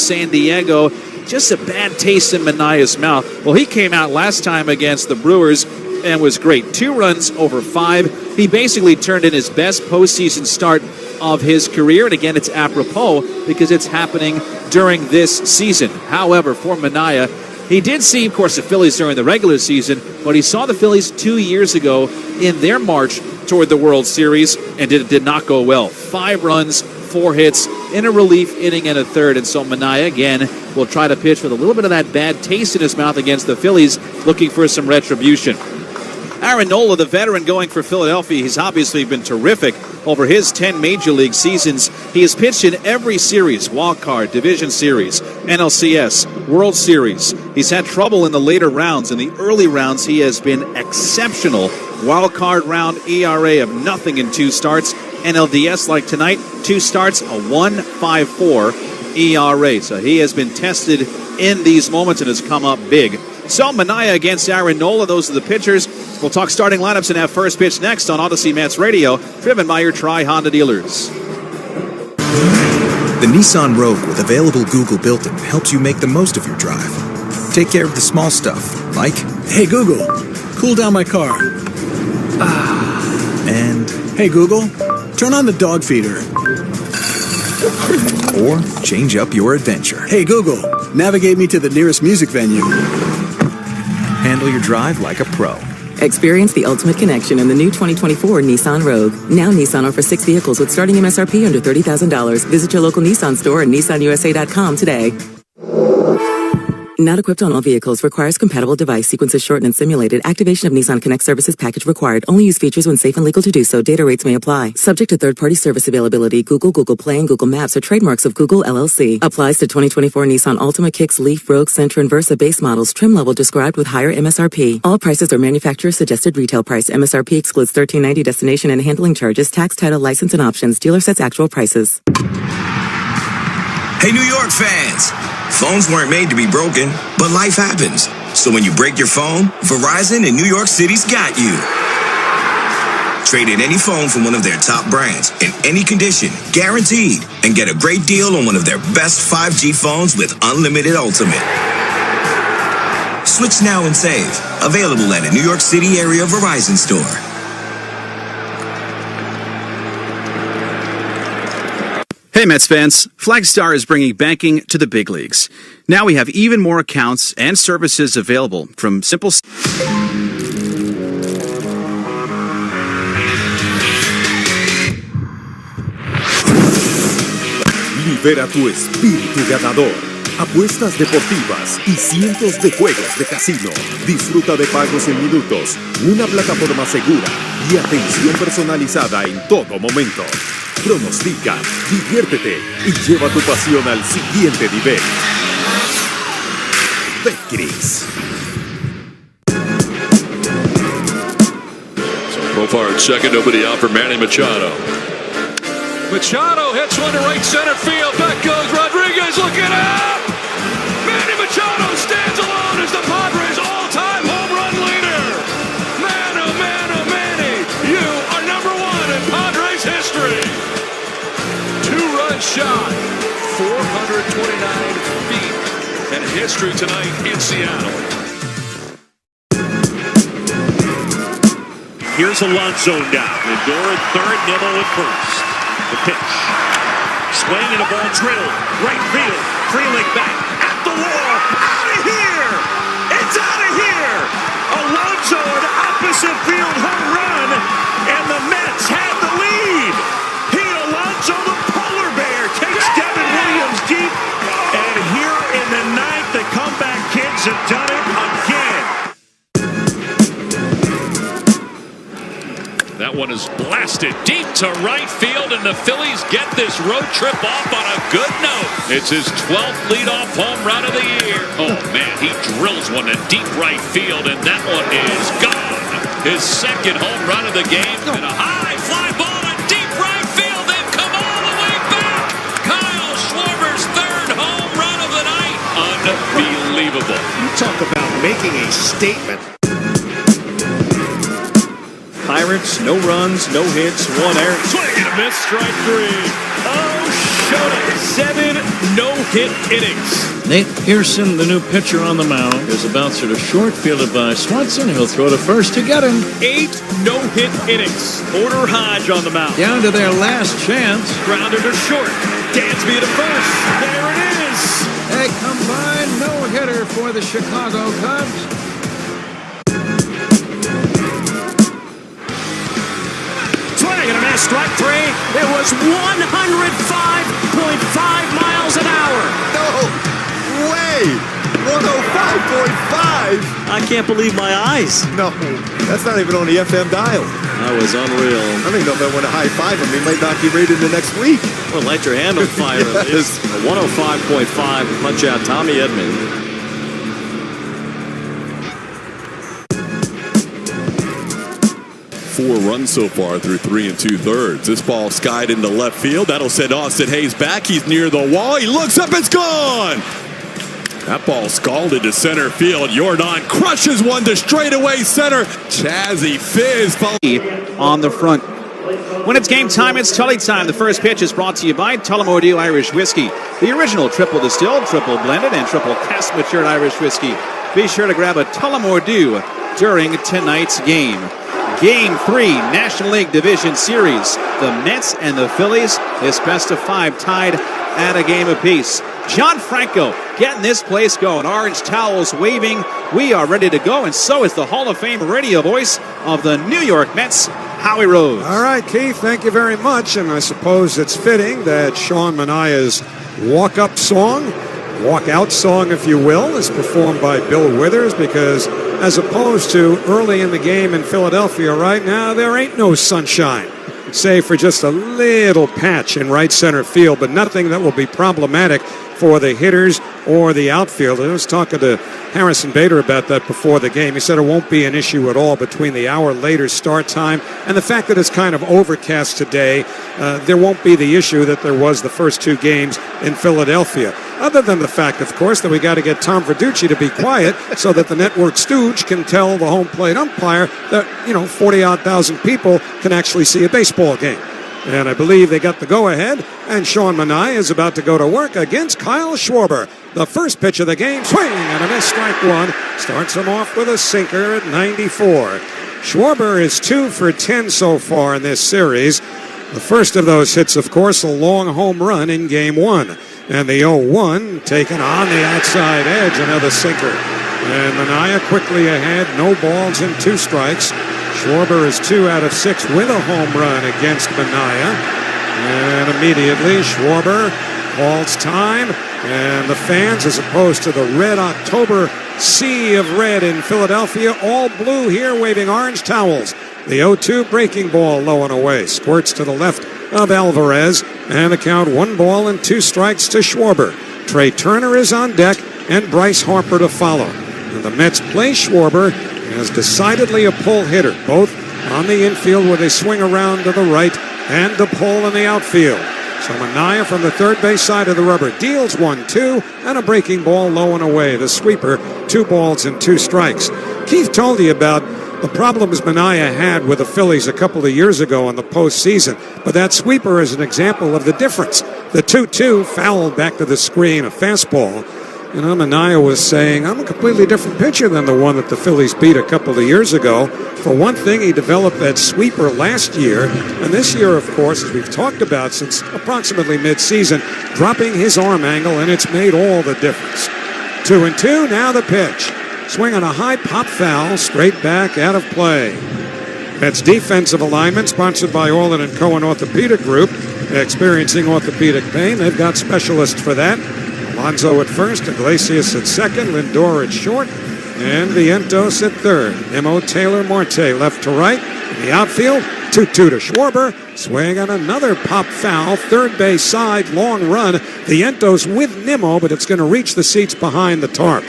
San Diego. Just a bad taste in Manaea's mouth. Well, he came out last time against the Brewers and was great. 2 runs over 5. He basically turned in his best postseason start of his career. And again, it's apropos because it's happening during this season. However, for Manaea, he did see, of course, the Phillies during the regular season, but he saw the Phillies 2 years ago in their march toward the World Series, and it did not go well. 5 runs, 4 hits in a relief inning and a third. And so Manaea, again, will try to pitch with a little bit of that bad taste in his mouth against the Phillies, looking for some retribution. Aaron Nola, the veteran, going for Philadelphia. He's obviously been terrific over his 10 Major League seasons. He has pitched in every series, wild card, division series, NLCS, World Series. He's had trouble in the later rounds. In the early rounds, he has been exceptional. Wild card round ERA of nothing in 2 starts. NLDS like tonight, 2 starts, a 1.54 ERA. So he has been tested in these moments and has come up big. So Manaea against Aaron Nola, those are the pitchers. We'll talk starting lineups and have first pitch next on Odyssey Mets Radio, driven by your Tri-Honda dealers. The Nissan Rogue with available Google built-in helps you make the most of your drive. Take care of the small stuff, like, hey Google, cool down my car. And, hey Google, turn on the dog feeder. Or change up your adventure. Hey Google, navigate me to the nearest music venue. Handle your drive like a pro. Experience the ultimate connection in the new 2024 Nissan Rogue. Now Nissan offers 6 vehicles with starting MSRP under $30,000. Visit your local Nissan store and nissanusa.com today. Not equipped on all vehicles. Requires compatible device. Sequences shortened and simulated. Activation of Nissan Connect services package required. Only use features when safe and legal to do so. Data rates may apply. Subject to third-party service availability. Google, Google Play, and Google Maps are trademarks of Google LLC. Applies to 2024 Nissan Altima, Kicks, Leaf, Rogue, Sentra, and Versa base models. Trim level described with higher MSRP. All prices are manufacturer suggested retail price. MSRP excludes $13.90 destination and handling charges, tax, title, license, and options. Dealer sets actual prices. Hey, New York fans! Phones weren't made to be broken, but life happens. So when you break your phone, Verizon in New York City's got you. Trade in any phone from one of their top brands in any condition, guaranteed, and get a great deal on one of their best 5G phones with unlimited ultimate. Switch now and save. Available at a New York City area Verizon store. Hey Mets fans, Flagstar is bringing banking to the big leagues. Now we have even more accounts and services available from simple... Libera tu espíritu ganador. Apuestas deportivas y cientos de juegos de casino. Disfruta de pagos en minutos, una plataforma segura y atención personalizada en todo momento. Pronostica, diviértete y lleva tu pasión al siguiente nivel. Betcris. So Profar at second, nobody out for Manny Machado. Machado hits one to right center field. Back goes Rodriguez looking up. Manny Machado stands alone as the Padres' all-time home run leader. Man, oh man, oh Manny, you are number 1 in Padres history. 2-run shot, 429 feet, and history tonight in Seattle. Here's Alonso now. Lindor at third, Nola at first. The pitch. Swing and a ball drilled. Right field. Freeling back at the wall. Out of here! It's out of here! Alonso an opposite field home run, and the Mets have the lead. Alonso, the polar bear, takes Devin Williams deep. And here in the 9th, the comeback kids have done it again. That one is blasted deep to right field, and the Phillies get this road trip off on a good note. It's his 12th leadoff home run of the year. Oh, man, he drills one to deep right field, and that one is gone. His second home run of the game, and a high fly ball to deep right field. They've come all the way back. Kyle Schwarber's 3rd home run of the night. Unbelievable. You talk about making a statement. Pirates, no runs, no hits, 1 error. Swing and a miss, strike 3. Oh, showed it. 7 no-hit innings. Nate Pearson, the new pitcher on the mound, is a bouncer to short, fielded by Swanson. He'll throw to first to get him. 8 no-hit innings. Porter Hodge on the mound. Down to their last chance. Grounder to short. Dansby to first. There it is. A combined no-hitter for the Chicago Cubs. Swing and a miss. Strike 3. It was 105.5 miles an hour. No way! 105.5! I can't believe my eyes. No, that's not even on the FM dial. That was unreal. I don't even know if I want to high-five him. He might knock you right into next week. Well, light your hand on fire at least. 105.5 punch out Tommy Edman. Four runs so far through 3 2/3. This ball skied into left field. That'll send Austin Hayes back. He's near the wall. He looks up. It's gone. That ball scalded to center field. Jordan crushes one to straightaway center. Chazzy Fizz on the front. When it's game time, it's Tully time. The first pitch is brought to you by Tullamore Dew Irish Whiskey, the original triple distilled, triple blended, and triple cask matured Irish whiskey. Be sure to grab a Tullamore Dew during tonight's game. Game 3, National League Division Series. The Mets and the Phillies, this best of 5 tied at a game apiece. John Franco getting this place going. Orange towels waving. We are ready to go, and so is the Hall of Fame radio voice of the New York Mets, Howie Rose. All right, Keith, thank you very much. And I suppose it's fitting that Sean Manaea's walk-up song, walk-out song, if you will, is performed by Bill Withers, because as opposed to early in the game in Philadelphia right now, there ain't no sunshine, save for just a little patch in right center field, but nothing that will be problematic for the hitters or the outfielder. I was talking to Harrison Bader about that before the game. He said it won't be an issue at all between the hour later start time and the fact that it's kind of overcast today. There won't be the issue that there was the first 2 games in Philadelphia. Other than the fact, of course, that we got to get Tom Verducci to be quiet so that the network stooge can tell the home plate umpire that, 40-odd thousand people can actually see a baseball game. And I believe they got the go-ahead, and Sean Manaea is about to go to work against Kyle Schwarber. The first pitch of the game, swing and a miss, strike 1. Starts him off with a sinker at 94. Schwarber is 2 for 10 so far in this series. The first of those hits, of course, a long home run in Game 1. And the 0-1 taken on the outside edge, another sinker. And Manaea quickly ahead, no balls and 2 strikes. Schwarber is 2 out of 6 with a home run against Manaea. And immediately Schwarber calls time. And the fans, as opposed to the red October sea of red in Philadelphia, all blue here, waving orange towels. The 0-2 breaking ball low and away. Squirts to the left of Alvarez. And the count 1 ball and 2 strikes to Schwarber. Trea Turner is on deck and Bryce Harper to follow. And the Mets play Schwarber as decidedly a pull hitter, both on the infield where they swing around to the right and the pull in the outfield. So Manaea from the third base side of the rubber deals 1-2 and a breaking ball low and away. The sweeper, 2 balls and 2 strikes. Keith told you about the problems Manaea had with the Phillies a couple of years ago in the postseason, but that sweeper is an example of the difference. The 2-2 fouled back to the screen, a fastball. Manaea was saying, I'm a completely different pitcher than the one that the Phillies beat a couple of years ago. For one thing, he developed that sweeper last year. And this year, of course, as we've talked about since approximately mid-season, dropping his arm angle, and it's made all the difference. 2-2, now the pitch. Swing on a high pop foul, straight back, out of play. That's defensive alignment, sponsored by Orland & Cohen Orthopedic Group. Experiencing orthopedic pain, they've got specialists for that. Alonso at first, Iglesias at second, Lindor at short, and Vientos at third. Nemo, Taylor, Marte left to right. In the outfield, 2-2 to Schwarber. Swing on another pop foul, third base side, long run. Vientos with Nemo, but it's going to reach the seats behind the tarp.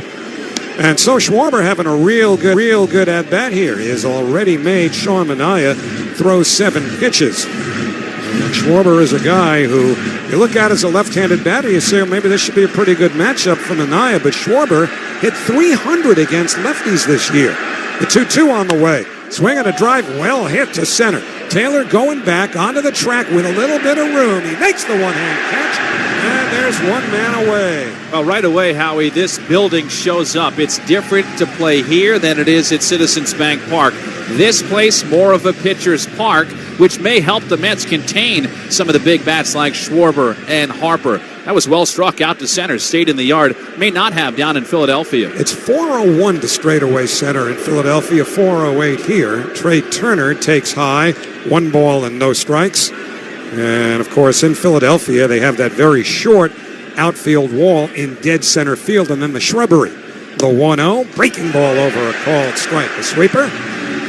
And so Schwarber having a real good at-bat here. He has already made Sean Manaea throw 7 pitches. And Schwarber is a guy who you look at as a left-handed batter, you say, well, maybe this should be a pretty good matchup for Manaea, but Schwarber hit 300 against lefties this year. The 2-2 on the way. Swing and a drive, well hit to center. Taylor going back onto the track with a little bit of room. He makes the one-hand catch, and there's one man away. Well, right away, Howie, this building shows up. It's different to play here than it is at Citizens Bank Park. This place, more of a pitcher's park, which may help the Mets contain some of the big bats like Schwarber and Harper. That was well struck out to center, stayed in the yard. May not have down in Philadelphia. It's 401 to straightaway center in Philadelphia, 408 here. Trea Turner takes high, 1 ball and no strikes. And, of course, in Philadelphia, they have that very short outfield wall in dead center field, and then the shrubbery. The 1-0, breaking ball over a called strike. The sweeper,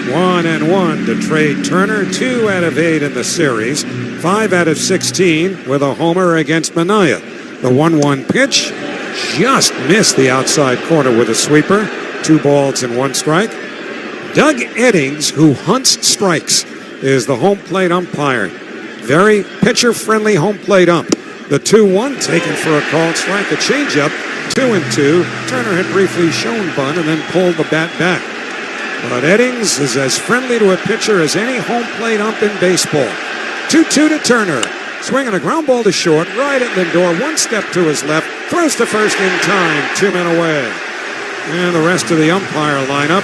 1-1 to Trea Turner, 2 out of 8 in the series, 5 out of 16 with a homer against Manaea. The 1-1 pitch just missed the outside corner with a sweeper, 2 balls and 1 strike. Doug Eddings, who hunts strikes, is the home plate umpire. Very pitcher-friendly home plate ump. The 2-1 taken for a called strike, a changeup, 2-2. Turner had briefly shown bunt and then pulled the bat back. But Eddings is as friendly to a pitcher as any home plate ump in baseball. 2-2 to Turner. Swinging a ground ball to short, right at Lindor, 1 step to his left, throws to first in time, 2 men away. And the rest of the umpire lineup,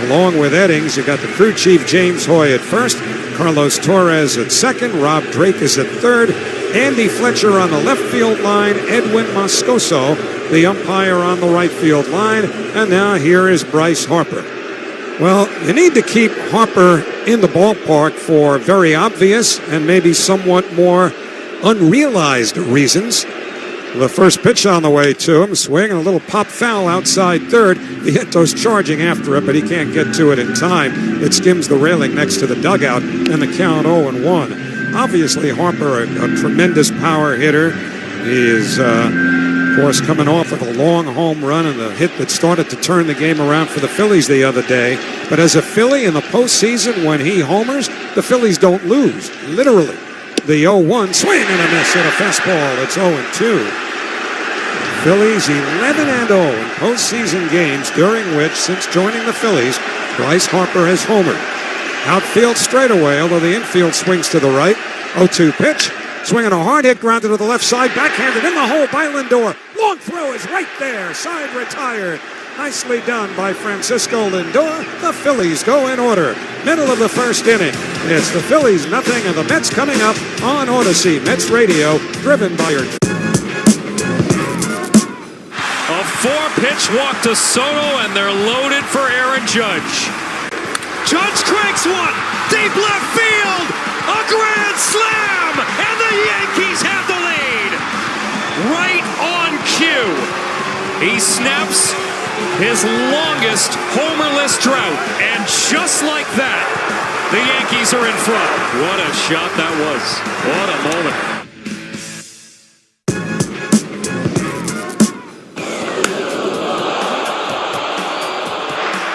along with Eddings, you got the crew chief James Hoy at first, Carlos Torres at second, Rob Drake is at third, Andy Fletcher on the left field line, Edwin Moscoso, the umpire on the right field line, and now here is Bryce Harper. Well, you need to keep Harper in the ballpark for very obvious and maybe somewhat more unrealized reasons. The first pitch on the way to him, swing and a little pop foul outside third. Vieto's charging after it, but he can't get to it in time. It skims the railing next to the dugout, and the count 0-1. Obviously, Harper, a tremendous power hitter. He is, of course, coming off of a long home run and the hit that started to turn the game around for the Phillies the other day. But as a Philly in the postseason, when he homers, the Phillies don't lose, literally. The 0-1 swing and a miss at a fastball. It's 0-2. Phillies 11-0 in postseason games, during which, since joining the Phillies, Bryce Harper has homered. Outfield straightaway, although the infield swings to the right. 0-2 pitch. Swinging a hard hit, grounded to the left side, backhanded in the hole by Lindor. Long throw is right there. Side retired. Nicely done by Francisco Lindor. The Phillies go in order. Middle of the first inning. It's the Phillies nothing and the Mets coming up on Odyssey. Mets Radio, driven by your... A 4-pitch walk to Soto, and they're loaded for Aaron Judge. Judge cranks one. Deep left field. A grand slam. And the Yankees have the lead. Right on cue. He snaps his longest homerless drought, and just like that, the Yankees are in front. What a shot that was. What a moment.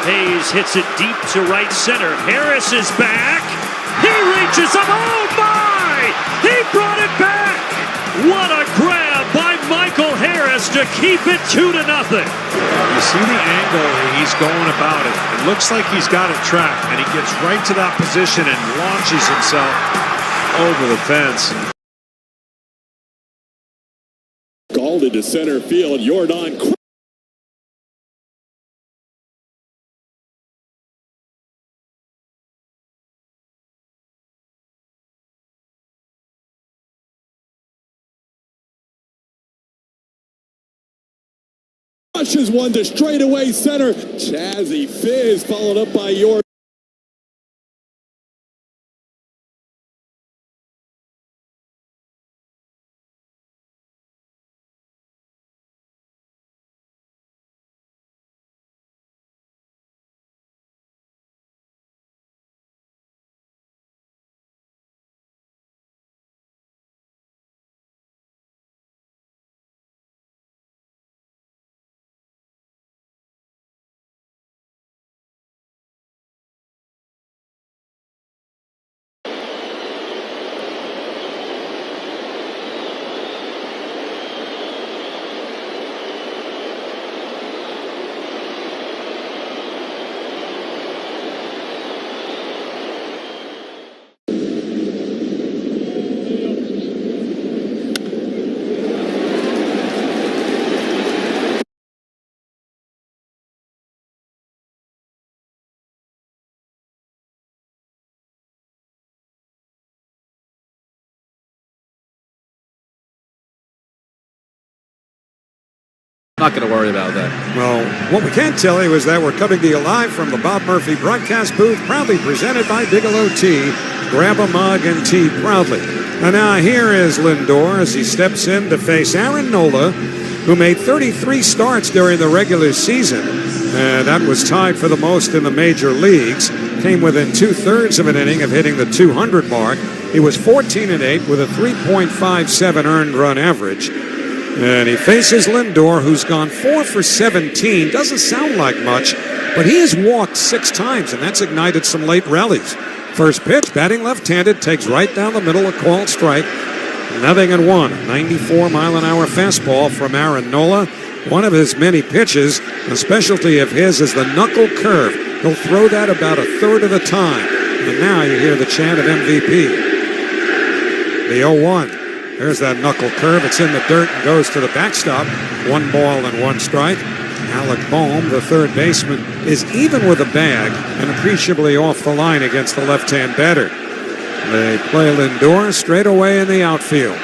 Hayes hits it deep to right center. Harris is back. He reaches up. Oh my! He brought it back. What a grab by Michael Harris to keep it 2-0. You see the angle he's going about it. It looks like he's got it tracked, and he gets right to that position and launches himself over the fence. Scalded to center field. Jordan rushes one to straightaway center. Chazzy Fizz followed up by Jordan. Not going to worry about that. Well, what we can tell you is that we're coming to you live from the Bob Murphy broadcast booth, proudly presented by Bigelow Tea. Grab a mug and tea proudly. And now here is Lindor as he steps in to face Aaron Nola, who made 33 starts during the regular season. And that was tied for the most in the major leagues. Came within 2/3 of an inning of hitting the 200 mark. He was 14-8 with a 3.57 earned run average. And he faces Lindor, who's gone 4 for 17. Doesn't sound like much, but he has walked 6 times, and that's ignited some late rallies. First pitch, batting left-handed, takes right down the middle, a called strike. 0-1. 94-mile-an-hour fastball from Aaron Nola. One of his many pitches, a specialty of his, is the knuckle curve. He'll throw that about a third of the time. And now you hear the chant of MVP. The 0-1. There's that knuckle curve. It's in the dirt and goes to the backstop. 1 ball and 1 strike. Alec Bohm, the third baseman, is even with a bag and appreciably off the line against the left-hand batter. They play Lindor straight away in the outfield.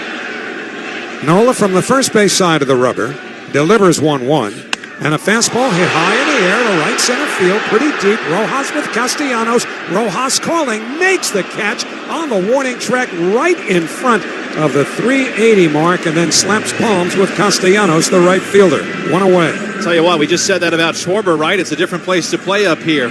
Nola from the first base side of the rubber delivers 1-1. And a fastball hit high in the air to right center field, pretty deep. Rojas with Castellanos. Rojas calling, makes the catch on the warning track right in front of the 380 mark, and then slaps palms with Castellanos, the right fielder. 1 away. Tell you what, we just said that about Schwarber, right? It's a different place to play up here.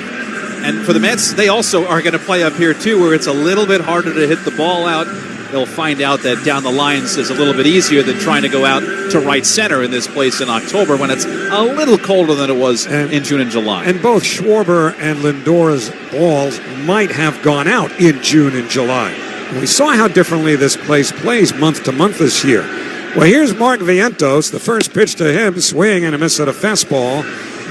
And for the Mets, they also are going to play up here, too, where it's a little bit harder to hit the ball out. They'll find out that down the lines is a little bit easier than trying to go out to right center in this place in October when it's a little colder than it was in June and July. And both Schwarber and Lindor's balls might have gone out in June and July. We saw how differently this place plays month to month this year. Well, here's Mark Vientos. The first pitch to him, swing and a miss at a fastball.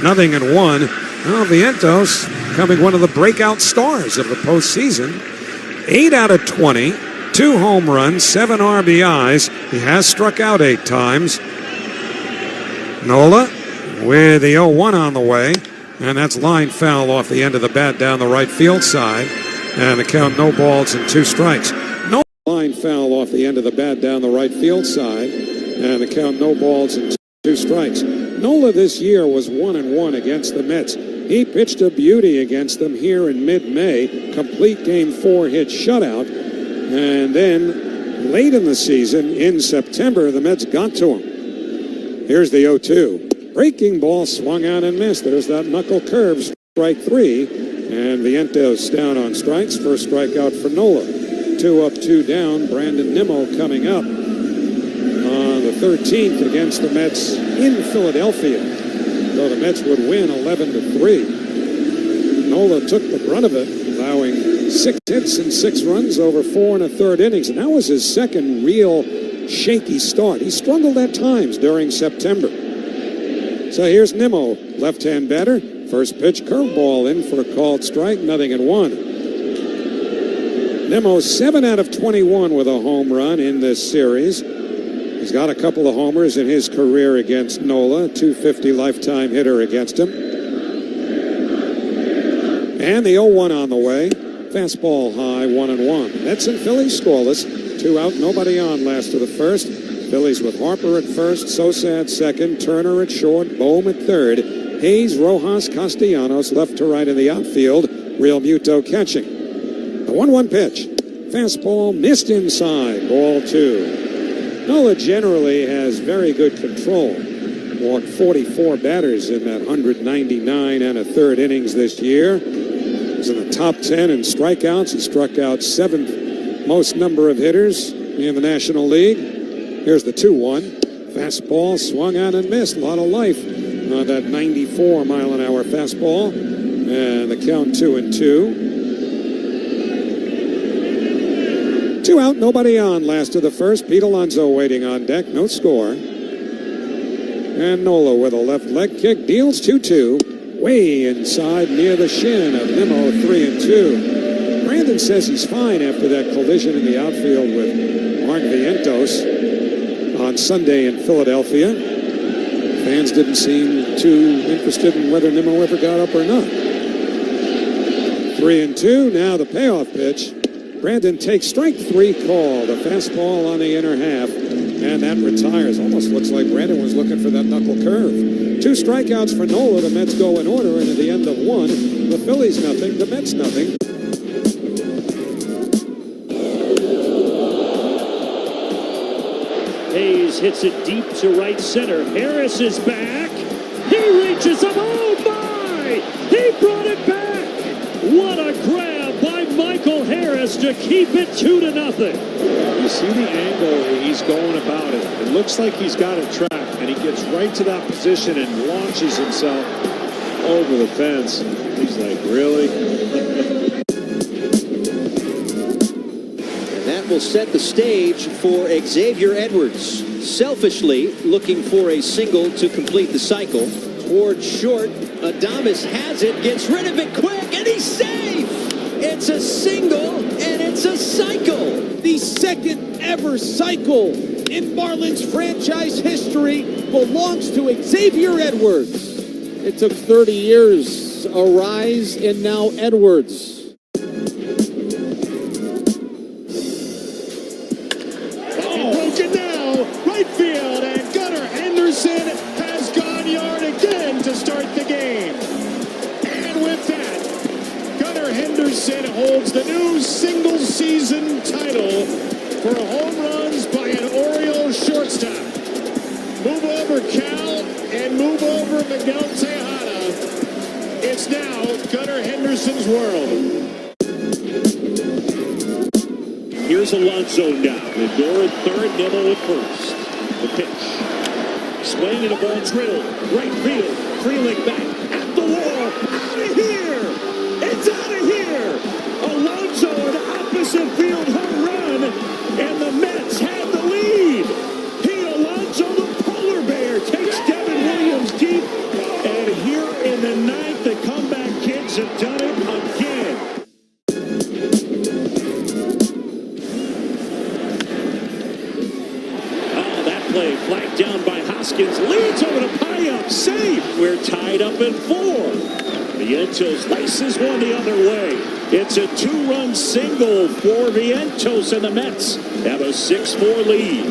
0-1. Well, Vientos becoming one of the breakout stars of the postseason. 8 out of 20. 2 home runs, 7 RBIs. He has struck out 8 times. Nola with the 0-1 on the way. And that's line foul off the end of the bat down the right field side. And the count, no balls and 2 strikes. No line foul off the end of the bat down the right field side. And the count, no balls and 2 strikes. Nola this year was 1-1 against the Mets. He pitched a beauty against them here in mid-May. Complete game 4 hit shutout. And then late in the season, in September, the Mets got to him. Here's the 0-2. Breaking ball swung out and missed. There's that knuckle curve, strike 3. And Vientos down on strikes. First strikeout for Nola. 2 up, 2 down. Brandon Nimmo coming up on the 13th against the Mets in Philadelphia. Though the Mets would win 11-3. Nola took the brunt of it, allowing 6 hits and 6 runs over 4 1/3 innings. And that was his second real shaky start. He struggled at times during September. So here's Nimmo, left-hand batter. First pitch, curveball in for a called strike, 0-1. Nimmo 7 out of 21 with a home run in this series. He's got a couple of homers in his career against Nola, 250 lifetime hitter against him. And the 0-1 on the way. Fastball high, 1-1. Mets and Phillies scoreless. 2 out, nobody on last of the first. Phillies with Harper at first, Sosa at second, Turner at short, Bohm at third. Hayes, Rojas, Castellanos left to right in the outfield. Real Muto catching. The 1-1 pitch. Fastball missed inside, ball 2. Nola generally has very good control. Walked 44 batters in that 199 1/3 innings this year. He's in the top 10 in strikeouts. He struck out 7th most number of hitters in the National League. Here's the 2-1. Fastball swung on and missed. A lot of life on that 94-mile-an-hour fastball. And the count 2-2. 2 out, nobody on. Last of the first. Pete Alonso waiting on deck. No score. And Nola with a left leg kick. Deals 2-2. Way inside near the shin of Nimmo, 3-2. Brandon says he's fine after that collision in the outfield with Mark Vientos on Sunday in Philadelphia. Fans didn't seem too interested in whether Nimmo ever got up or not. 3-2. Now the payoff pitch. Brandon takes strike 3 called. A fastball on the inner half. And that retires. Almost looks like Brandon was looking for that knuckle curve. 2 strikeouts for Nola. The Mets go in order, and at the end of 1, the Phillies nothing, the Mets nothing. Hayes hits it deep to right center. Harris is back. He reaches up. Oh my! He brought it back. What a grab by Michael Harris to keep it 2-0. You see the angle he's going about it. It looks like he's got it tracked, and he gets right to that position and launches himself over the fence. He's like, really? And that will set the stage for Xavier Edwards. Selfishly looking for a single to complete the cycle. Towards short, Adames has it, gets rid of it quick, and he's safe! It's a single, and it's a cycle! The second ever cycle in Marlins franchise history belongs to Xavier Edwards. It took 30 years, a rise, and now Edwards. Broken now, right field, and Gunnar Henderson has gone yard again to start the game. And with that, Gunnar Henderson holds the new single-season title for home runs by an Orioles shortstop. Move over Cal and move over Miguel Tejada. It's now Gunnar Henderson's world. Here's Alonso now. Lindor at third, Nola at first. The pitch. Swing and a ball drilled. Right field. Freeling back at the wall. Out of here! It's out of here! Alonso an opposite field home run, and the Mets have the lead. Pete Alonso, the polar bear, takes Devin Williams deep, and here in the ninth, the comeback kids have done it again. Play flagged down by Hoskins, leads over to Payam, save. We're tied up at 4. Vientos laces one the other way. It's a 2-run single for Vientos, and the Mets have a 6-4 lead.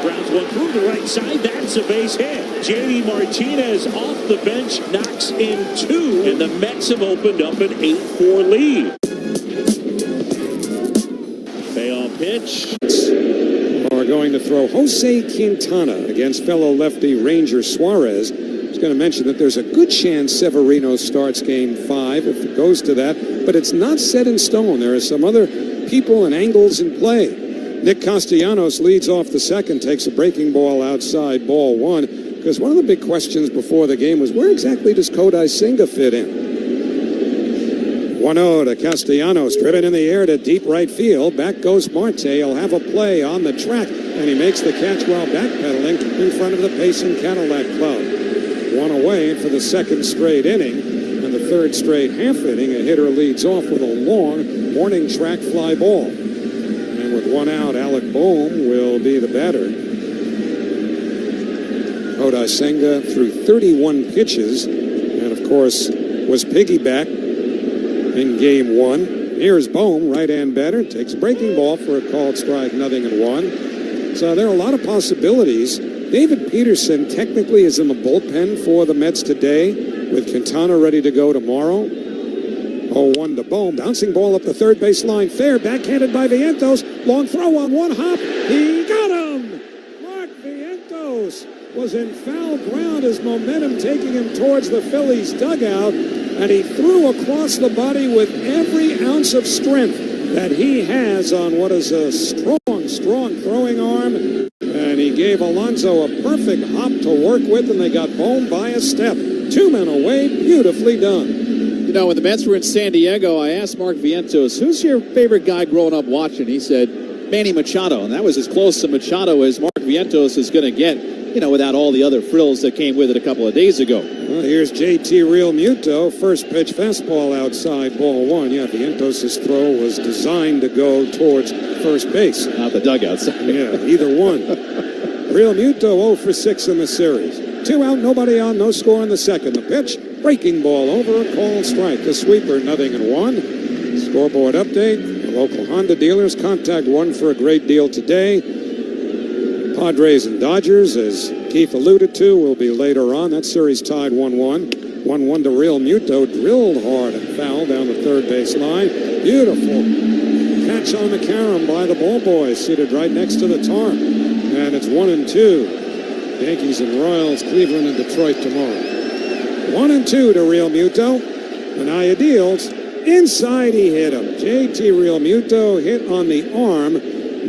Grounds one through the right side. That's a base hit. J.D. Martinez off the bench knocks in 2, and the Mets have opened up an 8-4 lead. Payoff pitch. Are going to throw Jose Quintana against fellow lefty Ranger Suarez. I was going to mention that there's a good chance Severino starts game 5 if it goes to that, but it's not set in stone. There are some other people and angles in play. Nick Castellanos leads off the second, takes a breaking ball outside, ball 1, because one of the big questions before the game was where exactly does Kodai Senga fit in? 1-0 to Castellanos, driven in the air to deep right field. Back goes Marte. He'll have a play on the track, and he makes the catch while backpedaling in front of the Payson Cadillac Club. 1 away for the second straight inning, and the third straight half inning. A hitter leads off with a long morning track fly ball. And with 1 out, Alec Boehm will be the batter. Kodai Senga threw 31 pitches, and of course was piggybacked in game 1. Here's Boehm, right-hand batter, takes a breaking ball for a called strike, 0-1. So there are a lot of possibilities. David Peterson technically is in the bullpen for the Mets today, with Quintana ready to go tomorrow. 0-1 to Boehm, bouncing ball up the third base line, fair, backhanded by Vientos, long throw on one hop, he got him! Mark Vientos was in foul ground, his momentum taking him towards the Phillies dugout, and he threw across the body with every ounce of strength that he has on what is a strong throwing arm. And he gave Alonso a perfect hop to work with, and they got Boehm by a step. 2 men away, beautifully done. You know, when the Mets were in San Diego, I asked Mark Vientos, who's your favorite guy growing up watching? He said, Manny Machado, and that was as close to Machado as Mark Vientos is going to get, you know, without all the other frills that came with it a couple of days ago. Well, here's JT Realmuto, first pitch fastball outside, ball 1. Yeah, Vientos' throw was designed to go towards first base. Not the dugout side. Yeah, either one. Realmuto 0 for 6 in the series. 2 out, nobody on, no score in the second. The pitch, breaking ball over a called strike. The sweeper, 0-1. Scoreboard update. The local Honda dealers contact 1 for a great deal today. Padres and Dodgers, as Keith alluded to, will be later on. That series tied 1-1. 1-1 to Real Muto, drilled hard and foul down the third base line. Beautiful catch on the carom by the ball boys, seated right next to the tarp. And it's 1-2. Yankees and Royals, Cleveland and Detroit tomorrow. 1-2 to Real Muto. Manaea deals. Inside he hit him. JT Real Muto hit on the arm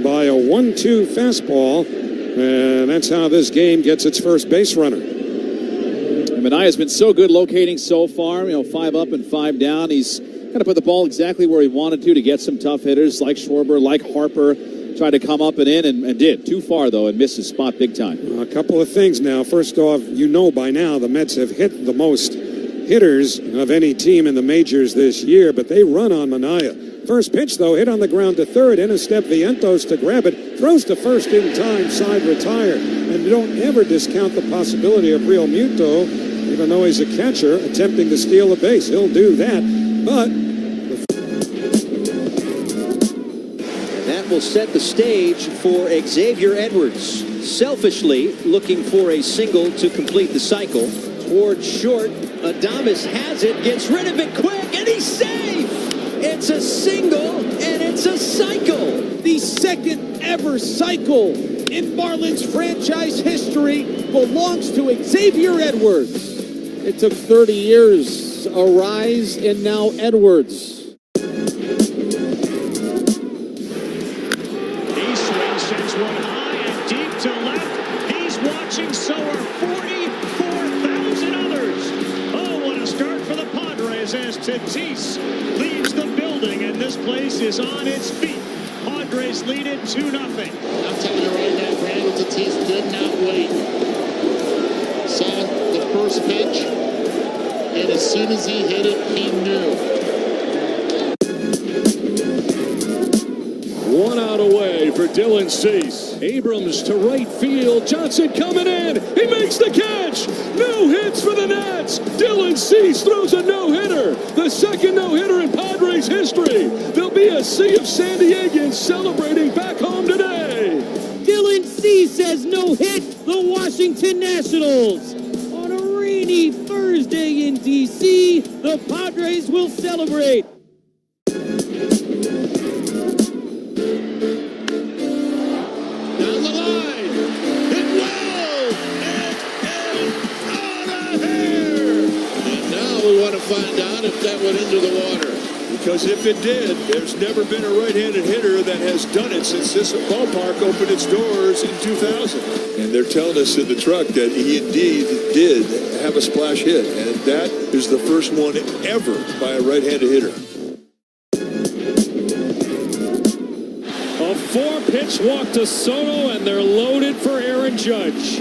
by a 1-2 fastball. And that's how this game gets its first base runner. Manaea's been so good locating so far, 5 up and 5 down. He's kind of put the ball exactly where he wanted to get some tough hitters like Schwarber, like Harper. Tried to come up and in and did. Too far, though, and missed his spot big time. A couple of things now. First off, by now the Mets have hit the most hitters of any team in the majors this year, but they run on Manaea. First pitch, though, hit on the ground to third. In a step, Vientos to grab it. Throws to first in time, side retire. And don't ever discount the possibility of Real Muto, even though he's a catcher, attempting to steal a base. He'll do that, but will set the stage for Xavier Edwards. Selfishly looking for a single to complete the cycle. Towards short, Adames has it, gets rid of it quick, and he's safe! It's a single, and it's a cycle! The second ever cycle in Marlins franchise history belongs to Xavier Edwards. It took 30 years, a rise, and now Edwards. So are 44,000 others. Oh, what a start for the Padres as Tatis leaves the building, and this place is on its feet. Padres lead it 2-0. I'm telling you right now, Brandon Tatis did not wait. Saw the first pitch, and as soon as he hit it, he knew. 1 out away for Dylan Cease. Abrams to right field. Johnson coming in. He makes the catch. No hits for the Nats. Dylan Cease throws a no-hitter. The second no-hitter in Padres history. There'll be a sea of San Diegans celebrating back home today. Dylan Cease has no-hit the Washington Nationals. On a rainy Thursday in D.C., the Padres will celebrate. Find out if that went into the water. Because if it did, there's never been a right-handed hitter that has done it since this ballpark opened its doors in 2000. And they're telling us in the truck that he indeed did have a splash hit. And that is the first one ever by a right-handed hitter. A 4-pitch walk to Soto, and they're loaded for Aaron Judge.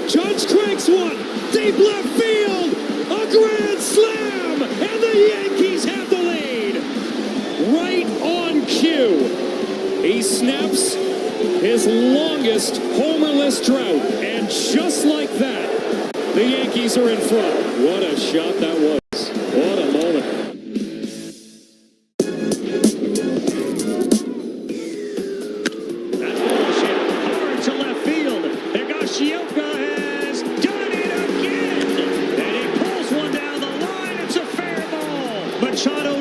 Judge cranks one. Deep left field. A grand slam, and the Yankees have the lead. Right on cue. He snaps his longest homerless drought, and just like that, the Yankees are in front. What a shot that was. What a moment. That's bullshit. Hard to left field. Higashioka has done it again. And he pulls one down the line. It's a fair ball. Machado.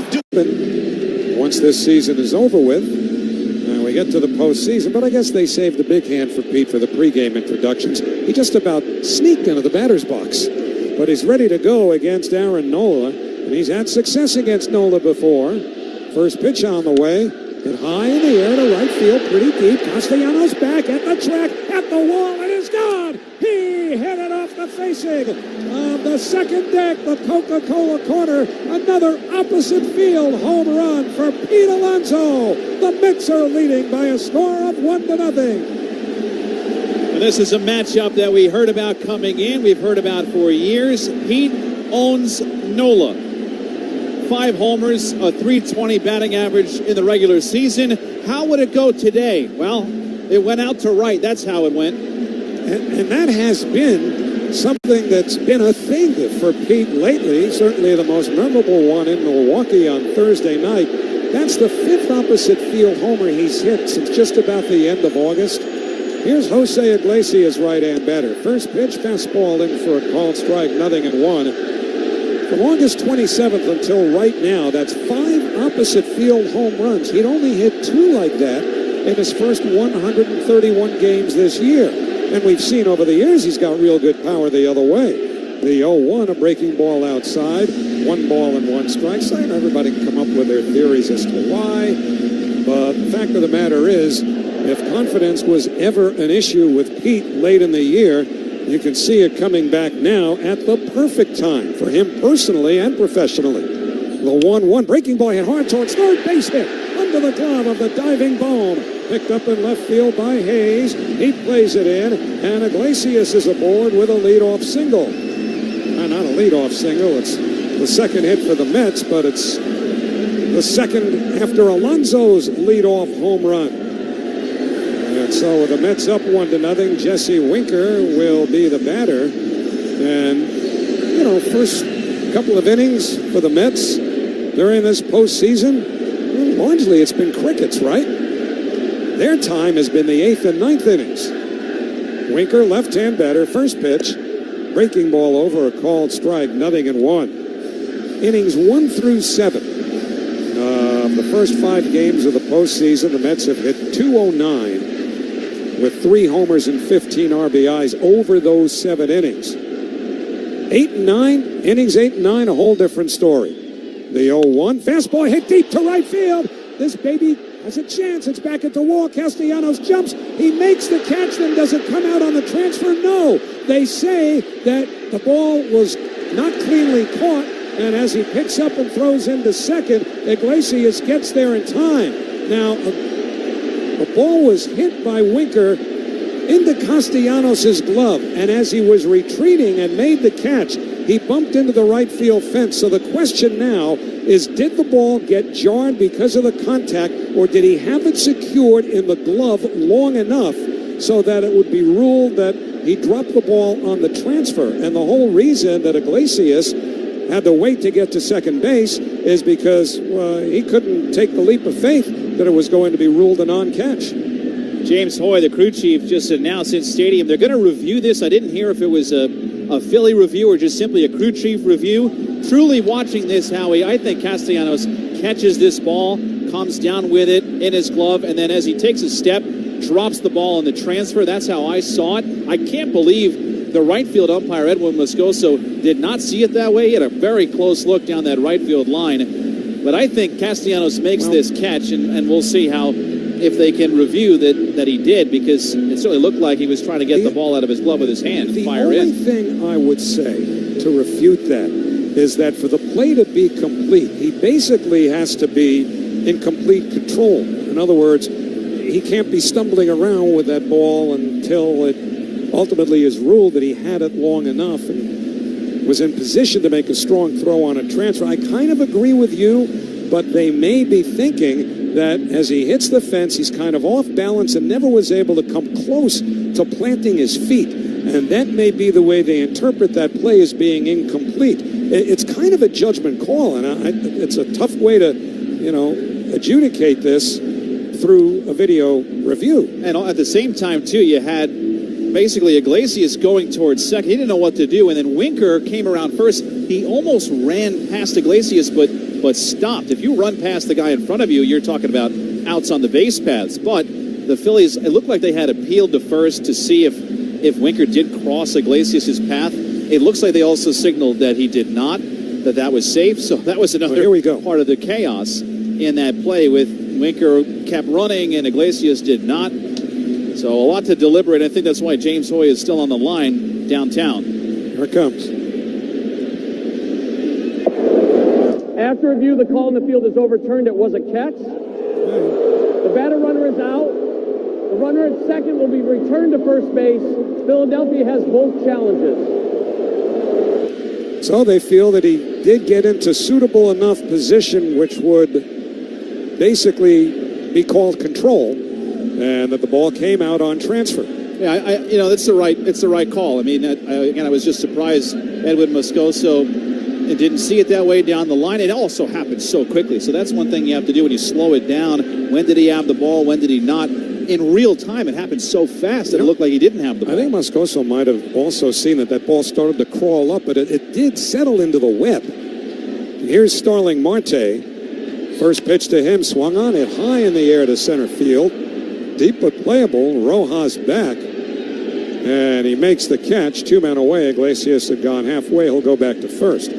Once this season is over with, we get to the postseason, but I guess they saved the big hand for Pete for the pregame introductions. He just about sneaked into the batter's box, but he's ready to go against Aaron Nola, and he's had success against Nola before. First pitch on the way, hit high in the air to right field, pretty deep. Castellanos back at the track, at the wall, and it's gone! He hit it off the facing of the second deck, the Coca-Cola corner. Another opposite field home run for Pete Alonso. The Mets are leading by a score of 1-0. And this is a matchup that we heard about coming in. We've heard about for years. Pete owns Nola. 5 homers, a .320 batting average in the regular season. How would it go today? Well, it went out to right. That's how it went. And that has been something that's been a thing for Pete lately. Certainly the most memorable one in Milwaukee on Thursday night. That's the 5th opposite field homer he's hit since just about the end of August. Here's Jose Iglesias, right-hand batter. First pitch, fastball in for a called strike, 0-1. From August 27th until right now, that's 5 opposite field home runs. He'd only hit 2 like that in his first 131 games this year. And we've seen over the years he's got real good power the other way. The 0-1, a breaking ball outside, 1 ball and 1 strike. So everybody can come up with their theories as to why. But the fact of the matter is, if confidence was ever an issue with Pete late in the year, you can see it coming back now at the perfect time for him personally and professionally. The 1-1 breaking ball hit hard towards third, base hit under the glove of the diving Bohm. Picked up in left field by Hayes. He plays it in, and Iglesias is aboard with a leadoff single. Not a leadoff single, it's the second hit for the Mets, but it's the second after Alonso's leadoff home run. And so with the Mets up 1-0, Jesse Winker will be the batter. And, first couple of innings for the Mets during this postseason, largely it's been crickets, right? Their time has been the 8th and 9th innings. Winker, left-hand batter, first pitch, breaking ball over a called strike, 0-1. Innings 1 through 7. The first 5 games of the postseason, the Mets have hit .209 with 3 homers and 15 RBIs over those 7 innings. 8 and 9, innings 8 and 9, a whole different story. The 0-1, fastball hit deep to right field. This baby has a chance. It's back at the wall. Castellanos jumps. He makes the catch, then does it come out on the transfer? No. They say that the ball was not cleanly caught, and as he picks up and throws into second, Iglesias gets there in time. Now, the ball was hit by Winker into Castellanos' glove, and as he was retreating and made the catch, he bumped into the right field fence. So the question now is, did the ball get jarred because of the contact, or did he have it secured in the glove long enough so that it would be ruled that he dropped the ball on the transfer? And the whole reason that Iglesias had to wait to get to second base is because he couldn't take the leap of faith that it was going to be ruled a non-catch. James Hoy, the crew chief, just announced in stadium they're going to review this. I didn't hear if it was a Philly review or just simply a crew chief review. Truly watching this, Howie, I think Castellanos catches this ball, comes down with it in his glove, and then as he takes a step, drops the ball in the transfer. That's how I saw it. I can't believe the right field umpire, Edwin Moscoso, did not see it that way. He had a very close look down that right field line. But I think Castellanos makes this catch, and we'll see how, if they can review that he did, because it certainly looked like he was trying to get the ball out of his glove with his hand and fire in. The only thing I would say to refute that is that for the play to be complete, he basically has to be in complete control. In other words, he can't be stumbling around with that ball until it ultimately is ruled that he had it long enough and was in position to make a strong throw on a transfer. I kind of agree with you, but they may be thinking that as he hits the fence, he's kind of off balance and never was able to come close to planting his feet. And that may be the way they interpret that play as being incomplete. It's kind of a judgment call, and it's a tough way to, adjudicate this through a video review. And at the same time, too, you had basically Iglesias going towards second. He didn't know what to do, and then Winker came around first. He almost ran past Iglesias, but stopped. If you run past the guy in front of you, you're talking about outs on the base paths. But the Phillies, it looked like they had appealed to first to see if Winker did cross Iglesias' path. It looks like they also signaled that he did not, that was safe. So that was another part of the chaos in that play, with Winker kept running and Iglesias did not. So a lot to deliberate. I think that's why James Hoy is still on the line downtown. Here it comes. After review, the call in the field is overturned. It was a catch. The batter runner is out. The runner at second will be returned to first base. Philadelphia has both challenges. So they feel that he did get into suitable enough position, which would basically be called control, and that the ball came out on transfer. Yeah, it's the right call. I mean, I was just surprised Edwin Moscoso didn't see it that way down the line. It also happened so quickly. So that's one thing you have to do when you slow it down. When did he have the ball? When did he not? in real time. It happened so fast that it looked like he didn't have the ball. I think Moscoso might have also seen that ball started to crawl up, but it did settle into the web. Here's Starling Marte. First pitch to him, swung on it high in the air to center field. Deep but playable. Rojas back. And he makes the catch. 2 men away. Iglesias had gone halfway. He'll go back to first.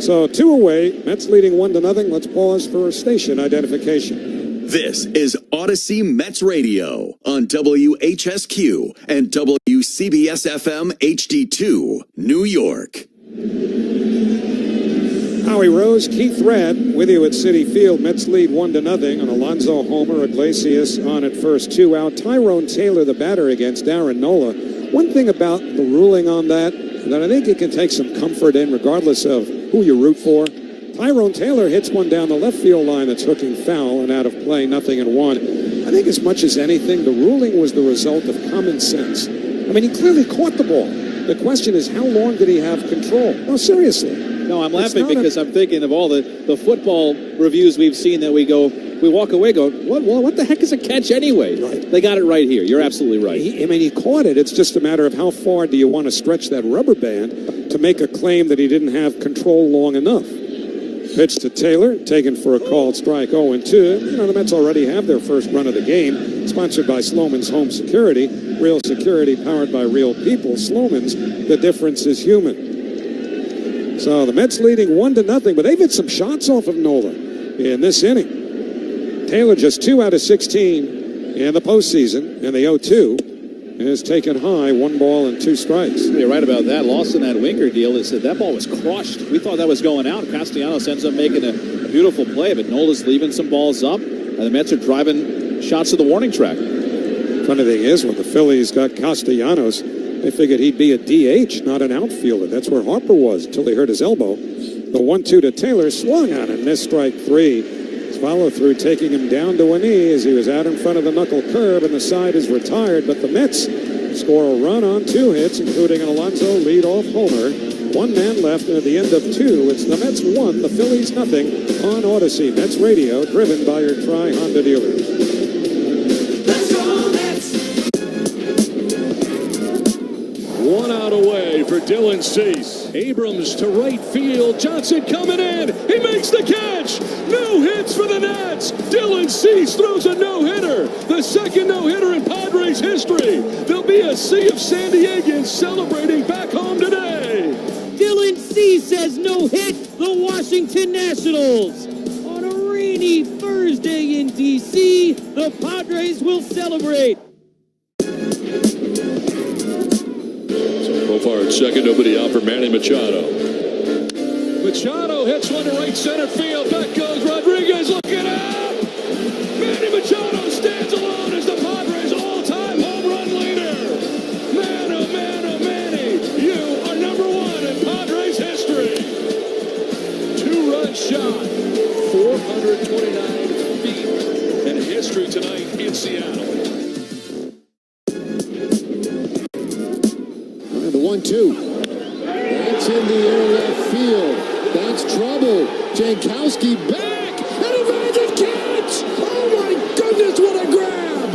So 2 away. Mets leading 1-0. Let's pause for station identification. This is Odyssey Mets Radio on WHSQ and WCBS FM HD2, New York. Howie Rose, Keith Radd with you at Citi Field. Mets lead 1-0. An Alonso homer, Iglesias on at first, 2 out. Tyrone Taylor, the batter against Aaron Nola. One thing about the ruling on that I think you can take some comfort in, regardless of who you root for. Tyrone Taylor hits one down the left field line that's hooking foul and out of play, 0-1. I think as much as anything, the ruling was the result of common sense. I mean, he clearly caught the ball. The question is, how long did he have control? No, seriously. No, I'm laughing because I'm thinking of all the football reviews we've seen that we walk away going, what the heck is a catch anyway? Right. They got it right here. You're absolutely right. He caught it. It's just a matter of how far do you want to stretch that rubber band to make a claim that he didn't have control long enough. Pitch to Taylor, taken for a called strike, 0-2. You know, the Mets already have their first run of the game, sponsored by Sloman's Home Security. Real security powered by real people. Sloman's, the difference is human. So the Mets leading 1-0, but they've hit some shots off of Nola in this inning. Taylor just 2 out of 16 in the postseason, and the 0-2 is taken high, 1 ball and 2 strikes. You're right about that. Lawson, that Winker deal, is that ball was crushed. We thought that was going out. Castellanos ends up making a beautiful play, but Nola's leaving some balls up, and the Mets are driving shots to the warning track. Funny thing is, when the Phillies got Castellanos, they figured he'd be a DH, not an outfielder. That's where Harper was until he hurt his elbow. The 1-2 to Taylor, swung on and missed strike 3. His follow-through taking him down to a knee as he was out in front of the knuckle curve, and the side is retired. But the Mets score a run on 2 hits, including an Alonso leadoff homer. 1 man left, and at the end of 2, it's the Mets 1, the Phillies 0 on Odyssey Mets Radio, driven by your Tri-Honda dealers. 1 out away for Dylan Cease. Abrams to right field. Johnson coming in. He makes the catch. No hits for the Nats. Dylan Cease throws a no-hitter. The second no-hitter in Padres history. There'll be a sea of San Diegans celebrating back home today. Dylan Cease has no-hit the Washington Nationals. On a rainy Thursday in D.C., the Padres will celebrate. So far at second, nobody out for Manny Machado. Machado hits one to right center field. Back goes Rodriguez looking up. Manny Machado stands alone as the Padres' all-time home run leader. Man, oh man, oh Manny, you are #1 in Padres history. 2-run shot, 429 feet, and history tonight in Seattle. The 1-2. That's in the air left field. That's trouble. Jankowski back. And a magic catch. Oh my goodness, what a grab.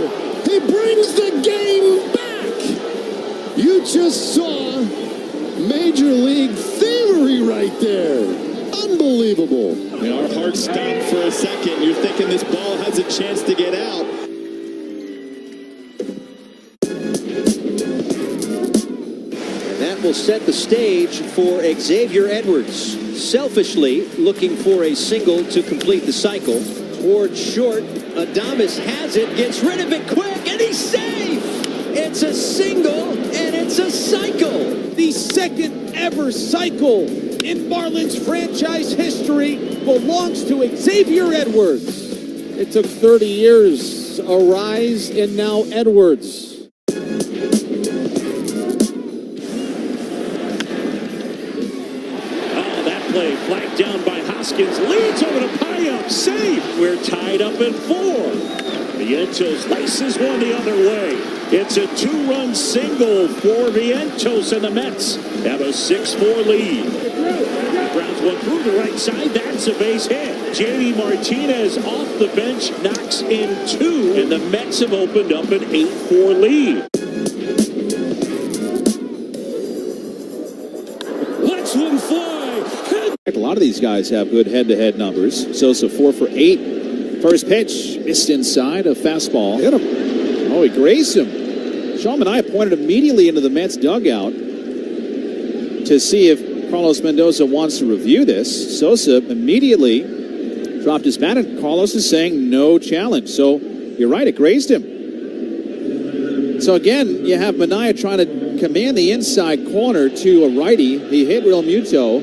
He brings the game back. You just saw Major League thievery right there. Unbelievable. Our hearts stopped for a second. You're thinking this ball has a chance to get out. Will set the stage for Xavier Edwards. Selfishly looking for a single to complete the cycle. Towards short, Adames has it, gets rid of it quick, and he's safe! It's a single, and it's a cycle! The second ever cycle in Marlins franchise history belongs to Xavier Edwards. It took 30 years, a rise, and now Edwards. Play flagged down by Hoskins, leads over to Payam, safe. We're tied up at 4. Vientos laces one the other way. It's a 2-run single for Vientos, and the Mets have a 6-4 lead. Browns one through the right side. That's a base hit. JD Martinez off the bench knocks in 2, and the Mets have opened up an 8-4 lead. Let's one fly. A lot of these guys have good head-to-head numbers. Sosa 4 for 8. First pitch missed inside, a fastball. Hit him. Oh, he grazed him. Sean Manaea pointed immediately into the Mets dugout to see if Carlos Mendoza wants to review this. Sosa immediately dropped his bat, and Carlos is saying no challenge. So you're right, it grazed him. So again, you have Manaea trying to command the inside corner to a righty. He hit Real Muto.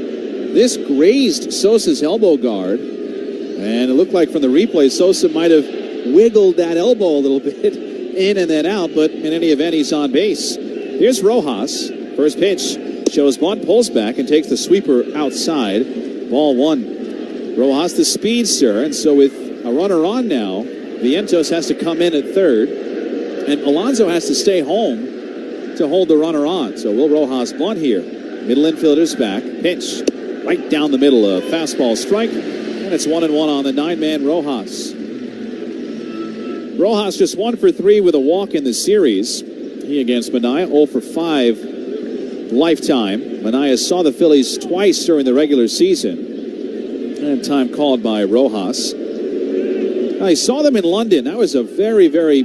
This grazed Sosa's elbow guard, and it looked like from the replay Sosa might have wiggled that elbow a little bit in and then out, but in any event, he's on base. Here's Rojas. First pitch shows bunt, pulls back, and takes the sweeper outside. Ball 1. Rojas, the speedster, and so with a runner on now, Vientos has to come in at third, and Alonso has to stay home to hold the runner on. So will Rojas bunt here? Middle infielder's back. Pitch right down the middle, a fastball strike, and it's 1-1 on the 9-man Rojas. Rojas just 1 for 3 with a walk in the series. He against Manaea, 0 for 5 lifetime. Manaea saw the Phillies twice during the regular season, and time called by Rojas. I saw them in London. That was a very, very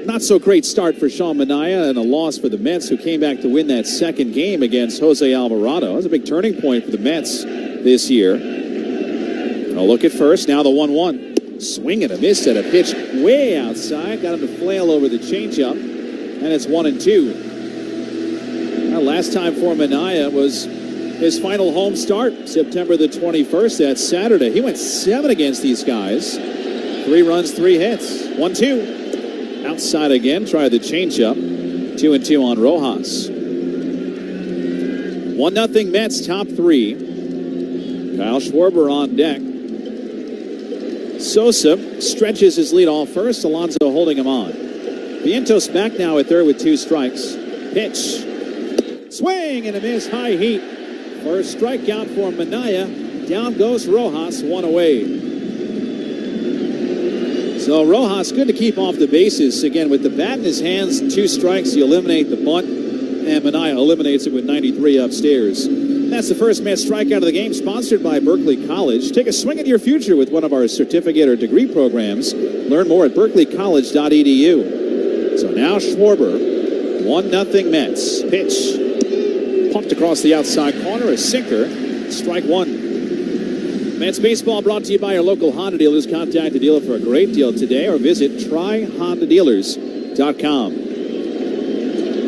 not so great start for Sean Manaea, and a loss for the Mets, who came back to win that second game against Jose Alvarado. That was a big turning point for the Mets this year. A look at first, now the 1-1. Swing and a miss at a pitch way outside. Got him to flail over the changeup, and it's 1-2. Now, last time for Manaea was his final home start, September the 21st. That's Saturday. He went 7 against these guys. 3 runs, 3 hits. 1-2. Outside again. Try the changeup. 2-2 on Rojas. 1-0 Mets, top 3. Kyle Schwarber on deck. Sosa stretches his lead off first. Alonso holding him on. Vientos back now at third with 2 strikes. Pitch. Swing and a miss. High heat. First strikeout for Manaea. Down goes Rojas. 1 away. So Rojas good to keep off the bases. Again, with the bat in his hands, 2 strikes, you eliminate the bunt. And Manaea eliminates it with 93 upstairs. That's the first Mets strikeout of the game, sponsored by Berkeley College. Take a swing at your future with one of our certificate or degree programs. Learn more at berkeleycollege.edu. So now Schwarber, 1-0 Mets. Pitch. Pumped across the outside corner, a sinker. Strike 1. Mets baseball brought to you by our local Honda dealers. Contact the dealer for a great deal today or visit tryhondadealers.com.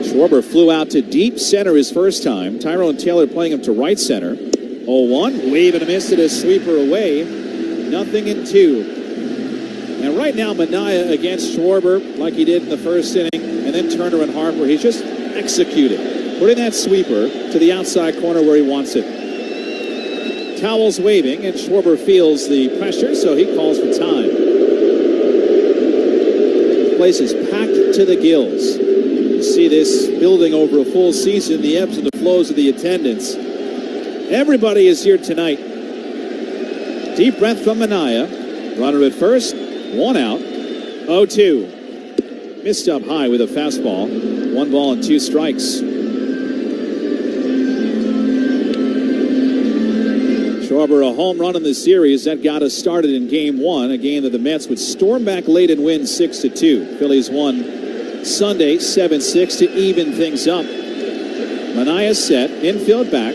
Schwarber flew out to deep center his first time. Tyrone Taylor playing him to right center. 0-1. Wave and a miss, it a sweeper away. 0-2. And right now, Manaea against Schwarber, like he did in the first inning, and then Turner and Harper, he's just executing. Putting that sweeper to the outside corner where he wants it. Towels waving, and Schwarber feels the pressure, so he calls for time. The place is packed to the gills. You see this building over a full season, the ebbs and the flows of the attendance. Everybody is here tonight. Deep breath from Manaea. Runner at first, 1 out. 0-2. Missed up high with a fastball. 1 ball and 2 strikes. Schwarber, a home run in the series that got us started in Game 1, a game that the Mets would storm back late and win 6-2. Phillies won Sunday 7-6 to even things up. Manaea set, infield back,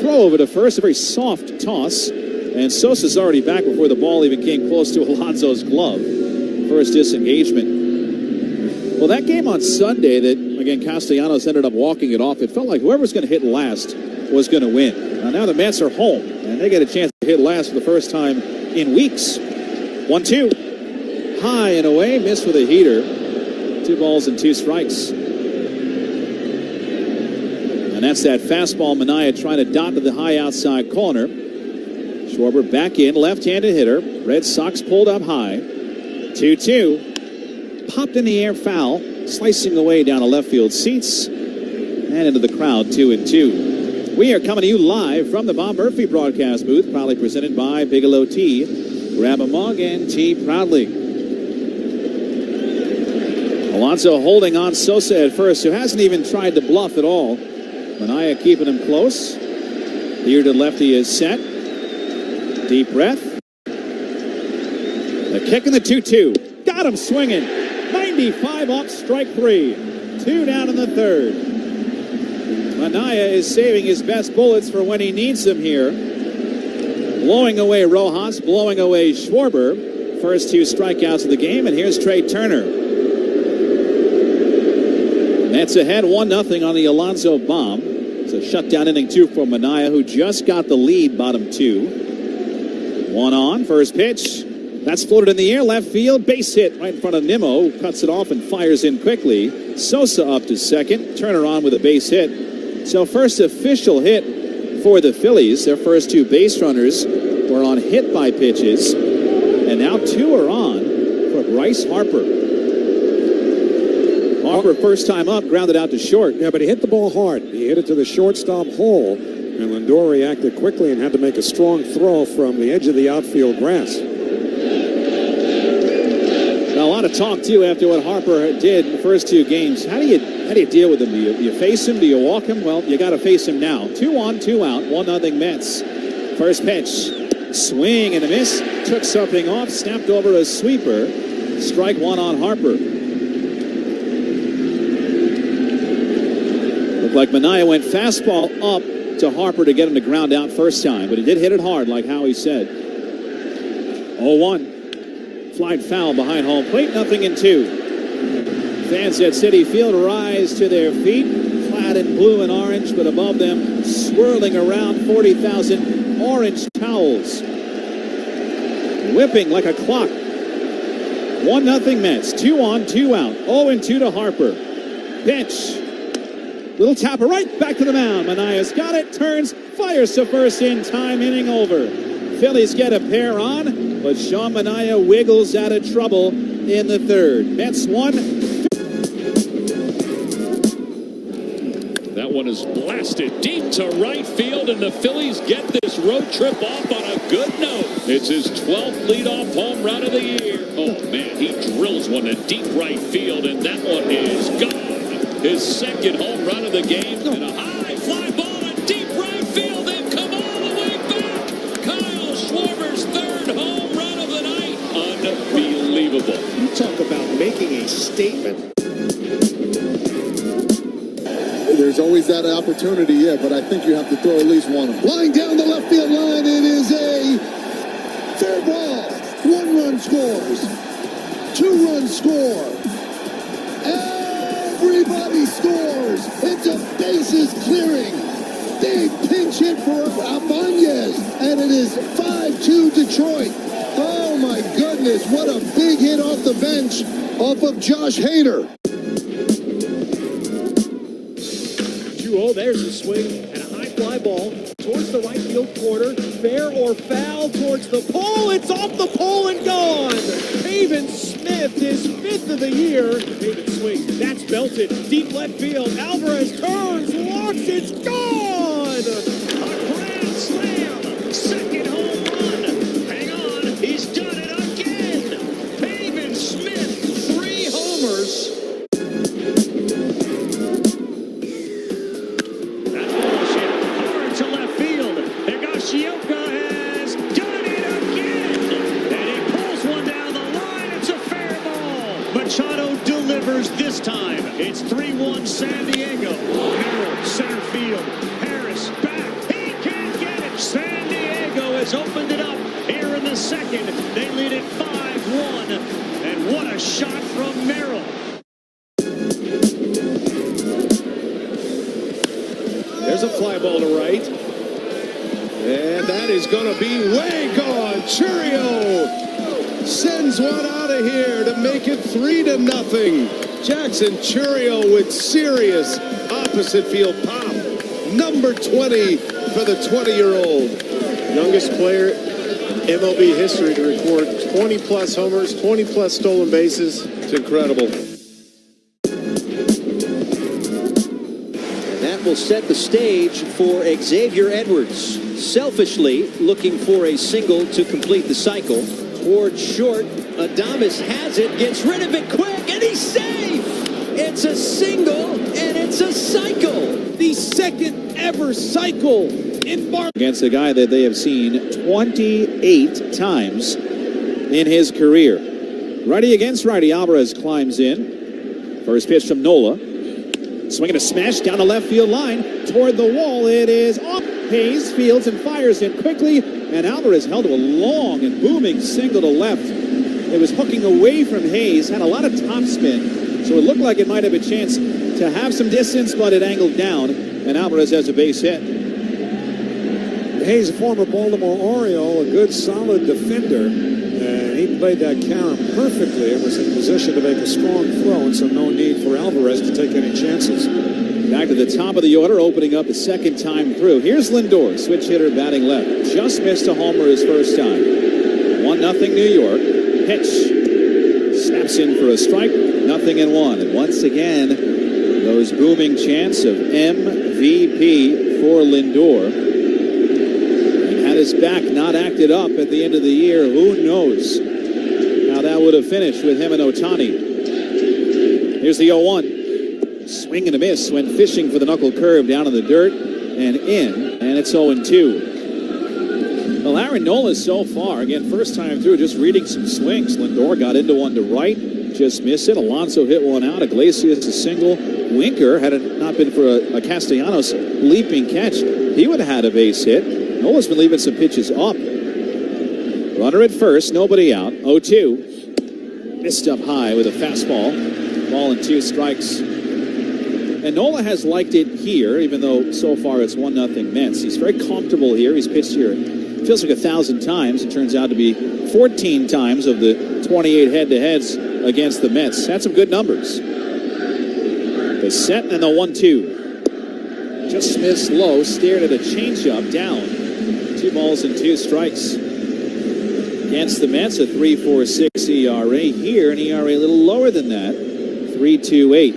throw over to first, a very soft toss, and Sosa's already back before the ball even came close to Alonso's glove. First disengagement. Well, that game on Sunday that, again, Castellanos ended up walking it off, it felt like whoever's going to hit last was going to win. Now the Mets are home, and they get a chance to hit last for the first time in weeks. 1-2. High and away, missed with a heater. 2 balls and 2 strikes. And that's that fastball Manaea trying to dot to the high outside corner. Schwarber back in, left-handed hitter. Red Sox pulled up high. 2-2. Popped in the air foul. slicing away down the left field seats and into the crowd, 2-2. We are coming to you live from the Bob Murphy broadcast booth, proudly presented by Bigelow Tea. Grab a mug and tea proudly. Alonso holding on Sosa at first, who hasn't even tried to bluff at all. Manaea keeping him close. Here to lefty is set. Deep breath. The kick in the 2-2. Got him swinging. 95 up, strike 3. 2 down in the third. Manaea is saving his best bullets for when he needs them here. Blowing away Rojas, blowing away Schwarber. First 2 strikeouts of the game, and here's Trea Turner. Mets ahead 1-0 on the Alonso bomb. It's a shutdown inning 2 for Manaea, who just got the lead, bottom 2. 1 on, first pitch. That's floated in the air, left field, base hit right in front of Nimmo, who cuts it off and fires in quickly. Sosa up to second, Turner on with a base hit. So first official hit for the Phillies. Their first 2 base runners were on hit by pitches, and now 2 are on for Bryce Harper. Harper, first time up, grounded out to short. Yeah, but he hit the ball hard. He hit it to the shortstop hole, and Lindor reacted quickly and had to make a strong throw from the edge of the outfield grass. Now, a lot of talk, too, after what Harper did in the first 2 games. How do you deal with him? Do you face him? Do you walk him? Well, you got to face him now. 2 on, 2 out, 1-0 Mets. First pitch, swing and a miss. Took something off, snapped over a sweeper. Strike 1 on Harper. Looked like Manaea went fastball up to Harper to get him to ground out first time, but he did hit it hard, like Howie said. 0-1. Flied foul behind home plate, 0-2. Fans at Citi Field rise to their feet, clad in blue and orange, but above them, swirling around 40,000 orange towels. Whipping like a clock. 1-0 Mets, 2 on, 2 out. 0-2 to Harper. Pitch. Little tapper right back to the mound. Manaea's got it, turns, fires to first in time, inning over. Phillies get a pair on, but Sean Manaea wiggles out of trouble in the third. Mets 1. That one is blasted deep to right field, and the Phillies get this road trip off on a good note. It's his 12th leadoff home run of the year. Oh, man, he drills one to deep right field, and that one is gone. His second home run of the game, and a high fly ball in deep right field. They've come all the way back. Kyle Schwarber's 3rd home run of the night. Unbelievable. You talk about making a statement. There's always that opportunity, yeah, but I think you have to throw at least one. Line down the left field line, it is a fair ball. 1 run scores. 2 runs score. Everybody scores. It's a bases clearing. Big pinch hit for Albanez, and it is 5-2 Detroit. Oh my goodness, what a big hit off the bench off of Josh Hader. 2-0, there's the swing and a high fly ball towards the right field corner. Fair or foul towards the pole. It's off the pole and gone. Pavin Smith, his 5th of the year. Pavin swings. That's belted. Deep left field. Alvarez turns, walks. It's gone. A grand slam. 2nd home run. Hang on. He's done it again. Pavin Smith, 3 homers. That's bullshit. Hard to left field. Higashioka has done it again. And he pulls one down the line. It's a fair ball. Machado delivers this time. It's 3-1 San Diego. Merrill, center field. Harris back. He can't get it. San Diego has opened it up here in the 2nd. They lead it 5-1. And what a shot from Merrill. There's a fly ball to right. And that is going to be way gone. Churio sends one out of here to make it 3-0. Jackson Churio with serious opposite field pop. Number 20 for the 20-year-old. Youngest player in MLB history to record 20-plus homers, 20-plus stolen bases. It's incredible. will set the stage for Xavier Edwards. Selfishly looking for a single to complete the cycle. Towards short, Adames has it, gets rid of it quick, and he's safe! It's a single, and it's a cycle! The second ever cycle in Bar against a guy that they have seen 28 times in his career. Righty against righty, Alvarez climbs in. First pitch from Nola. Swinging a smash down the left field line toward the wall. It is off. Hayes fields and fires in quickly, and Alvarez held to a long and booming single to left. It was hooking away from Hayes, had a lot of topspin, so it looked like it might have a chance to have some distance, but it angled down, and Alvarez has a base hit. Hayes, a former Baltimore Oriole, a good, solid defender, and he played that carom perfectly and was in position to make a strong throw, and so no need for Alvarez to take any chances. Back to the top of the order, opening up the second time through. Here's Lindor, switch hitter batting left. Just missed a homer his first time. 1-0 New York. Pitch. Snaps in for a strike. 0-1. And once again, those booming chants of MVP for Lindor. And had his back not acted up at the end of the year, who knows how that would have finished with him and Ohtani. Here's the 0-1. Swing and a miss when fishing for the knuckle curve down in the dirt and in, and it's 0-2. Well, Aaron Nola so far, again, first time through, just reading some swings. Lindor got into one to right, just missed it. Alonso hit one out. Iglesias a single. Winker, had it not been for a Castellanos leaping catch, he would have had a base hit. Nola's been leaving some pitches up. Runner at first, nobody out. 0-2. Missed up high with a fastball. Ball and 2 strikes. And Nola has liked it here, even though so far it's 1-0 Mets. He's very comfortable here. He's pitched here, feels like 1,000 times. It turns out to be 14 times of the 28 head-to-heads against the Mets. Had some good numbers. The set and the 1-2. Just missed low, stared at a changeup down. 2 balls and 2 strikes. Against the Mets, a 3.46 ERA here, an ERA a little lower than that, 3.28.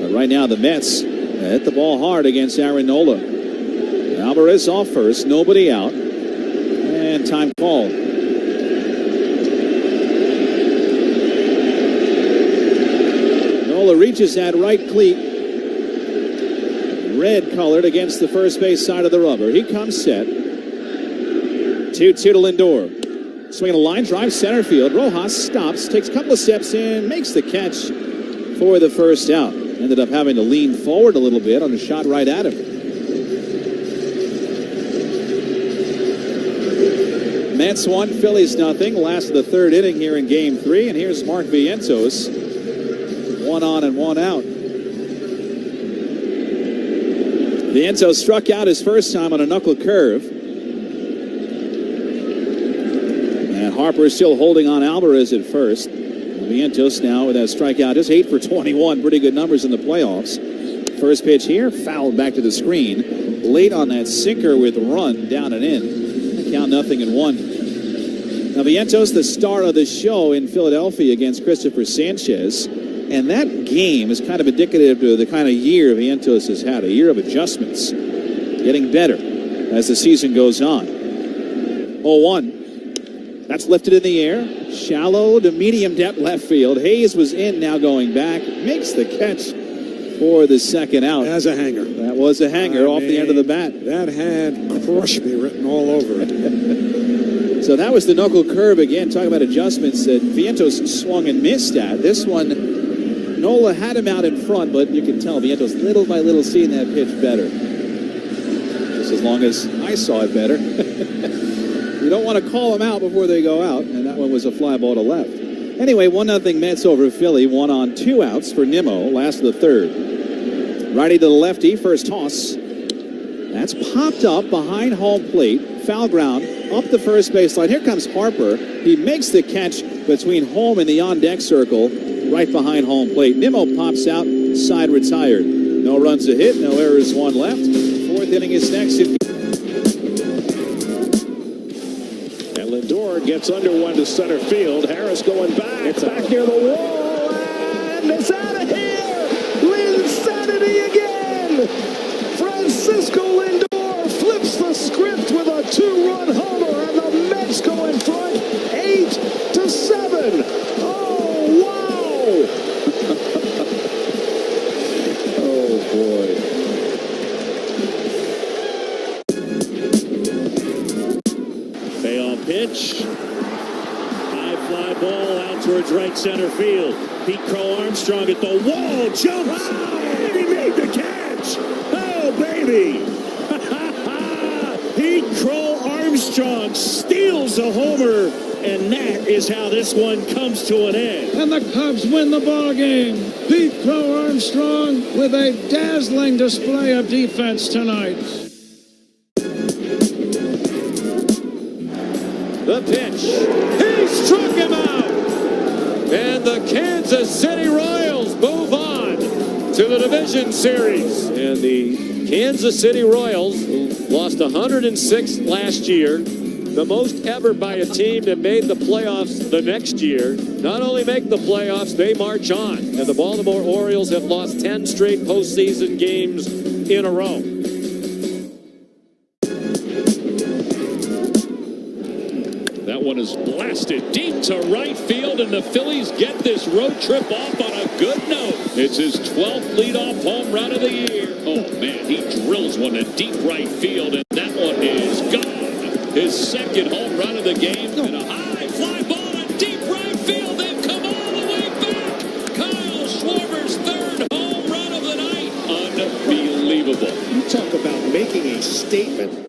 But right now, the Mets hit the ball hard against Aaron Nola. Alvarez off first, nobody out, and time called. Nola reaches that right cleat, red colored against the first base side of the rubber. He comes set. 2-2 to Lindor. Swinging a line drive center field. Rojas stops, takes a couple of steps in, makes the catch for the first out. Ended up having to lean forward a little bit on a shot right at him. Mets 1, Phillies 0. Last of the third inning here in Game 3. And here's Mark Vientos. 1 on and 1 out. Vientos struck out his first time on a knuckle curve. And Harper still holding on Alvarez at first. Vientos now with that strikeout, just 8 for 21. Pretty good numbers in the playoffs. First pitch here, fouled back to the screen. Late on that sinker with run down and in. Count 0-1. Now Vientos, the star of the show in Philadelphia against Christopher Sanchez. And that game is kind of indicative to the kind of year Vientos has had. A year of adjustments. Getting better as the season goes on. 0-1. That's lifted in the air. Shallow to medium depth left field. Hayes was in, now going back. Makes the catch for the second out. As a hanger. That was a hanger off the end of the bat. That had "crush me" written all over it. So that was the knuckle curve again. Talking about adjustments that Vientos swung and missed at. This one, Nola had him out in front, but you can tell Vientos little by little seeing that pitch better. Just as long as I saw it better. You don't want to call them out before they go out, and that one was a fly ball to left. Anyway, 1-0 Mets over Philly. 1 on, 2 outs for Nimmo. Last of the third. Righty to the lefty. First toss. That's popped up behind home plate. Foul ground up the first base line. Here comes Harper. He makes the catch between home and the on-deck circle right behind home plate. Nimmo pops out. Side retired. No runs a hit. No errors. 1 left. 4th inning is next. Lindor gets under one to center field. Harris going back. It's back near the wall. And it's out of here. Linsanity again. From gripped with a 2-run homer, and the Mets go in front 8-7. Oh, wow! Oh, boy. Payoff pitch. High fly ball out towards right center field. Pete Crow Armstrong at the wall. Jumps. And he made the catch. Oh, baby. Pete Crow Armstrong steals a homer. And that is how this one comes to an end. And the Cubs win the ball game. Pete Crow Armstrong with a dazzling display of defense tonight. The pitch. He struck him out. And the Kansas City Royals move on to the division series. And the Kansas City Royals, who lost 106 last year, the most ever by a team that made the playoffs the next year, not only make the playoffs, they march on. And the Baltimore Orioles have lost 10 straight postseason games in a row. That one is blasted deep to right field, and the Phillies get this road trip off on a good note. It's his 12th leadoff home run of the year. Oh, man, he drills one to deep right field, and that one is gone. His second home run of the game, and a high fly ball to deep right field. They've come all the way back. Kyle Schwarber's third home run of the night. Unbelievable. You talk about making a statement.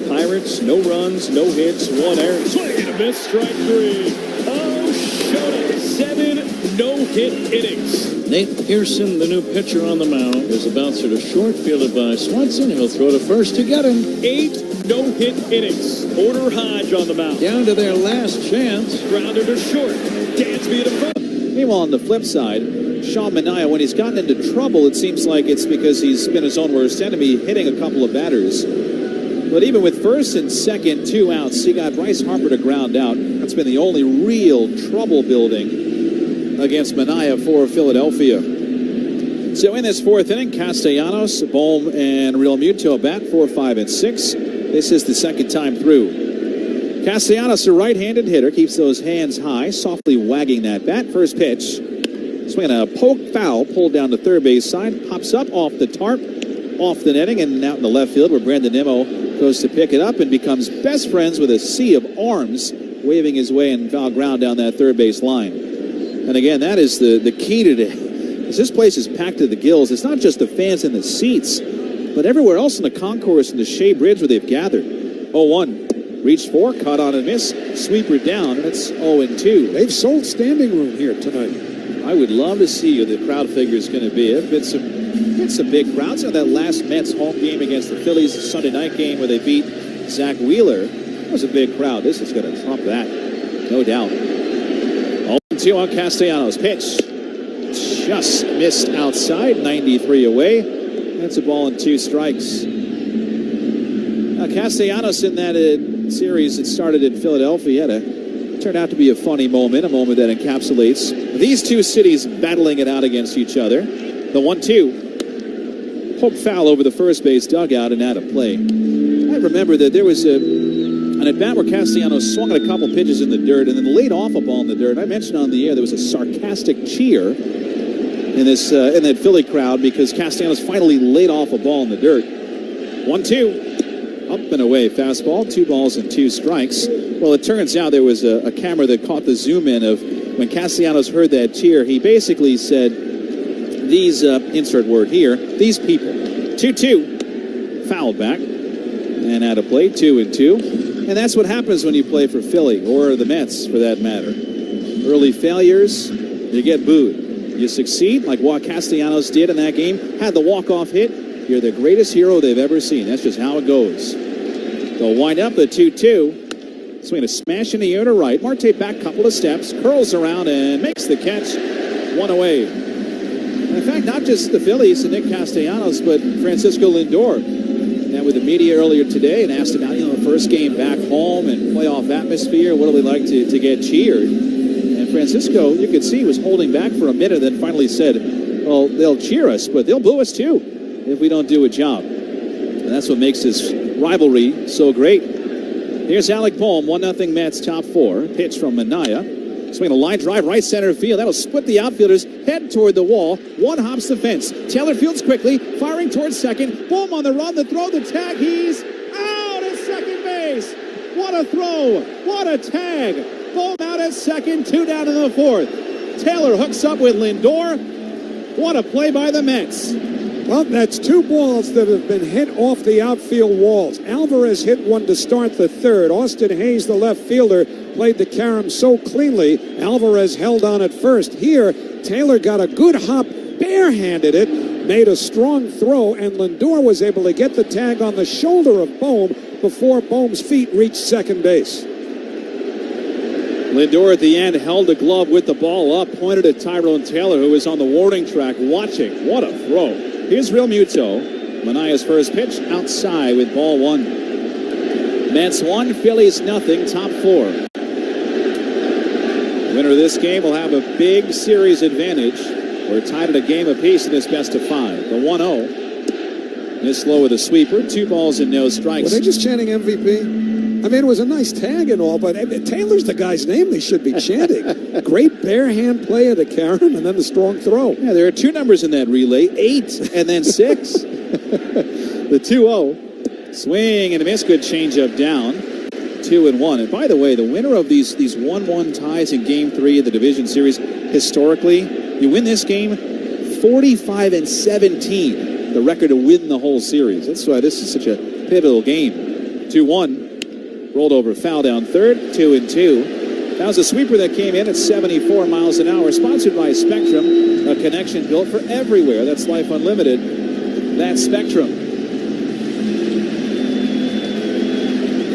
Pirates, no runs, no hits, 1 error. Swing and a miss, strike 3. Oh, Shota, 7 no-hit innings. Nate Pearson, the new pitcher on the mound, is a bouncer to short, fielded by Swanson. He'll throw to first to get him. 8 no-hit innings. Porter Hodge on the mound. Down to their last chance. Grounder to short. Dansby to first. Meanwhile, on the flip side, Sean Manaea, when he's gotten into trouble, it seems like it's because he's been his own worst enemy, hitting a couple of batters. But even with first and second, 2 outs, he got Bryce Harper to ground out. That's been the only real trouble building against Manaea for Philadelphia. So in this 4th inning, Castellanos, Bohm, and Real Muto bat 4, 5, and 6. This is the second time through. Castellanos, a right-handed hitter, keeps those hands high, softly wagging that bat. First pitch, swinging a poke foul, pulled down the third base side, pops up off the tarp, off the netting, and out in the left field where Brandon Nimmo goes to pick it up and becomes best friends with a sea of arms, waving his way and foul ground down that third base line. And again, that is the key today. This place is packed to the gills. It's not just the fans in the seats, but everywhere else in the concourse and the Shea Bridge where they've gathered. 0-1. Reached for, caught on a miss, sweeper down, and it's 0-2. They've sold standing room here tonight. I would love to see who the crowd figure is going to be. It's been some big crowds. You know, that last Mets home game against the Phillies, the Sunday night game where they beat Zach Wheeler. It was a big crowd. This is going to trump that, no doubt. 0-2 on Castellanos. Pitch. Just missed outside, 93 away. That's a ball and 2 strikes. Now, Castellanos in that series that started in Philadelphia turned out to be a funny moment, a moment that encapsulates these two cities battling it out against each other. The 1-2. Poke foul over the first base dugout and out of play. I remember that there was an at-bat where Castellanos swung at a couple pitches in the dirt and then laid off a ball in the dirt. I mentioned on the air there was a sarcastic cheer in that Philly crowd because Castellanos finally laid off a ball in the dirt. 1-2. Up and away fastball, 2 balls and 2 strikes. Well, it turns out there was a camera that caught the zoom in of when Castellanos heard that cheer. He basically said, these, insert word here, these people. 2-2. Fouled back and out of play, 2-2. And that's what happens when you play for Philly or the Mets for that matter. Early failures, you get booed. You succeed, like what Castellanos did in that game, had the walk-off hit. You're the greatest hero they've ever seen. That's just how it goes. They'll wind up the 2-2. Swing a smash in the air to right. Marte back a couple of steps, curls around and makes the catch. 1 away. And in fact, not just the Phillies and Nick Castellanos, but Francisco Lindor. Met with the media earlier today and asked about, the first game back home and playoff atmosphere. What do we like to get cheered? And Francisco, you could see, was holding back for a minute, then finally said, well, they'll cheer us, but they'll boo us too if we don't do a job. that's what makes this rivalry so great. Here's Alec Bohm, 1-0 Mets, top 4. Pitch from Manaea. Swing a line drive, right center field. That'll split the outfielders. Head toward the wall. One hops the fence. Taylor fields quickly, firing towards second. Bohm on the run, the throw, the tag. He's out at second base. What a throw. What a tag. Bohm out at second, 2 down in the 4th. Taylor hooks up with Lindor. What a play by the Mets. Well, that's 2 balls that have been hit off the outfield walls. Alvarez hit one to start the 3rd. Austin Hayes, the left fielder, played the carom so cleanly. Alvarez held on at first. Here, Taylor got a good hop, barehanded it, made a strong throw, and Lindor was able to get the tag on the shoulder of Bohm before Bohm's feet reached second base. Lindor at the end held the glove with the ball up, pointed at Tyrone Taylor, who was on the warning track watching. What a throw. Here's Real Muto. Manaea's first pitch outside with ball 1. Mets 1, Phillies nothing, top 4. Winner of this game will have a big series advantage. We're tied at a game apiece in this best of 5. The 1-0. This low with a sweeper. 2 balls and no strikes. Were they just chanting MVP? I mean, it was a nice tag and all, but Taylor's the guy's name they should be chanting. Great bare hand play of the carom and then the strong throw. Yeah, there are 2 numbers in that relay, 8 and then 6. The 2-0. Swing and a miss. Good changeup down. 2-1. And by the way, the winner of these 1-1 ties in Game 3 of the Division Series, historically, you win this game 45-17. The record to win the whole series. That's why this is such a pivotal game. 2-1. Rolled over, foul down 3rd, 2-2. That was a sweeper that came in at 74 miles an hour. Sponsored by Spectrum, a connection built for everywhere. That's Life Unlimited. That's Spectrum.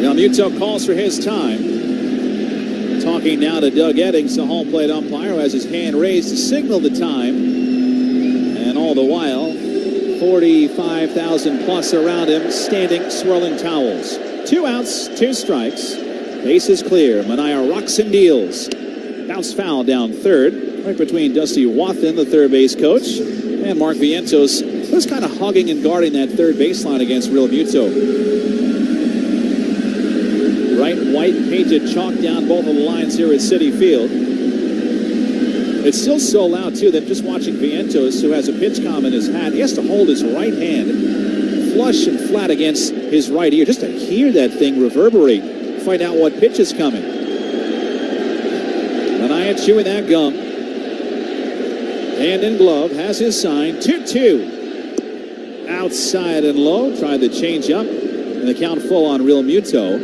Now Muto calls for his time. Talking now to Doug Eddings, the home plate umpire, who has his hand raised to signal the time. And all the while, 45,000 plus around him, standing, swirling towels. 2 outs, 2 strikes. Base is clear. Manaea rocks and deals. Bounce foul down 3rd. Right between Dusty Wathan, the third base coach, and Mark Vientos, who's kind of hugging and guarding that third baseline against Real Muto. Bright white painted chalk down both of the lines here at Citi Field. It's still so loud, too, that just watching Vientos, who has a pitch comm in his hat, he has to hold his right hand flush and flat against his right ear just to hear that thing reverberate, find out what pitch is coming. Manaea chewing that gum. Hand in glove, has his sign. 2-2. Outside and low, tried the change up, and the count full on Real Muto.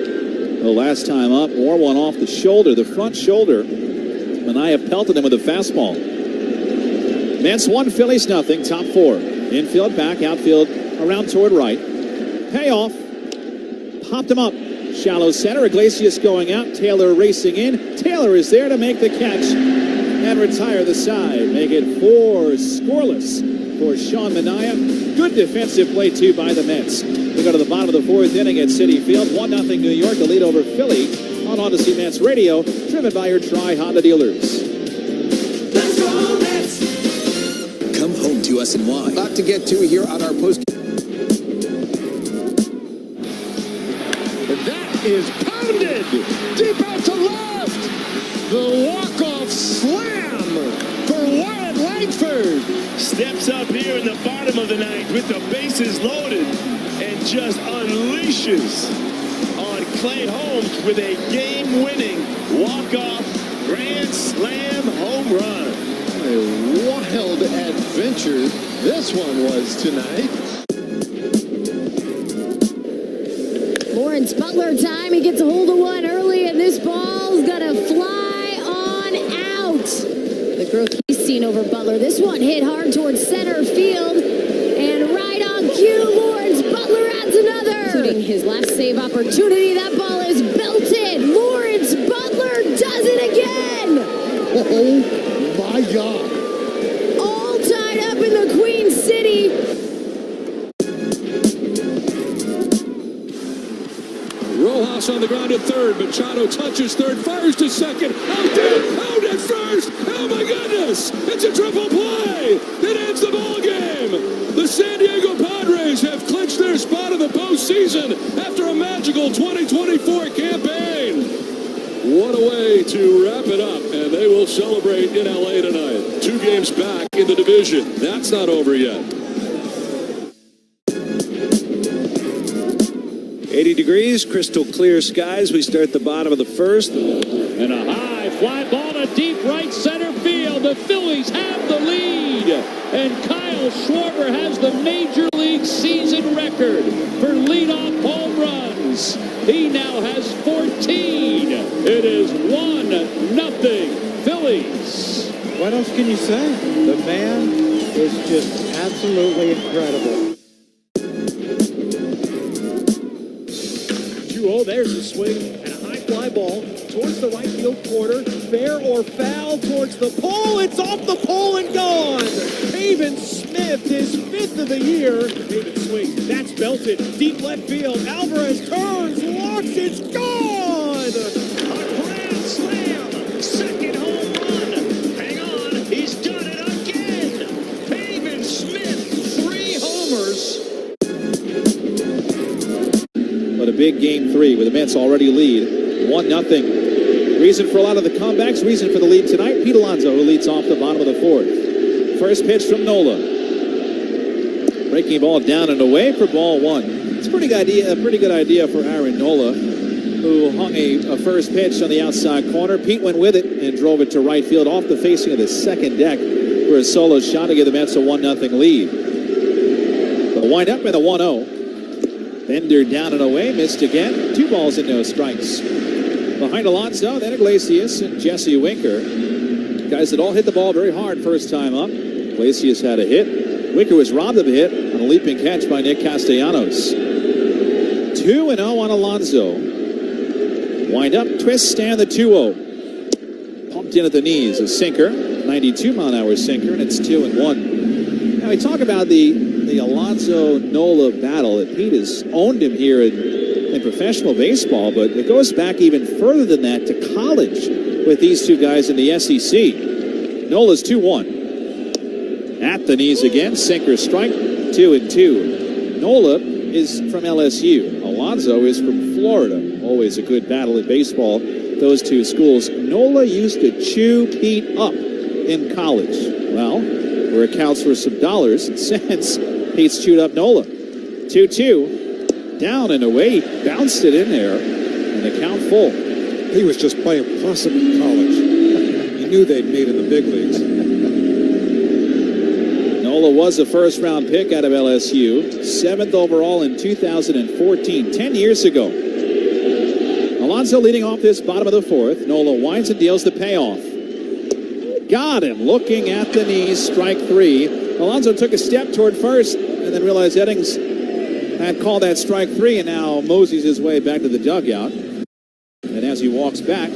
The last time up, or one off the shoulder, the front shoulder. Manaea pelted him with a fastball. Mets 1, Phillies nothing, top 4. Infield, back, outfield, around toward right. Payoff. Popped him up. Shallow center. Iglesias going out. Taylor racing in. Taylor is there to make the catch and retire the side. Make it 4 scoreless for Sean Manaea. Good defensive play, too, by the Mets. We go to the bottom of the 4th inning at Citi Field. 1-0 New York, the lead over Philly on Odyssey Mets Radio, driven by your Tri-Honda dealers. Let's go Mets! Come home to us and why. Lot to get to here on our post. Is pounded deep out to left. The walk-off slam for Wyatt Langford. Steps up here in the bottom of the 9th with the bases loaded and just unleashes on Clay Holmes with a game-winning walk-off grand slam home run. A wild adventure this one was tonight. Lawrence Butler time. He gets a hold of one early, and this ball's gonna fly on out. The growth he's seen over Butler. This one hit hard towards center field, and right on cue, Lawrence Butler adds another. Including his last save opportunity. That ball is belted. Lawrence Butler does it again. Oh my God! All tied up in the Queen City. Rojas on the ground at 3rd. Machado touches 3rd, fires to 2nd. Out at 1st. Oh my goodness! It's a triple play. It ends the ball game. The San Diego Padres have clinched their spot in the postseason after a magical 2024 campaign. What a way to wrap it up, and they will celebrate in LA tonight. 2 games back in the division. That's not over yet. 80 degrees, crystal clear skies. We start the bottom of the first. And a high fly ball to deep right center field. The Phillies have the lead. And Kyle Schwarber has the Major League season record for leadoff home runs. He now has 14. It is 1-0 Phillies. What else can you say? The man is just absolutely incredible. 2-0, there's the swing and a high fly ball towards the right field corner. Fair or foul towards the pole. It's off the pole and gone. Pavin Smith, his 5th of the year. Pavin swings. That's belted. Deep left field. Alvarez turns, walks, it's gone. A grand slam. Second home run. Hang on. He's done it again. Pavin Smith, 3 homers. But a big game 3 with the Mets already lead 1-0. Reason for a lot of the comebacks, reason for the lead tonight, Pete Alonso, who leads off the bottom of the 4th. First pitch from Nola. Breaking ball down and away for ball 1. It's a pretty good idea for Aaron Nola, who hung a first pitch on the outside corner. Pete went with it and drove it to right field off the facing of the second deck for a solo shot to give the Mets a 1-0 lead. The wind up and the 1-0. Bender down and away, missed again. 2 balls and no strikes. Behind Alonso, then Iglesias and Jesse Winker. Guys that all hit the ball very hard first time up. Iglesias had a hit. Winker was robbed of a hit on a leaping catch by Nick Castellanos. 2-0 on Alonso. Wind up, twist, stand the 2-0. Pumped in at the knees, a sinker. 92-mile-an-hour sinker, and it's 2-1. Now we talk about the Alonso-Nola battle. That Pete has owned him here in professional baseball, but it goes back even further than that to college with these two guys in the SEC. Nola's 2-1. At the knees again, sinker strike, 2-2. Nola is from LSU. Alonso is from Florida. Always a good battle in baseball, those two schools. Nola used to chew Pete up in college. Well, where it counts for some dollars and cents, Pete's chewed up Nola. 2-2. Down and away, bounced it in there, and the count full. He was just playing possum in college. He knew they'd meet in the big leagues. Nola was a first-round pick out of LSU, 7th overall in 2014, 10 years ago. Alonso leading off this bottom of the 4th. Nola winds and deals the payoff. Got him, looking at the knees, strike 3. Alonso took a step toward first, and then realized Eddings had called that strike 3, and now moseys his way back to the dugout. And as he walks back,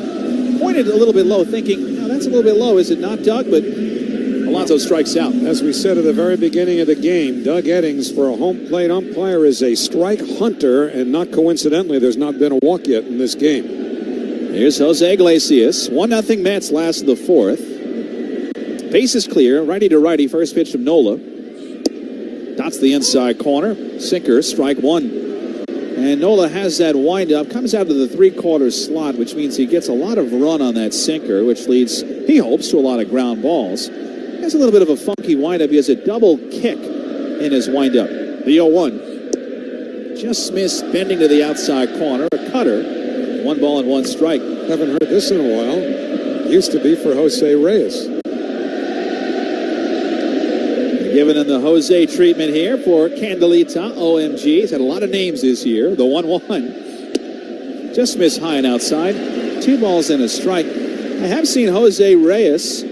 pointed a little bit low, thinking, no, that's a little bit low, is it not, Doug? But Alonso strikes out. As we said at the very beginning of the game, Doug Eddings, for a home plate umpire, is a strike hunter, and not coincidentally, there's not been a walk yet in this game. Here's Jose Iglesias. 1-0 Mets, last of the 4th. Base is clear, righty to righty, first pitch from Nola. Dots the inside corner. Sinker, strike 1. And Nola has that windup, comes out to the 3/4 slot, which means he gets a lot of run on that sinker, which leads, he hopes, to a lot of ground balls. He has a little bit of a funky windup. He has a double kick in his windup. The 0-1. Just missed, bending to the outside corner. A cutter. 1 ball and 1 strike. Haven't heard this in a while. Used to be for Jose Reyes. Giving him the Jose treatment here for Candelita, OMG. He's had a lot of names this year. The 1-1. Just missed high and outside. 2 balls and a strike. I have seen Jose Reyes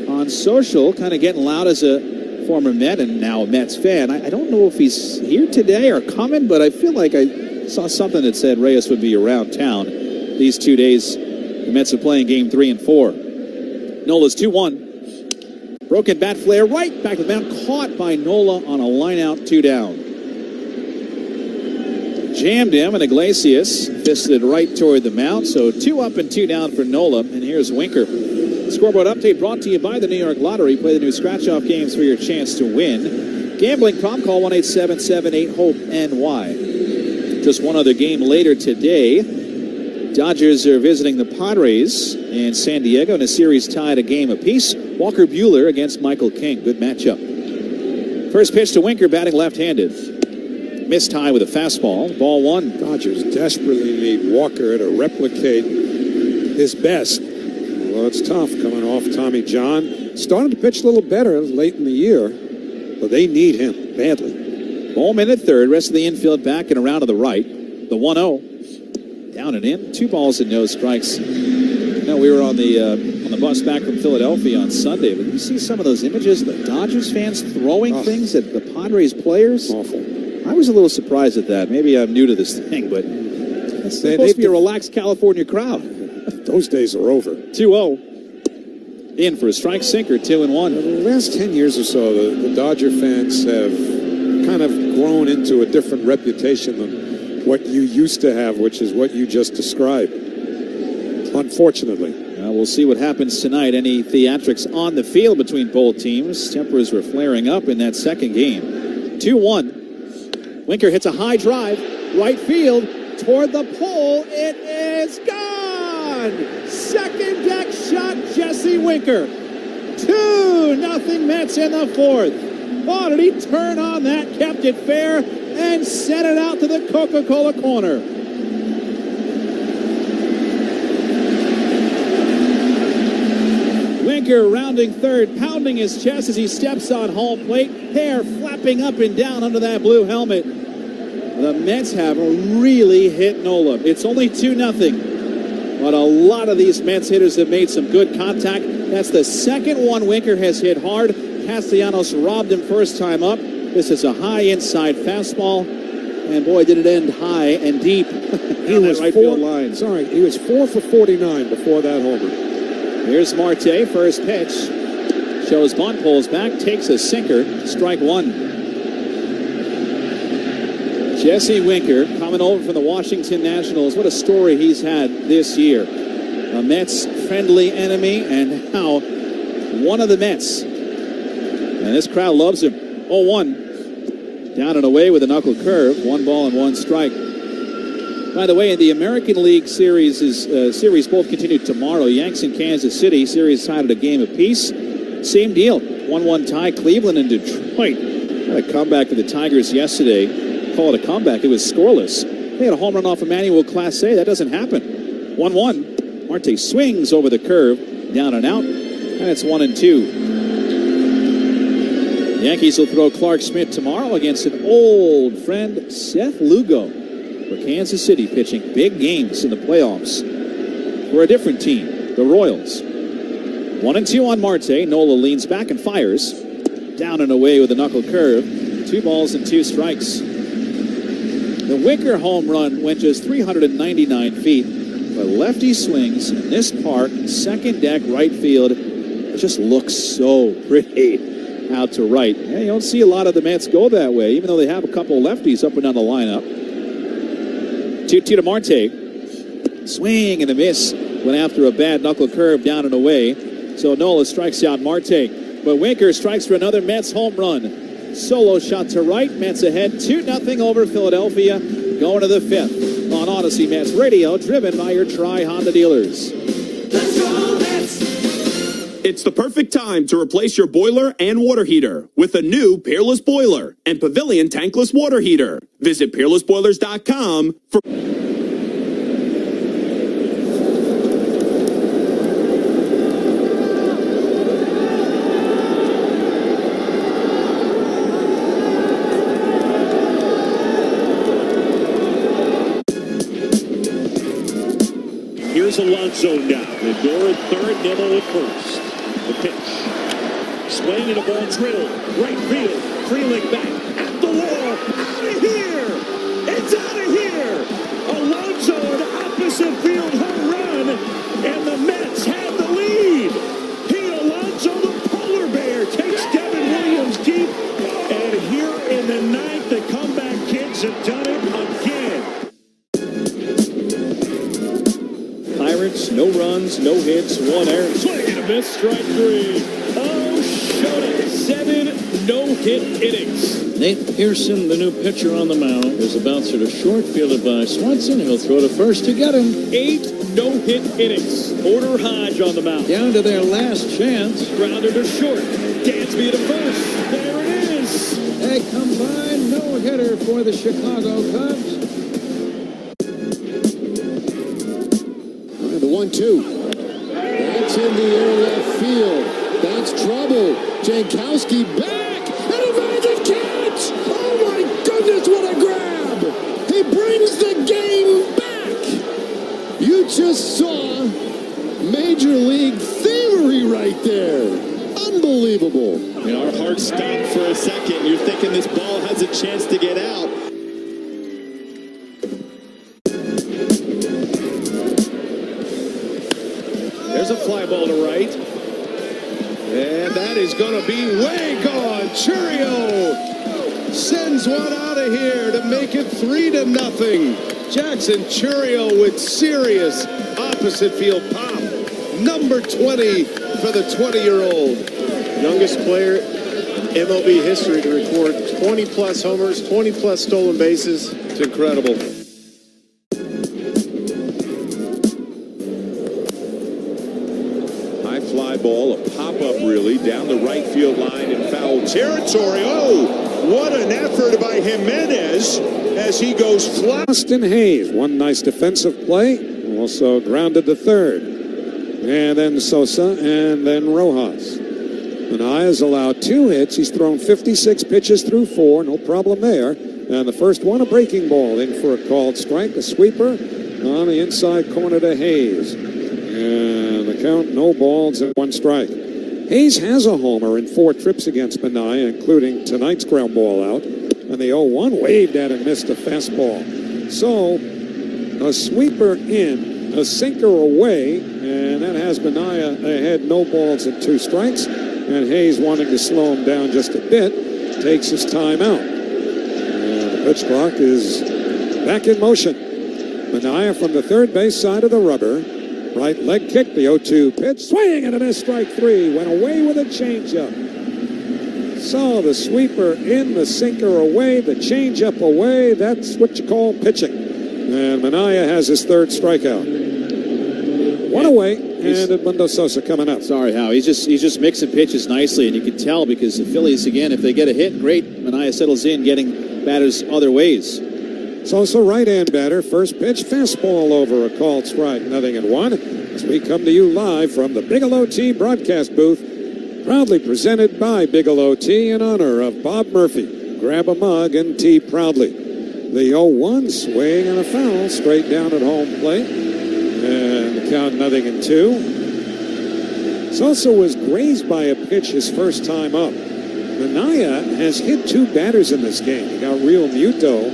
on social kind of getting loud as a former Met and now a Mets fan. I don't know if he's here today or coming, but I feel like I saw something that said Reyes would be around town these 2 days. The Mets are playing game 3 and 4. Nola's 2-1. Broken bat flare right back to the mound. Caught by Nola on a line out, 2 down. Jammed him, and Iglesias fisted right toward the mound. So 2 up and 2 down for Nola. And here's Winker. Scoreboard update brought to you by the New York Lottery. Play the new scratch-off games for your chance to win. Gambling problem, call 1-877-8-HOPE-NY. Just one other game later today. Dodgers are visiting the Padres in San Diego in a series tied a game apiece. Walker Buehler against Michael King. Good matchup. First pitch to Winker, batting left-handed. Missed high with a fastball. Ball one. Dodgers desperately need Walker to replicate his best. Well, it's tough coming off Tommy John. Started to pitch a little better late in the year, but they need him badly. Bowman at third. Rest of the infield back and around to the right. The 1-0. Down and in. 2 balls and no strikes. No, we were on the bus back from Philadelphia on Sunday, but you see some of those images of the Dodgers fans throwing things at the Padres players? Awful. I was a little surprised at that. Maybe I'm new to this thing, but it's supposed to be a relaxed California crowd. Those days are over. 2-0. In for a strike sinker, 2-1. The last 10 years or so, the Dodger fans have kind of grown into a different reputation than what you used to have, which is what you just described. Unfortunately. We'll see what happens tonight. Any theatrics on the field between both teams. Tempers were flaring up in that second game. 2-1. Winker hits a high drive. Right field toward the pole. It is gone! Second deck shot, Jesse Winker. 2-0 Mets in the fourth. Oh, did he turn on that, kept it fair, and sent it out to the Coca-Cola corner. Winker rounding third, pounding his chest as he steps on home plate, hair flapping up and down under that blue helmet. The Mets have really hit Nola. It's only 2-0, but a lot of these Mets hitters have made some good contact. That's the second one Winker has hit hard. Castellanos robbed him first time up. This is a high inside fastball, and boy, did it end high and deep. He was right field line. Sorry, he was 4 for 49 before that homer. Here's Marte, first pitch. Shows bunt, pulls back, takes a sinker, strike one. Jesse Winker coming over from the Washington Nationals. What a story he's had this year. A Mets friendly enemy, and now one of the Mets. And this crowd loves him. 0-1. Down and away with a knuckle curve. 1 ball and 1 strike. By the way, in the American League series both continue tomorrow. Yanks in Kansas City. Series tied at a game apiece. Same deal. 1-1 tie. Cleveland and Detroit. Had a comeback for the Tigers yesterday. Call it a comeback. It was scoreless. They had a home run off Emmanuel Clase. That doesn't happen. 1-1. Marte swings over the curve. Down and out. And it's 1-2. Yankees will throw Clark Schmidt tomorrow against an old friend, Seth Lugo, for Kansas City, pitching big games in the playoffs for a different team, the Royals. 1-2 on Marte. Nola leans back and fires. Down and away with a knuckle curve. 2 balls and 2 strikes. The Winker home run went just 399 feet, but lefty swings in this park, second deck, right field. It just looks so pretty. Out to right. Yeah, you don't see a lot of the Mets go that way, even though they have a couple of lefties up and down the lineup. 2-2 to Marte. Swing and a miss. Went after a bad knuckle curve down and away. So Nola strikes out Marte. But Winker strikes for another Mets home run. Solo shot to right. Mets ahead 2-0 over Philadelphia. Going to the 5th on Odyssey Mets Radio, driven by your Tri-Honda dealers. Let's go Mets! It's the perfect time to replace your boiler and water heater with a new Peerless Boiler and Pavilion Tankless Water Heater. Visit peerlessboilers.com for... Here's Alonso now. Lindor at third, Nola at first. The pitch. Swing and a ball drilled. Right field. Freeling back. At the wall. Out of here! It's out of here! Alonso an opposite field home run. And the Mets have the lead. Pete Alonso, the polar bear, takes Devin Williams deep. And here in the ninth, the comeback kids have done it again. Pirates, no runs, no hits, 1 error. Swing and a miss, strike 3. Oh, Shota, 7 no no-hit innings. Nate Pearson, the new pitcher on the mound, is a bouncer to short, fielded by Swanson. He'll throw to first to get him. 8 no-hit innings. Porter Hodge on the mound. Down to their last chance. Grounder to short. Dansby to first. There it is. A combined no-hitter for the Chicago Cubs. The 1-2. That's in the air left field. That's trouble. Jankowski back. And a magic catch. Oh my goodness, what a grab. He brings the game back. You just saw Major League thievery right there. Unbelievable. And our hearts stopped for a second. You're thinking this ball has a chance to get out. There's a fly ball to right. And that is going to be way gone. Churio sends one out of here to make it 3-0. Jackson Churio with serious opposite field pop. Number 20 for the 20-year-old. Youngest player in MLB history to record 20-plus homers, 20-plus stolen bases. It's incredible. High fly ball, a pop-up really, down the right field line in foul territory. Oh, what an effort by Jimenez as he goes flat. Austin Hayes, one nice defensive play, also grounded to third. And then Sosa, and then Rojas. Manaea has allowed 2 hits. He's thrown 56 pitches through 4. No problem there. And the first one, a breaking ball in for a called strike. A sweeper on the inside corner to Hayes. And the count, no balls and 1 strike. Hayes has a homer in 4 trips against Manaea, including tonight's ground ball out. And the 0-1 waved at and missed a fastball. So, a sweeper in, a sinker away, and that has Manaea ahead, no balls and 2 strikes. And Hayes, wanting to slow him down just a bit, takes his time out. And the pitch clock is back in motion. Manaea from the third base side of the rubber. Right leg kick, the 0-2 pitch. Swing and a miss, strike 3. Went away with a changeup. So the sweeper in, the sinker away, the changeup away. That's what you call pitching. And Manaea has his 3rd strikeout. 1 away, and Edmundo Sosa coming up. Sorry, Hal. He's just mixing pitches nicely, and you can tell because the Phillies, again, if they get a hit, great. Manaea settles in, getting batters other ways. Sosa, right-hand batter. First pitch, fastball over a called strike. 0-1. As we come to you live from the Bigelow Tea broadcast booth, proudly presented by Bigelow Tea in honor of Bob Murphy. Grab a mug and tea proudly. The 0-1 swing and a foul straight down at home plate. And the count 0-2. Sosa was grazed by a pitch his first time up. Manaea has hit 2 batters in this game. He got Real Muto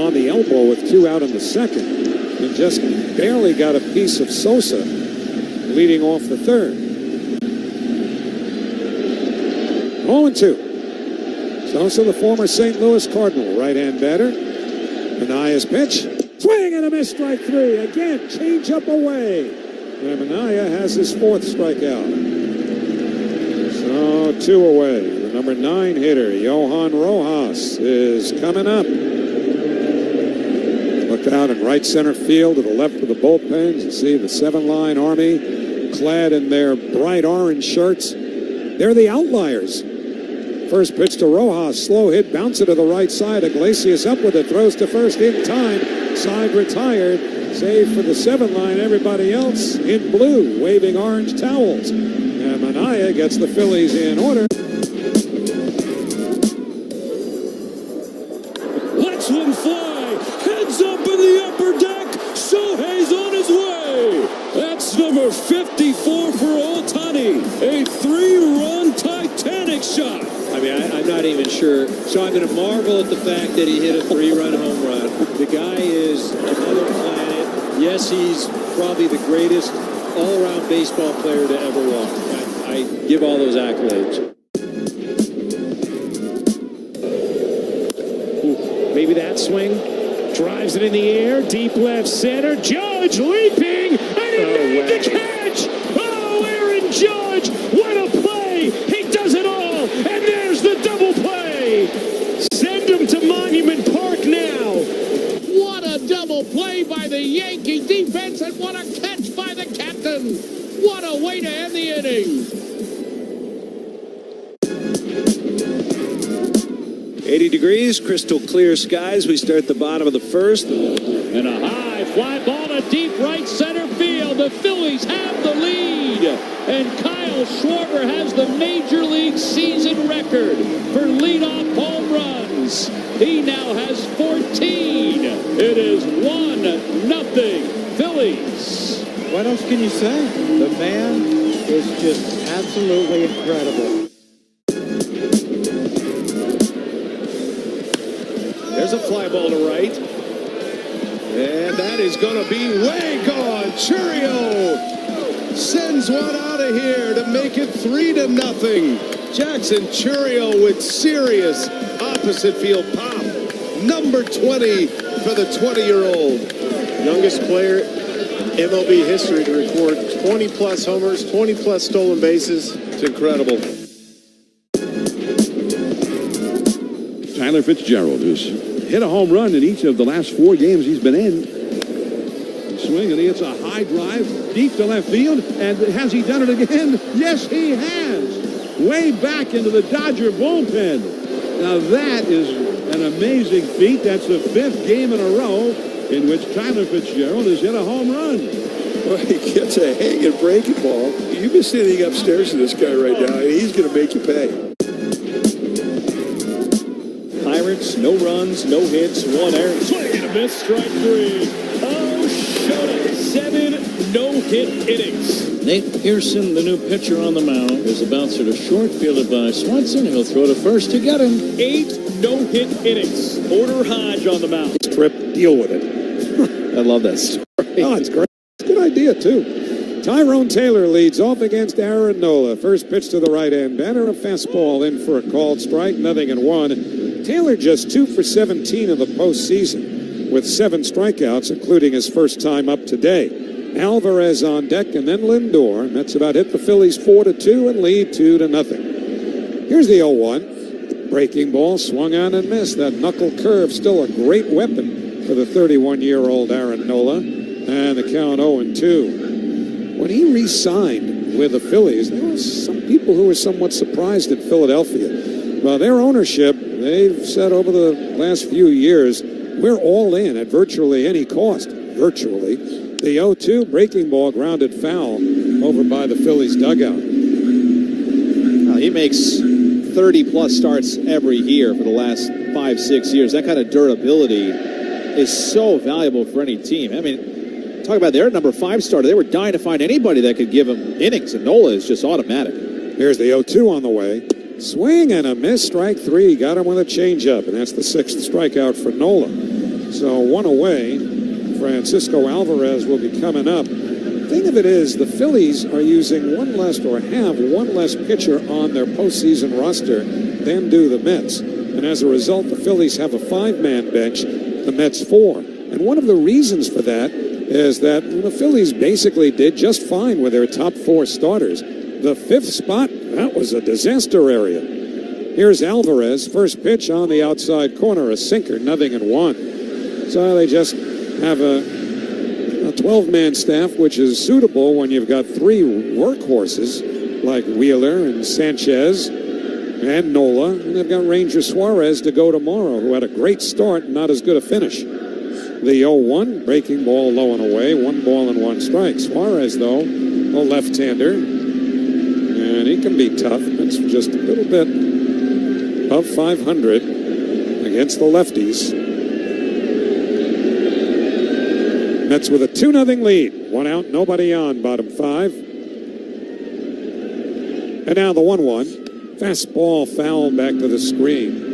on the elbow with 2 out in the second. And just barely got a piece of Sosa leading off the third. 0-2. Sosa, the former St. Louis Cardinal, right-hand batter. Manaea's pitch. Swing and a miss, strike 3. Again, change up away. And Manaea has his 4th strikeout. So 2 away. The number 9 hitter, Johan Rojas, is coming up. Look out in right center field to the left of the bullpens. You see the 7-line army clad in their bright orange shirts. They're the outliers. First pitch to Rojas, slow hit, bounce it to the right side. Iglesias up with it, throws to first in time. Side retired, save for the 7-line. Everybody else in blue, waving orange towels. And Manaea gets the Phillies in order. Let's one fly, heads up in the upper deck. Shohei's on his way. That's number 54 for Ohtani. A 3-run Titanic shot. I mean, I'm not even sure. So I'm going to marvel at the fact that he hit a 3-run home run. The guy is another planet. Yes, he's probably the greatest all-around baseball player to ever walk. I give all those accolades. Maybe that swing. Drives it in the air. Deep left center. Judge leaping. And he made the catch. Oh, Aaron Judge. What a play. He does it all. And there's the double play. double play by the Yankee defense, and what a catch by the captain. What a way to end the inning. 80 degrees, crystal clear skies. We start the bottom of the first. And a high fly ball to deep right center field. The Phillies have the lead. And Kyle Schwarber has the Major League season record for leadoff home runs. He now has 14. It is 1-0 Phillies. What else can you say? The man is just absolutely incredible. There's a fly ball to right. And that is going to be way gone. Churio sends one out of here to make it 3-0. Jackson Churio with serious opposite field pop. Number 20 for the 20-year-old. Youngest player in MLB history to record 20-plus homers, 20-plus stolen bases. It's incredible. Tyler Fitzgerald, who's hit a home run in each of the last 4 games he's been in. Swing, and he hits a high drive deep to left field. And has he done it again? Yes, he has. Way back into the Dodger bullpen. Now that is an amazing feat. That's the 5th game in a row in which Tyler Fitzgerald has hit a home run. Well, he gets a hanging breaking ball. You've been sitting upstairs to this guy right now, and he's going to make you pay. Pirates, no runs, no hits, 1 error. Swing and a miss, strike 3. Oh, Shota, 7 no-hit innings. Nate Pearson, the new pitcher on the mound, is a bouncer to short, fielded by Swanson. He'll throw to first to get him. 8 no-hit innings. Porter Hodge on the mound. Trip, deal with it. I love that story. Oh, it's great. It's a good idea, too. Tyrone Taylor leads off against Aaron Nola. First pitch to the right-hand batter, a fastball in for a called strike, 0-1. Taylor just 2 for 17 in the postseason with 7 strikeouts, including his first time up today. Alvarez on deck, and then Lindor. And that's about hit the Phillies 4-2 and lead 2-0. Here's the 0-1. Breaking ball swung on and missed. That knuckle curve still a great weapon for the 31-year-old Aaron Nola. And the count 0-2. When he re-signed with the Phillies, there were some people who were somewhat surprised at Philadelphia. Well, their ownership, they've said over the last few years, we're all in at virtually any cost. Virtually. The 0-2 breaking ball grounded foul over by the Phillies dugout. He makes 30-plus starts every year for the last 5-6 years. That kind of durability is so valuable for any team. I mean, talk about their number 5 starter. They were dying to find anybody that could give him innings, and Nola is just automatic. Here's the 0-2 on the way. Swing and a miss, strike 3. Got him with a changeup, and that's the 6th strikeout for Nola. So 1 away. Francisco Alvarez will be coming up. The thing of it is, the Phillies are using have one less pitcher on their postseason roster than do the Mets. And as a result, the Phillies have a 5-man bench, the Mets 4. And one of the reasons for that is that the Phillies basically did just fine with their top 4 starters. The 5th spot, that was a disaster area. Here's Alvarez, first pitch on the outside corner, a sinker, 0-1. So they just have a 12-man staff, which is suitable when you've got 3 workhorses like Wheeler and Sanchez and Nola. And they've got Ranger Suarez to go tomorrow, who had a great start and not as good a finish. The 0-1, breaking ball low and away, 1 ball and 1 strike. Suarez, though, a left-hander, and he can be tough. It's just a little bit above 500 against the lefties. Mets with a 2-0 lead. 1 out, nobody on, bottom 5. And now the 1-1. Fastball fouled back to the screen.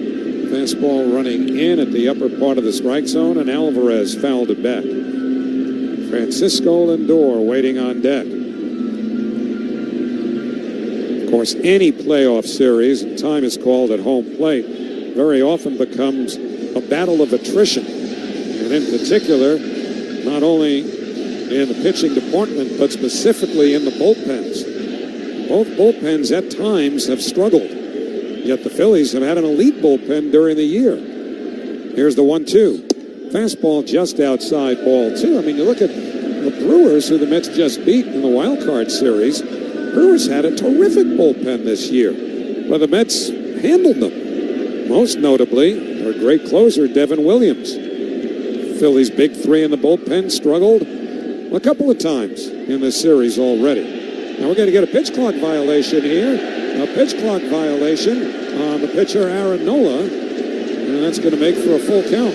Fastball running in at the upper part of the strike zone, and Alvarez fouled it back. Francisco Lindor waiting on deck. Of course, any playoff series, and time is called at home plate, very often becomes a battle of attrition. And in particular, not only in the pitching department, but specifically in the bullpens. Both bullpens at times have struggled. Yet the Phillies have had an elite bullpen during the year. Here's the 1-2. fastball just outside ball 2. I mean, you look at the Brewers, who the Mets just beat in the wild card series. Brewers had a terrific bullpen this year, but the Mets handled them. Most notably, their great closer, Devin Williams. Phillies' big 3 in the bullpen struggled a couple of times in this series already. Now we're going to get a pitch clock violation here. A pitch clock violation on the pitcher, Aaron Nola, and that's going to make for a full count.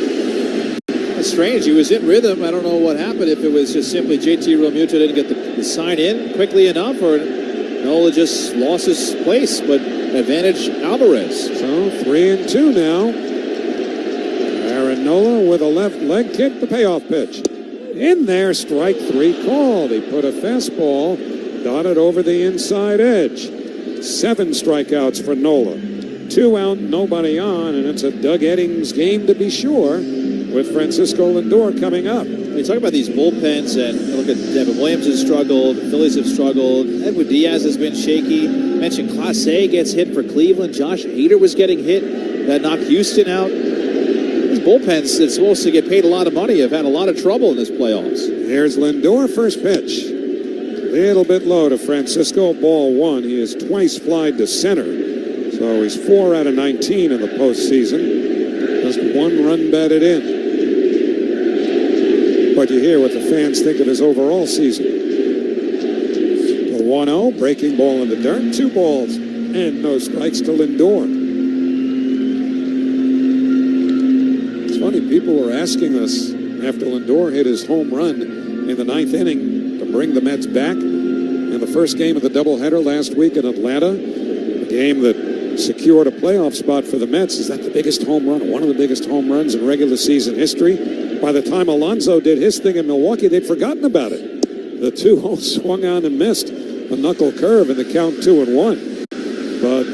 That's strange. He was in rhythm. I don't know what happened, if it was just simply JT Realmuto didn't get the sign in quickly enough, or Nola just lost his place, but advantage Alvarez. So 3-2 now. Aaron Nola with a left leg kick, the payoff pitch. In there, strike 3 called. He put a fastball dotted over the inside edge. 7 strikeouts for Nola. 2 out, nobody on, and it's a Doug Eddings game to be sure, with Francisco Lindor coming up. We talk about these bullpens, and look at Devin Williams has struggled, the Phillies have struggled, Edwin Diaz has been shaky. Mentioned Clase gets hit for Cleveland. Josh Hader was getting hit. That knocked Houston out. These bullpens that's supposed to get paid a lot of money have had a lot of trouble in this playoffs. Here's Lindor, first pitch. Little bit low to Francisco, ball 1. He has twice flied to center, so he's 4 out of 19 in the postseason. Just 1 run batted in. But you hear what the fans think of his overall season. The 1-0, breaking ball in the dirt, 2 balls, and no strikes to Lindor. It's funny, people were asking us after Lindor hit his home run in the 9th inning to bring the Mets back in the first game of the doubleheader last week in Atlanta, a game that secured a playoff spot for the Mets. Is that the biggest home run, one of the biggest home runs in regular season history? By the time Alonso did his thing in Milwaukee, they'd forgotten about it. The 2-0 swung on and missed a knuckle curve in the count 2-1. But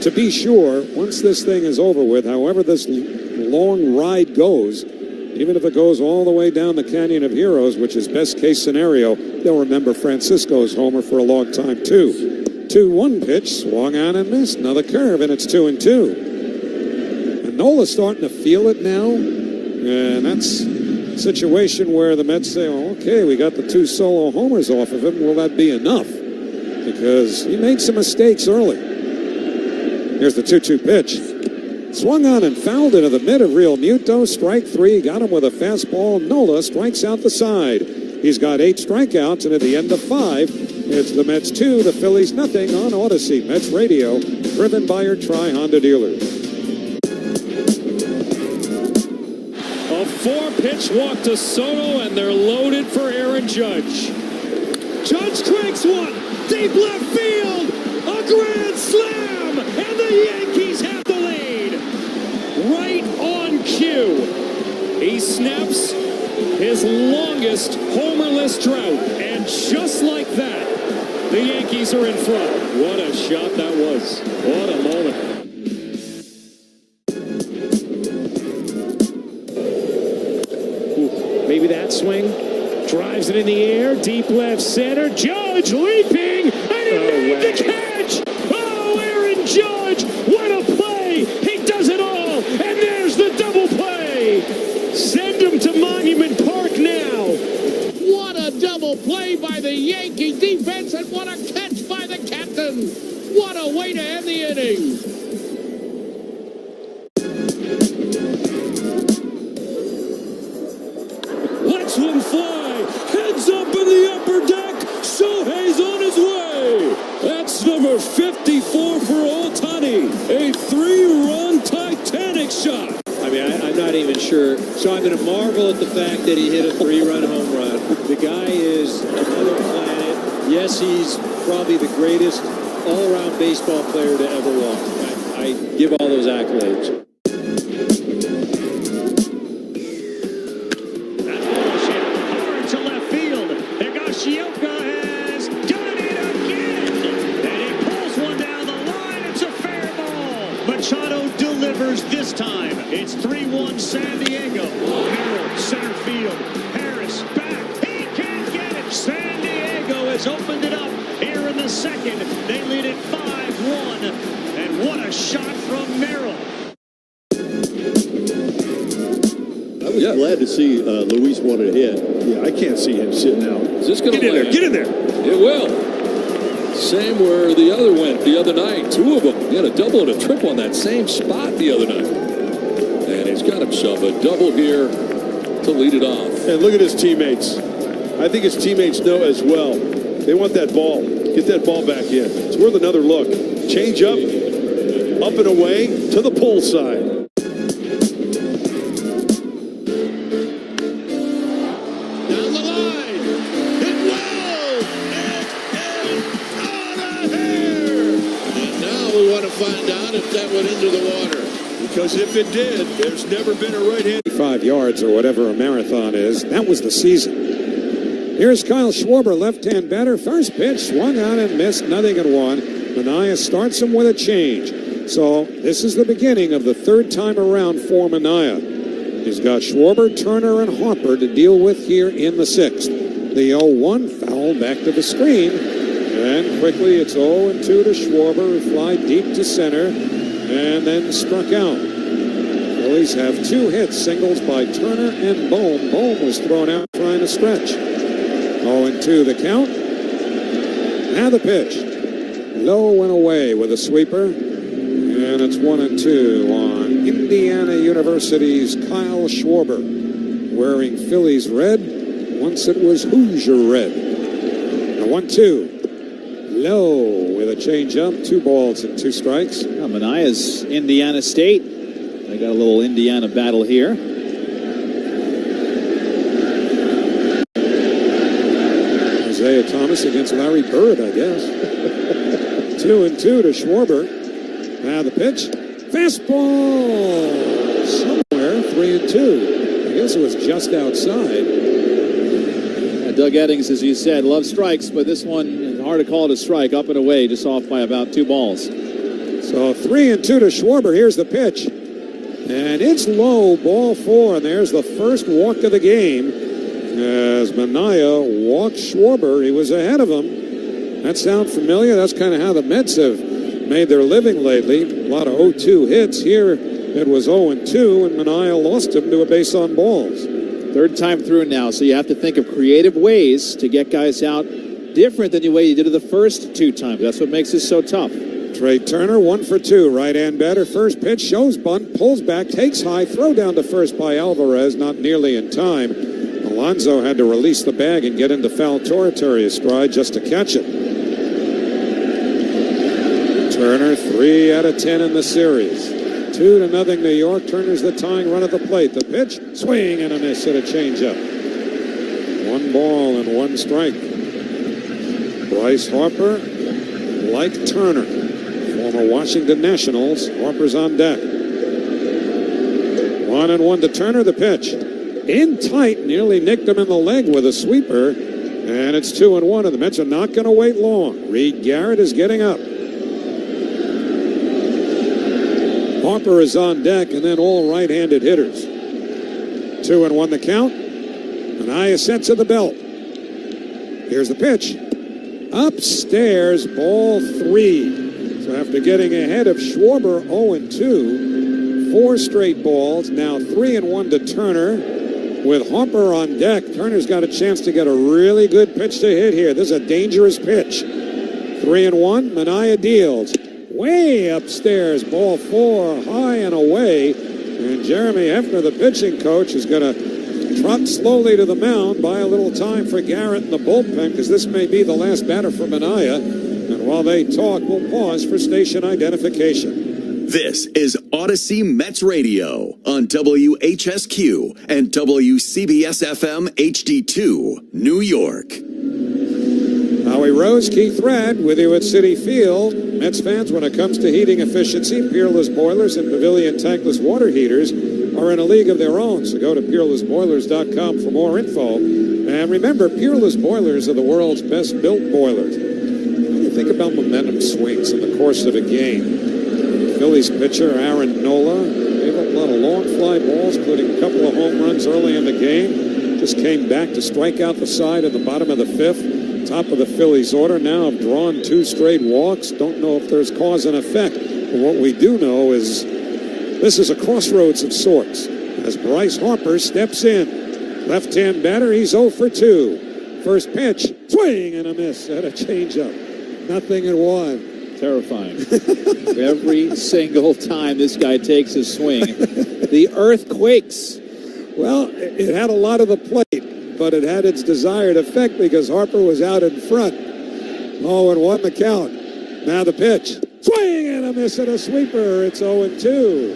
to be sure, once this thing is over with, however this long ride goes, even if it goes all the way down the Canyon of Heroes, which is best case scenario, they'll remember Francisco's homer for a long time too. 2-1 pitch, swung on and missed. Another curve, and it's 2-2. And Nola's starting to feel it now. And that's a situation where the Mets say, well, okay, we got the 2 solo homers off of him. Will that be enough? Because he made some mistakes early. Here's the 2-2 pitch. Swung on and fouled into the mid of Realmuto. Strike 3. Got him with a fastball. Nola strikes out the side. He's got 8 strikeouts, and at the end of 5, it's the Mets 2, the Phillies nothing on Odyssey. Mets Radio, driven by your Tri-Honda dealers. A 4-pitch walk to Soto, and they're loaded for Aaron Judge. Judge cranks one, deep left field, a grand slam, and the Yankees have the lead. Right on cue, he snaps his longest homerless drought, and just like that, the Yankees are in front. What a shot that was. What a moment. Maybe that swing. Drives it in the air. Deep left center. Judge leaping. And he made the catch. Oh, Aaron Judge. What a play. He does it all. And there's the double play. Send him to Monument Park now. What a double play by the Yankee defense. And what a catch by the captain. What a way to end the inning. One fly, heads up in the upper deck, Shohei's on his way. That's number 54 for Ohtani, a 3-run Titanic shot. I mean, I'm not even sure, so I'm going to marvel at the fact that he hit a 3-run home run. The guy is another planet. Yes, he's probably the greatest all-around baseball player to ever walk. I give all those accolades. This time, it's 3-1 San Diego. Merrill, center field. Harris back. He can't get it. San Diego has opened it up here in the second. They lead it 5-1. And what a shot from Merrill. glad to see Luis wanted to hit. Yeah, I can't see him sitting out. Is this going to Get in there. Get in there. It will. Same where the other went the other night. Two of them. He had a double and a triple on that same spot the other night. And he's got himself a double here to lead it off. And look at his teammates. I think his teammates know as well. They want that ball. Get that ball back in. It's worth another look. Change up and away to the pull side. Down the line. Hit well. And out of here. And now we want to find out if that went into the water. Because if it did, there's never been a right-hand. 5 yards or whatever a marathon is. That was the season. Here's Kyle Schwarber, left-hand batter. First pitch, swung out and missed, 0-1. Manaea starts him with a change. So this is the beginning of the third time around for Manaea. He's got Schwarber, Turner, and Harper to deal with here in the sixth. The 0-1 foul back to the screen. And quickly it's 0-2 to Schwarber, who fly deep to center and then struck out. Phillies have 2 hits, singles by Turner and Bohm. Bohm was thrown out trying to stretch. 0-2 the count. Now the pitch. Low and away with a sweeper. And it's 1-2 on Indiana University's Kyle Schwarber. Wearing Phillies red. Once it was Hoosier red. Now 1-2. Low with a changeup. 2 balls and 2 strikes. Manaea's Indiana State. They got a little Indiana battle here. Isaiah Thomas against Larry Bird, I guess. 2-2 to Schwarber. Now the pitch. Fastball! Somewhere, 3-2. I guess it was just outside. Doug Eddings, as you said, loves strikes, but this one, hard to call it a strike. Up and away, just off by about 2 balls. So 3-2 to Schwarber. Here's the pitch. And it's low, ball 4. And there's the first walk of the game. As Manaea walked Schwarber, he was ahead of him. That sound familiar? That's kind of how the Mets have made their living lately. A lot of 0-2 hits. Here it was 0-2, and Manaea lost him to a base on balls. Third time through now, so you have to think of creative ways to get guys out different than the way you did it the first 2 times. That's what makes this so tough. Trea Turner, 1 for 2. Right-hand batter. First pitch, shows bunt, pulls back, takes high, throw down to first by Alvarez, not nearly in time. Alonso had to release the bag and get into foul territory astride just to catch it. Turner, 3 out of 10 in the series. 2-0 New York. Turner's the tying run at the plate. The pitch, swing and a miss at a changeup. 1 ball and 1 strike. Bryce Harper, like Turner, former Washington Nationals. Harper's on deck. 1-1 to Turner. The pitch. In tight, nearly nicked him in the leg with a sweeper. And it's 2-1, and the Mets are not going to wait long. Reed Garrett is getting up. Harper is on deck, and then all right-handed hitters. 2-1 the count. Manaea sets at the belt. Here's the pitch. Upstairs, ball 3. So after getting ahead of Schwarber, 0-2, 4 straight balls. Now 3-1 to Turner. With Harper on deck, Turner's got a chance to get a really good pitch to hit here. This is a dangerous pitch. 3-1, Manaea deals. Way upstairs, ball 4, high and away. And Jeremy Hefner, the pitching coach, is going to trot slowly to the mound. Buy a little time for Garrett in the bullpen, because this may be the last batter for Manaea. And while they talk, we'll pause for station identification. This is Odyssey Mets Radio on WHSQ and WCBS-FM HD2, New York. Howie Rose, Keith Rad, with you at Citi Field. Mets fans, when it comes to heating efficiency, Peerless Boilers and Pavilion Tankless Water Heaters are in a league of their own. So go to peerlessboilers.com for more info. And remember, Peerless Boilers are the world's best built boilers. What do you think about momentum swings in the course of a game? Phillies pitcher Aaron Nola gave up a lot of long fly balls, including a couple of home runs early in the game. Just came back to strike out the side at the bottom of the 5th. Top of the Phillies order now have drawn 2 straight walks. Don't know if there's cause and effect. But what we do know is this is a crossroads of sorts. as Bryce Harper steps in. Left-hand batter, he's 0 for 2. First pitch, swing and a miss at a changeup. Nothing and 1. Terrifying. Every single time this guy takes a swing, the earth quakes. Well, it had a lot of the plate, but it had its desired effect because Harper was out in front. 0-1 the count. Now the pitch. Swing and a miss at a sweeper. It's 0-2.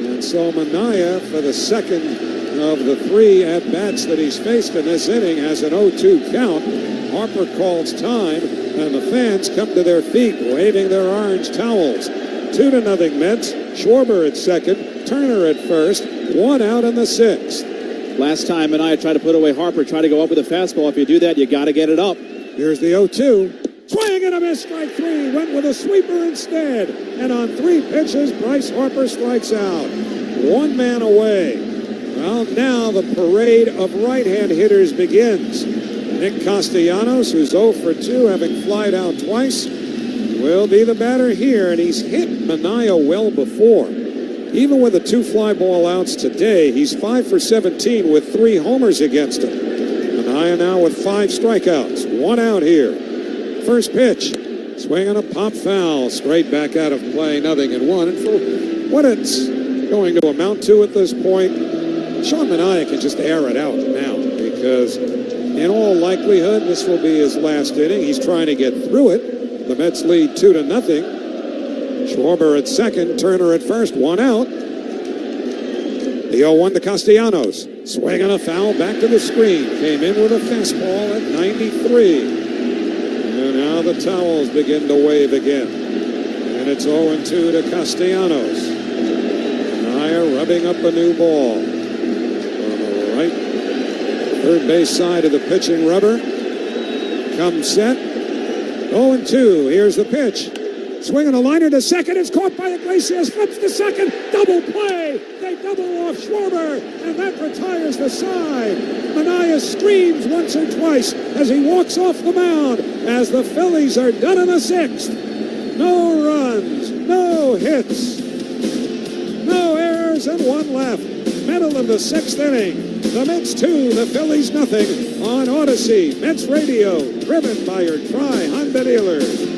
And so Manaea, for the second of the 3 at-bats that he's faced in this inning, has an 0-2 count. Harper calls time, and the fans come to their feet, waving their orange towels. 2-0 Mets. Schwarber at second, Turner at first, 1 out in the 6th. Last time Manaea tried to put away Harper, tried to go up with a fastball. If you do that, you got to get it up. Here's the 0-2. Swing and a miss, strike 3. Went with a sweeper instead. And on 3 pitches, Bryce Harper strikes out. 1 man away. Well, now the parade of right-hand hitters begins. Nick Castellanos, who's 0 for 2, having flied out twice, will be the batter here. And he's hit Manaea well before. Even with the 2 fly ball outs today, he's 5 for 17 with 3 homers against him. Manaea now with 5 strikeouts. 1 out here. First pitch, swing on a pop foul, straight back out of play, 0-1. And for what it's going to amount to at this point, Sean Manaea can just air it out now because in all likelihood, this will be his last inning. He's trying to get through it. The Mets lead 2-0. Schwarber at second, Turner at first, 1 out. The 0-1 to Castellanos. Swing on a foul, back to the screen. Came in with a fastball at 93. And now the towels begin to wave again. And it's 0-2 to Castellanos. Manaea rubbing up a new ball. On the right. Third base side of the pitching rubber. Comes set. 0-2. Here's the pitch. Swinging a liner to second. It's caught by Iglesias. Flips to second. Double play. They double off Schwarber. And that retires the side. Manaea screams once or twice as he walks off the mound as the Phillies are done in the 6th. No runs. No hits. No errors and 1 left. Middle of the 6th inning. The Mets 2, the Phillies nothing on Odyssey Mets Radio. Driven by your Tri-Honda dealers.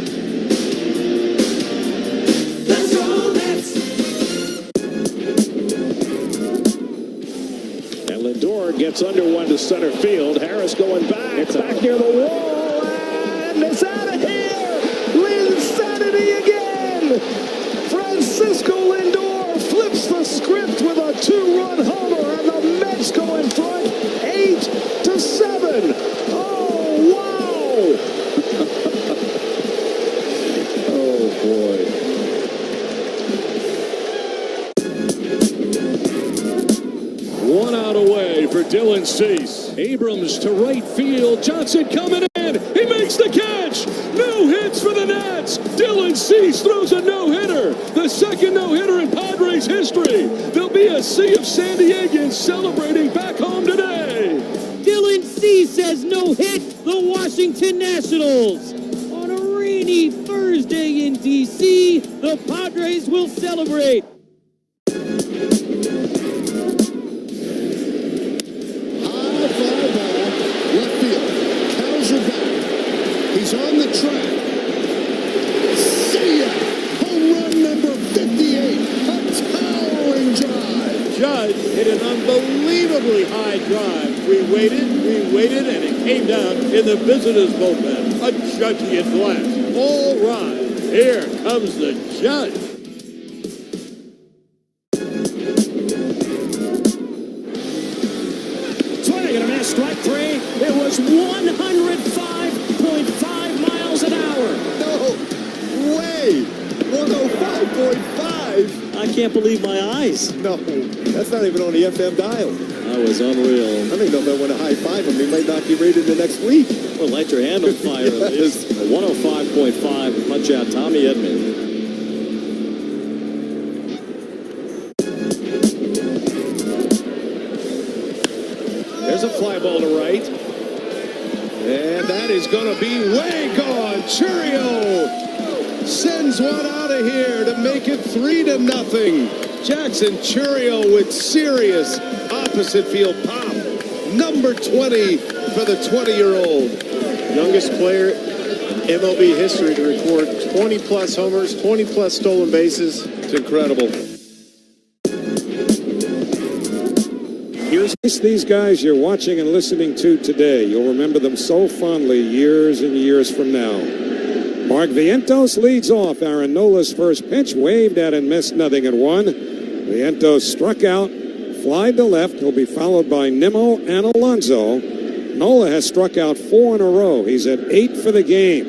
Lindor gets under one to center field. Harris going back. It's back near the wall. And it's out of here. Linsanity again. Francisco Lindor flips the script with a 2-run homer. And the Mets go in front 8-7. Oh, wow. Oh, boy. One out away for Dylan Cease. Abrams to right field. Johnson coming in. He makes the catch. No hits for the Nats. Dylan Cease throws a no-hitter. The second no-hitter in Padres history. There'll be a sea of San Diegans celebrating back home today. Dylan Cease has no-hit the Washington Nationals. On a rainy Thursday in D.C., the Padres will celebrate. He's on the track. See ya! Home run number 58. A towering drive. Judge hit an unbelievably high drive. We waited, and it came down in the visitors' bullpen. A judgy at last. All right. Here comes the judge. Swing and a miss, strike 3. It was 105.5 miles an hour. No way! 105.5. I can't believe my eyes. No, that's not even on the FM dial. That was unreal. I think they'll want to high-five him. He might not be rated the next week. Well, light your hand on fire. Yes. A 105.5 punch out Tommy Edman. There's a fly ball to right. And that is going to be way gone. Churio sends one out of here to make it 3-0. Jackson Chourio with serious opposite field pop. Number 20 for the 20-year-old. Youngest player in MLB history to record 20-plus homers, 20-plus stolen bases. It's incredible. Here's these guys you're watching and listening to today. You'll remember them so fondly years and years from now. Mark Vientos leads off. Aaron Nola's first pitch, waved at and missed, 0-1. Vientos struck out, flied to left. He'll be followed by Nimmo and Alonso. Nola has struck out 4 in a row. He's at 8 for the game.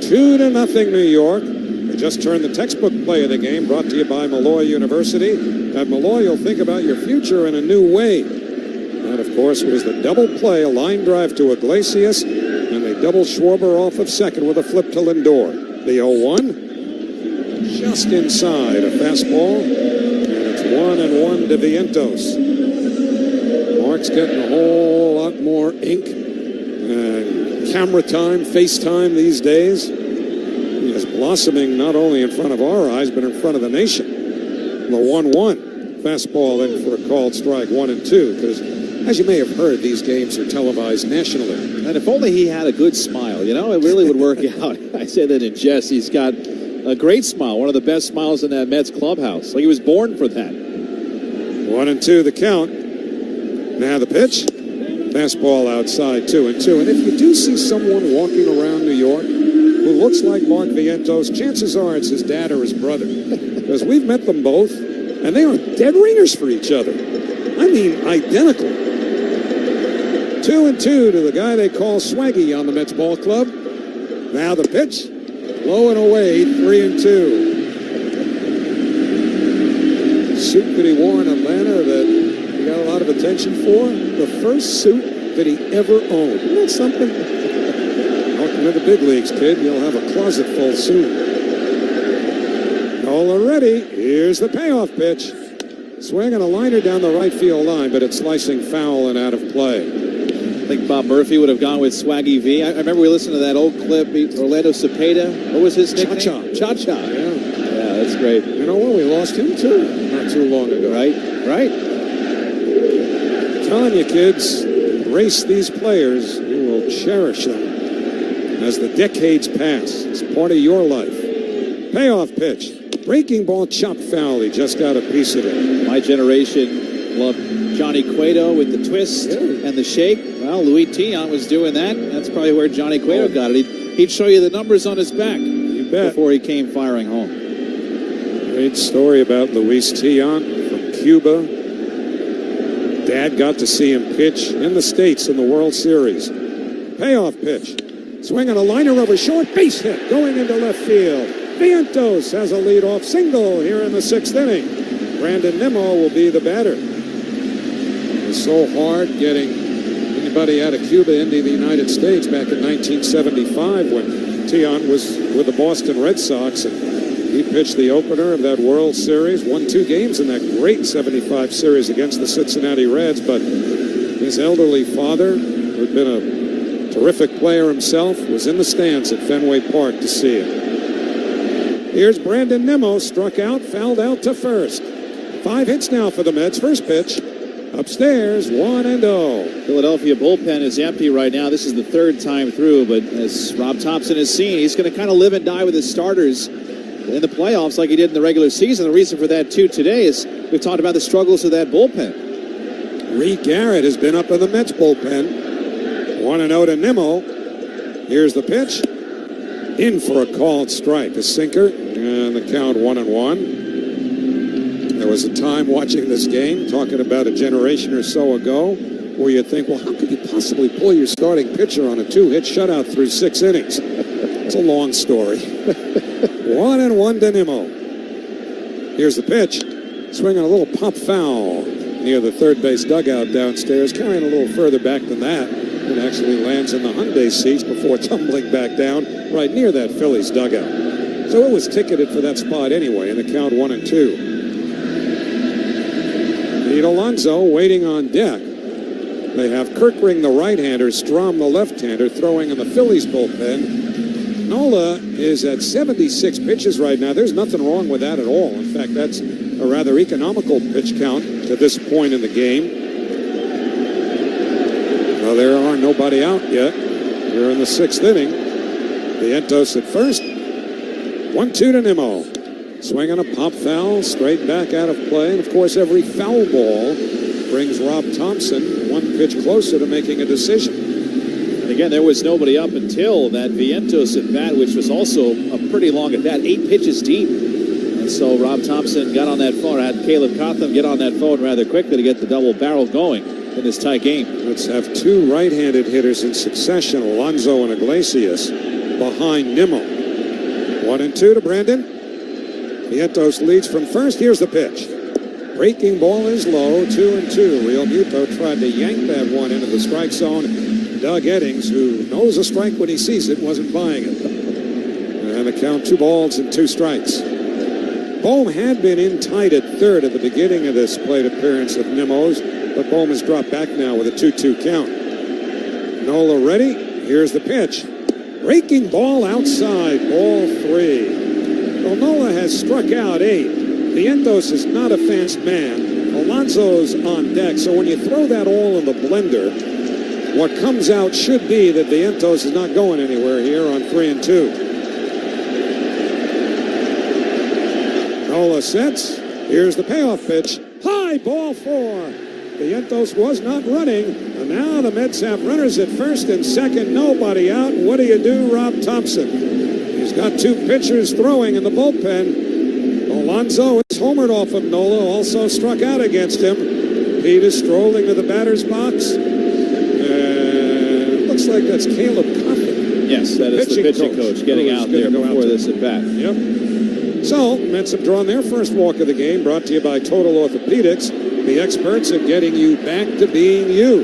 2-0 New York. We just turned the textbook play of the game, brought to you by Manaea University. At Manaea, you'll think about your future in a new way. And, of course, was the double play, a line drive to Iglesias, and they double Schwarber off of second with a flip to Lindor. The 0-1, just inside a fastball, and it's 1-1 to Vientos. Mark's getting a whole lot more ink and camera time, FaceTime these days. He is blossoming not only in front of our eyes, but in front of the nation. The 1-1 fastball in for a called strike, 1-2, because as you may have heard, these games are televised nationally. And if only he had a good smile, it really would work out. I say that in jest. He's got a great smile, one of the best smiles in that Mets clubhouse. Like he was born for that. 1-2 the count. Now the pitch. Fastball outside, 2-2. And if you do see someone walking around New York who looks like Mark Vientos, chances are it's his dad or his brother. Because we've met them both, and they are dead ringers for each other. I mean, identical. 2-2 to the guy they call Swaggy on the Mets ball club. Now the pitch. Low and away, 3-2. Suit that he wore in Atlanta that he got a lot of attention for. The first suit that he ever owned. Isn't that something? Welcome to the big leagues, kid. You'll have a closet full soon. Nola ready. Here's the payoff pitch. Swinging a liner down the right field line, but it's slicing foul and out of play. I think Bob Murphy would have gone with Swaggy V. I remember we listened to that old clip, Orlando Cepeda. What was his nickname? Cha-Cha. Cha-Cha. Yeah, that's great. You know what? We lost him, too, not too long ago. Right. Telling you, kids, embrace these players. You will cherish them as the decades pass. It's part of your life. Payoff pitch. Breaking ball, chopped foul. He just got a piece of it. My generation loved Johnny Cueto with the twist and the shake. Well, Luis Tiant was doing that. That's probably where Johnny Cueto got it. He'd show you the numbers on his back before he came firing home. Great story about Luis Tiant from Cuba. Dad got to see him pitch in the States in the World Series. Payoff pitch. Swinging a liner over short, base hit going into left field. Vientos has a leadoff single here in the 6th inning. Brandon Nimmo will be the batter. It was so hard getting anybody out of Cuba into the United States back in 1975 when Tiant was with the Boston Red Sox, and he pitched the opener of that World Series, won 2 games in that great 75 series against the Cincinnati Reds, but his elderly father, who had been a terrific player himself, was in the stands at Fenway Park to see it. Here's Brandon Nimmo, struck out, fouled out to first. 5 hits now for the Mets. First pitch, upstairs, 1-0. Philadelphia bullpen is empty right now. This is the 3rd time through, but as Rob Thompson has seen, he's going to kind of live and die with his starters in the playoffs like he did in the regular season. The reason for that, too, today is we've talked about the struggles of that bullpen. Reed Garrett has been up in the Mets bullpen. 1-0 to Nimmo. Here's the pitch. In for a called strike, a sinker, and the count 1-1. There was a time watching this game, talking about a generation or so ago, where you'd think, well, how could you possibly pull your starting pitcher on a 2-hit shutout through 6 innings? It's a long story. 1-1 to Nimmo. Here's the pitch. Swinging a little pop foul near the third base dugout downstairs, carrying a little further back than that. It actually lands in the Hyundai seats before tumbling back down right near that Phillies dugout. So it was ticketed for that spot anyway, and the count 1-2. Pete Alonso waiting on deck. They have Kirkring, the right-hander, Strom, the left-hander, throwing in the Phillies bullpen. Nola is at 76 pitches right now. There's nothing wrong with that at all. In fact, that's a rather economical pitch count to this point in the game. Well, there are nobody out yet. We're in the 6th inning. Vientos at first. 1-2 to Nimmo. Swinging a pop foul, straight back out of play. And, of course, every foul ball brings Rob Thompson one pitch closer to making a decision. And again, there was nobody up until that Vientos at bat, which was also a pretty long at bat, 8 pitches deep. And so Rob Thompson got on that phone, had Caleb Cotham get on that phone rather quickly to get the double barrel going in this tight game. Let's have 2 right-handed hitters in succession, Alonso and Iglesias, behind Nimmo. 1-2 to Brandon. Vientos leads from first. Here's the pitch. Breaking ball is low, 2-2. Real Muto tried to yank that one into the strike zone. Doug Eddings, who knows a strike when he sees it, wasn't buying it. And the count, 2 balls and 2 strikes. Bohm had been in tight at third at the beginning of this plate appearance of Nimmo's, but Bohm has dropped back now with a 2-2 count. Nola ready. Here's the pitch. Breaking ball outside, ball 3. Well, Nola has struck out 8. Vientos is not a fast man. Alonso's on deck, so when you throw that all in the blender, what comes out should be that Vientos is not going anywhere here on 3-2. Nola sets. Here's the payoff pitch. High, ball 4. Vientos was not running, and now the Mets have runners at first and second, nobody out. What do you do, Rob Thompson? He's got 2 pitchers throwing in the bullpen. Alonso is homered off of Nola, also struck out against him. Pete is strolling to the batter's box. And looks like that's Caleb Cotham. Yes, that is the pitching coach getting out there before this at bat. Yep. So, Mets have drawn their first walk of the game, brought to you by Total Orthopedics, the experts at getting you back to being you.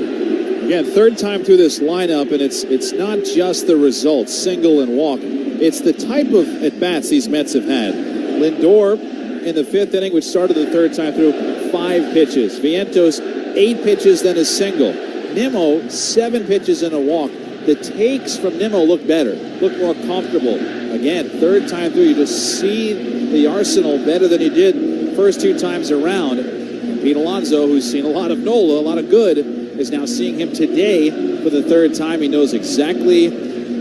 Again, 3rd time through this lineup, and it's not just the results, single and walk. It's the type of at-bats these Mets have had. Lindor in the 5th inning, which started the 3rd time through, 5 pitches. Vientos, 8 pitches, then a single. Nimmo, 7 pitches and a walk. The takes from Nimmo look better, look more comfortable. Again, 3rd time through, you just see the arsenal better than he did first 2 times around. And Pete Alonso, who's seen a lot of Nola, a lot of good, is now seeing him today for the 3rd time. He knows exactly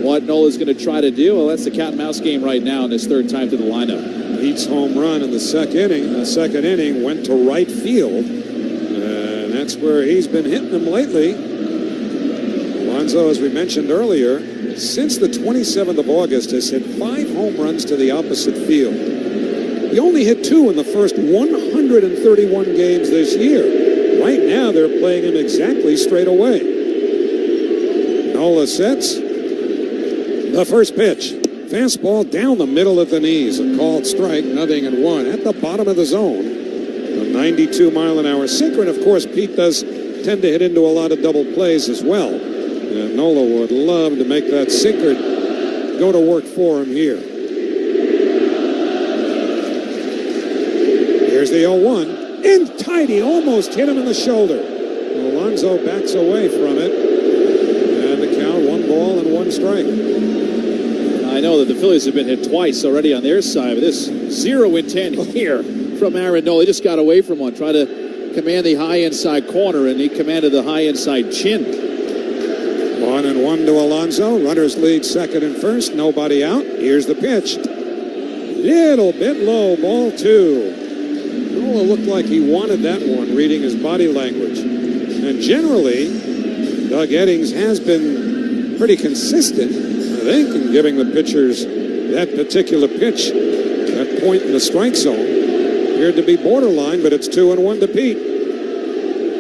what Nola's going to try to do. Well, that's the cat and mouse game right now in his 3rd time through the lineup. Pete's home run in the second inning went to right field. And that's where he's been hitting them lately. Alonso, as we mentioned earlier, since the 27th of August, has hit 5 home runs to the opposite field. He only hit 2 in the first 131 games this year. Right now, they're playing him exactly straight away. Nola sets. The first pitch. Fastball down the middle of the knees. A called strike, 0-1 at the bottom of the zone. A 92-mile-an-hour sinker. And, of course, Pete does tend to hit into a lot of double plays as well. And Nola would love to make that sinker go to work for him here. Here's the 0-1. In tight, he almost hit him in the shoulder. Alonso backs away from it. And the count, 1 ball and 1 strike. I know that the Phillies have been hit twice already on their side, but this 0-10 here from Aaron Nola. He just got away from one, tried to command the high inside corner, and he commanded the high inside chin. 1-1 to Alonso. Runners lead second and first. Nobody out. Here's the pitch. Little bit low. Ball 2. Nola looked like he wanted that one, reading his body language. And generally, Doug Eddings has been pretty consistent, I think, in giving the pitchers that particular pitch, that point in the strike zone. Appeared to be borderline, but it's 2-1 to Pete.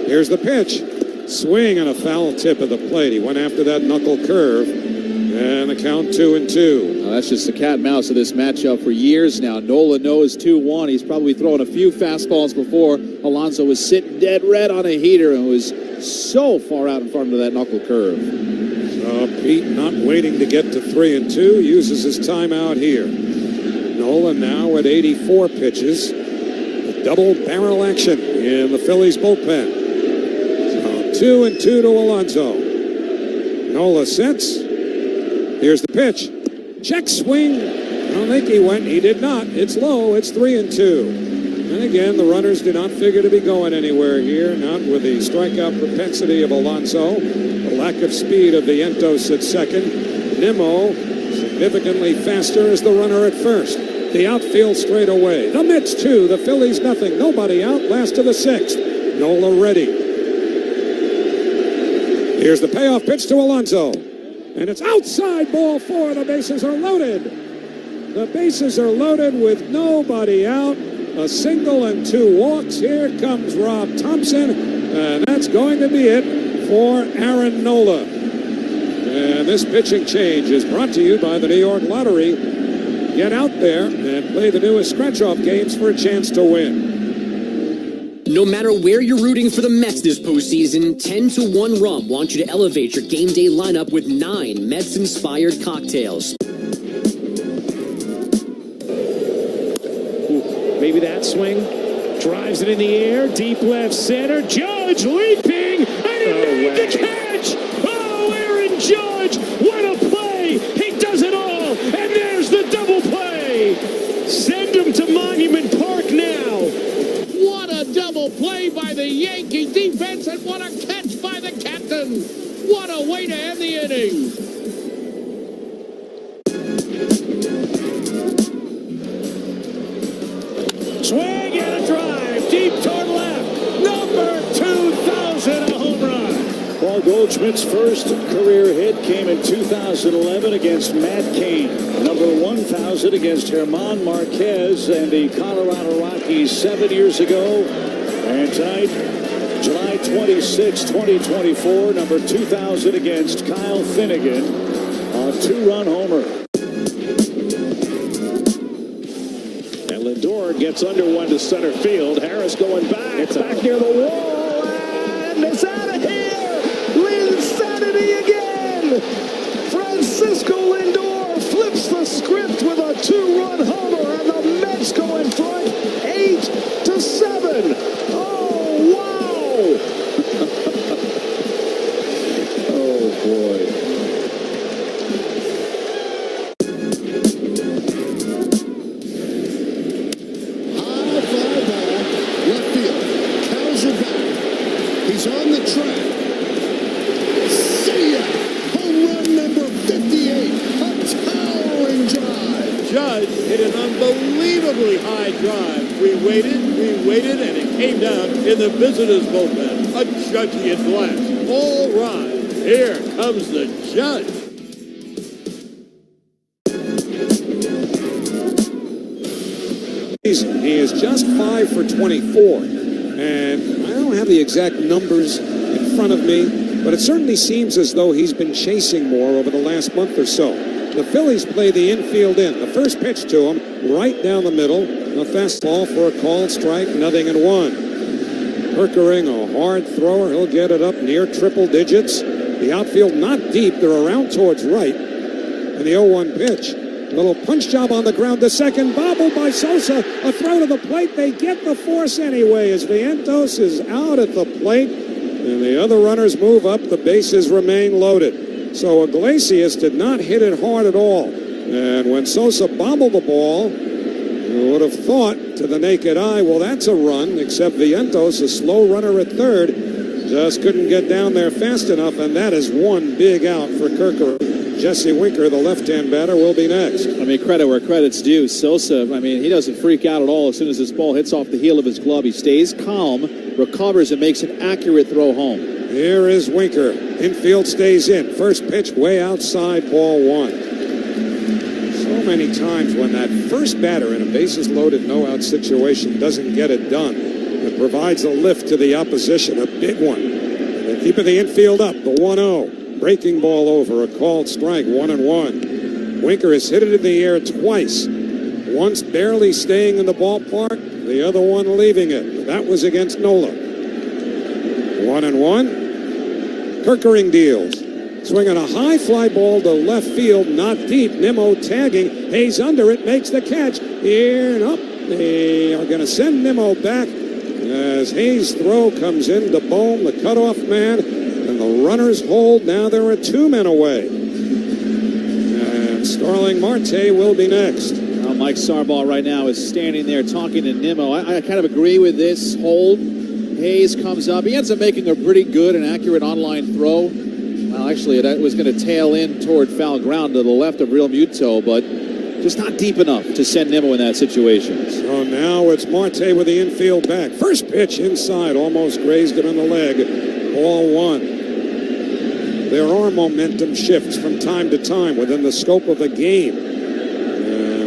Here's the pitch. Swing and a foul tip at the plate. He went after that knuckle curve, and the count 2-2. Now that's just the cat and mouse of this matchup for years now. Nola knows 2-1. He's probably thrown a few fastballs before. Alonso was sitting dead red on a heater and was so far out in front of that knuckle curve. So Pete, not waiting to get to 3-2, uses his timeout here. Nola now at 84 pitches. A double barrel action in the Phillies bullpen. 2-2 to Alonso. Nola sets. Here's the pitch. Check swing. I don't think he went. He did not. It's low. It's 3-2. And again, the runners do not figure to be going anywhere here, not with the strikeout propensity of Alonso, the lack of speed of Vientos at second. Nimmo, significantly faster as the runner at first. The outfield straight away. The Mets 2, the Phillies nothing. Nobody out, last of the sixth. Nola ready. Here's the payoff pitch to Alonso. And it's outside, ball 4. The bases are loaded. The bases are loaded with nobody out. A single and 2 walks. Here comes Rob Thompson. And that's going to be it for Aaron Nola. And this pitching change is brought to you by the New York Lottery. Get out there and play the newest scratch-off games for a chance to win. No matter where you're rooting for the Mets this postseason, 10-1 Rum wants you to elevate your game day lineup with 9 Mets-inspired cocktails. Maybe that swing. Drives it in the air. Deep left center. Judge leaping. And he made the catch. Oh, Aaron Judge. What a play. He does it all. And there's the double play. Send him to Monument Park now. What a double play by the Yankee defense, and what a catch by the captain. What a way to end the inning. Swing and a drive. Deep toward left. Number 2,000, a home run. Paul Goldschmidt's first career hit came in 2011 against Matt Cain. Number 1,000 against German Marquez and the Colorado Rockies 7 years ago. And tonight, July 26, 2024, number 2,000 against Kyle Finnegan, a 2-run homer. And Lindor gets under one to center field. Harris going back. It's back near the wall. And it's out of here. Linsanity again. Francisco Lindor flips the script with a 2-run homer. And the Mets go in front 8-7. Oh, wow. Oh, boy. He's on the track. See ya! Home run number 58. A towering drive. Judge hit an unbelievably high drive. We waited, and it came down in the visitors' bullpen. A Judgian blast. All right, here comes the Judge. He is just 5 for 24. And I don't have the exact numbers in front of me, but it certainly seems as though he's been chasing more over the last month or so. The Phillies play the infield in. The first pitch to him, right down the middle. A fastball for a called strike, 0-1. Perkering, a hard thrower. He'll get it up near triple digits. The outfield not deep. They're around towards right. And the 0-1 pitch. Little punch job on the ground to second. Bobbled by Sosa. A throw to the plate. They get the force anyway as Vientos is out at the plate. And the other runners move up. The bases remain loaded. So Iglesias did not hit it hard at all. And when Sosa bobbled the ball, you would have thought to the naked eye, well, that's a run, except Vientos, a slow runner at third, just couldn't get down there fast enough, and that is one big out for Kirker. Jesse Winker, the left-hand batter, will be next. I mean, credit where credit's due. Sosa, I mean, he doesn't freak out at all as soon as this ball hits off the heel of his glove. He stays calm, recovers, and makes an accurate throw home. Here is Winker. Infield stays in. First pitch way outside, ball 1. So many times when that first batter in a bases-loaded, no-out situation doesn't get it done, it provides a lift to the opposition, a big one. And they're keeping the infield up, the 1-0. Breaking ball over, a called strike, 1-1. Winker has hit it in the air twice. Once barely staying in the ballpark, the other one leaving it. That was against Nola. 1-1. Kirkering deals. Swinging a high fly ball to left field, not deep. Nimmo tagging. Hayes under it, makes the catch. Here and up. They are going to send Nimmo back as Hayes' throw comes into Bohm, the cutoff man. And the runners hold. Now there are 2 men away. And Starling Marte will be next. Now Mike Sarbaugh right now is standing there talking to Nimmo. I kind of agree with this hold. Hayes comes up. He ends up making a pretty good and accurate online throw. Well, actually, it was going to tail in toward foul ground to the left of Real Muto, but just not deep enough to send Nimmo in that situation. So now it's Marte with the infield back. First pitch inside, almost grazed it on the leg. Ball one. There are momentum shifts from time to time within the scope of a game.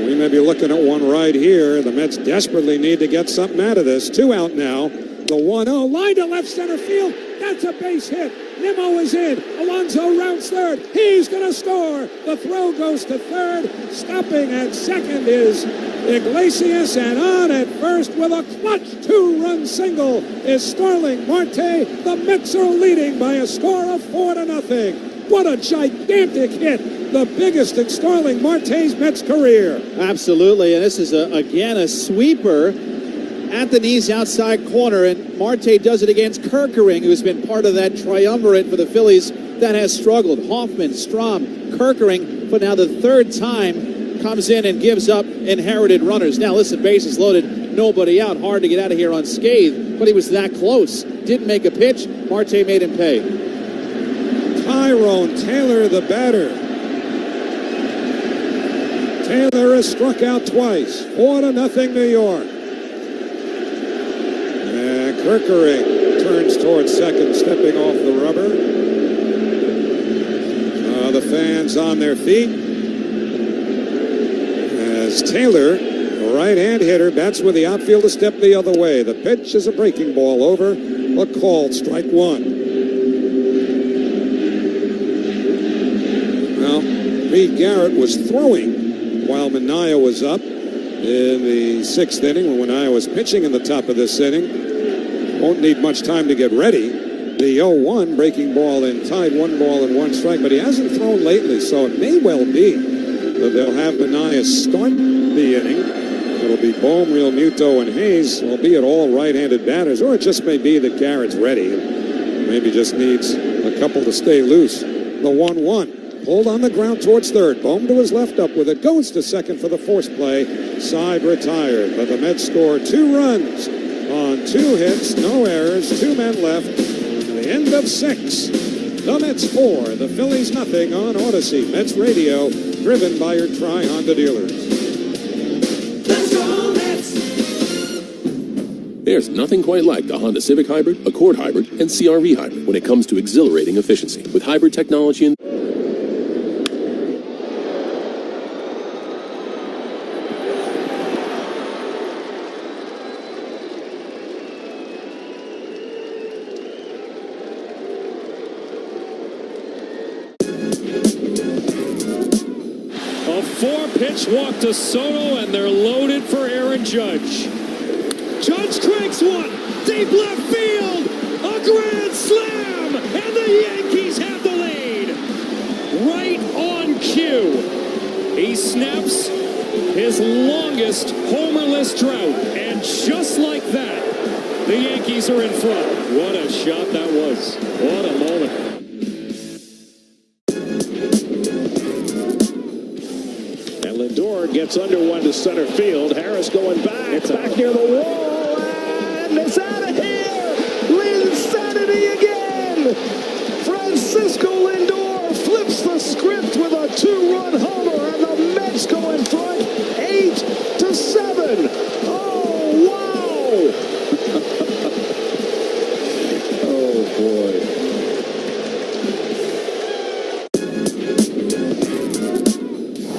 We may be looking at one right here. The Mets desperately need to get something out of this. 2 out now. The 1-0 line to left center field. That's a base hit. Nimmo is in. Alonso rounds third. He's going to score. The throw goes to third. Stopping at second is Iglesias, and on at first with a clutch 2-run single is Starling Marte. The Mets are leading by a score of 4-0. What a gigantic hit. The biggest in Starling Marte's Mets career. Absolutely, and this is, again, a sweeper at the knees outside corner, and Marte does it against Kerkering, who's been part of that triumvirate for the Phillies that has struggled. Hoffman, Strom, Kerkering, but now the third time comes in and gives up inherited runners. Now listen, bases loaded, nobody out, hard to get out of here unscathed, but he was that close. Didn't make a pitch, Marte made him pay. Tyrone Taylor, the batter. Taylor has struck out twice. 4-0 New York. Kerkering turns towards second, stepping off the rubber. The fans on their feet. As Taylor, a right-hand hitter, bats with the outfielder step the other way. The pitch is a breaking ball over. A called strike one. Well, Reed Garrett was throwing while Manaea was up in the 6th inning when Manaea was pitching in the top of this inning. Won't need much time to get ready. The 0-1 breaking ball in tied 1 ball and 1 strike, but he hasn't thrown lately, so it may well be that they'll have Manaea start the inning. It'll be Bohm, Real Muto, and Hayes, albeit all right-handed batters, or it just may be that Garrett's ready. Maybe just needs a couple to stay loose. The 1-1. Pulled on the ground towards third. Bohm to his left up with it. Goes to second for the force play. Side retired. But the Mets score 2 runs on 2 hits, no errors, 2 men left. The end of 6. The Mets 4, the Phillies nothing on Odyssey. Mets Radio, driven by your Tri-Honda dealers. Let's go Mets! There's nothing quite like the Honda Civic Hybrid, Accord Hybrid, and CR-V Hybrid when it comes to exhilarating efficiency. With hybrid technology and walk to Soto, and they're loaded for Aaron Judge. Judge cranks one, deep left field, a grand slam, and the Yankees have the lead. Right on cue. He snaps his longest homerless drought, and just like that, the Yankees are in front. What a shot that was. What a moment. Lindor gets under one to center field. Harris going back. It's back near the wall. And it's out of here. Linsanity again. Francisco Lindor flips the script with a 2-run homer. And the Mets go in front 8-7. Oh, wow. Oh, boy.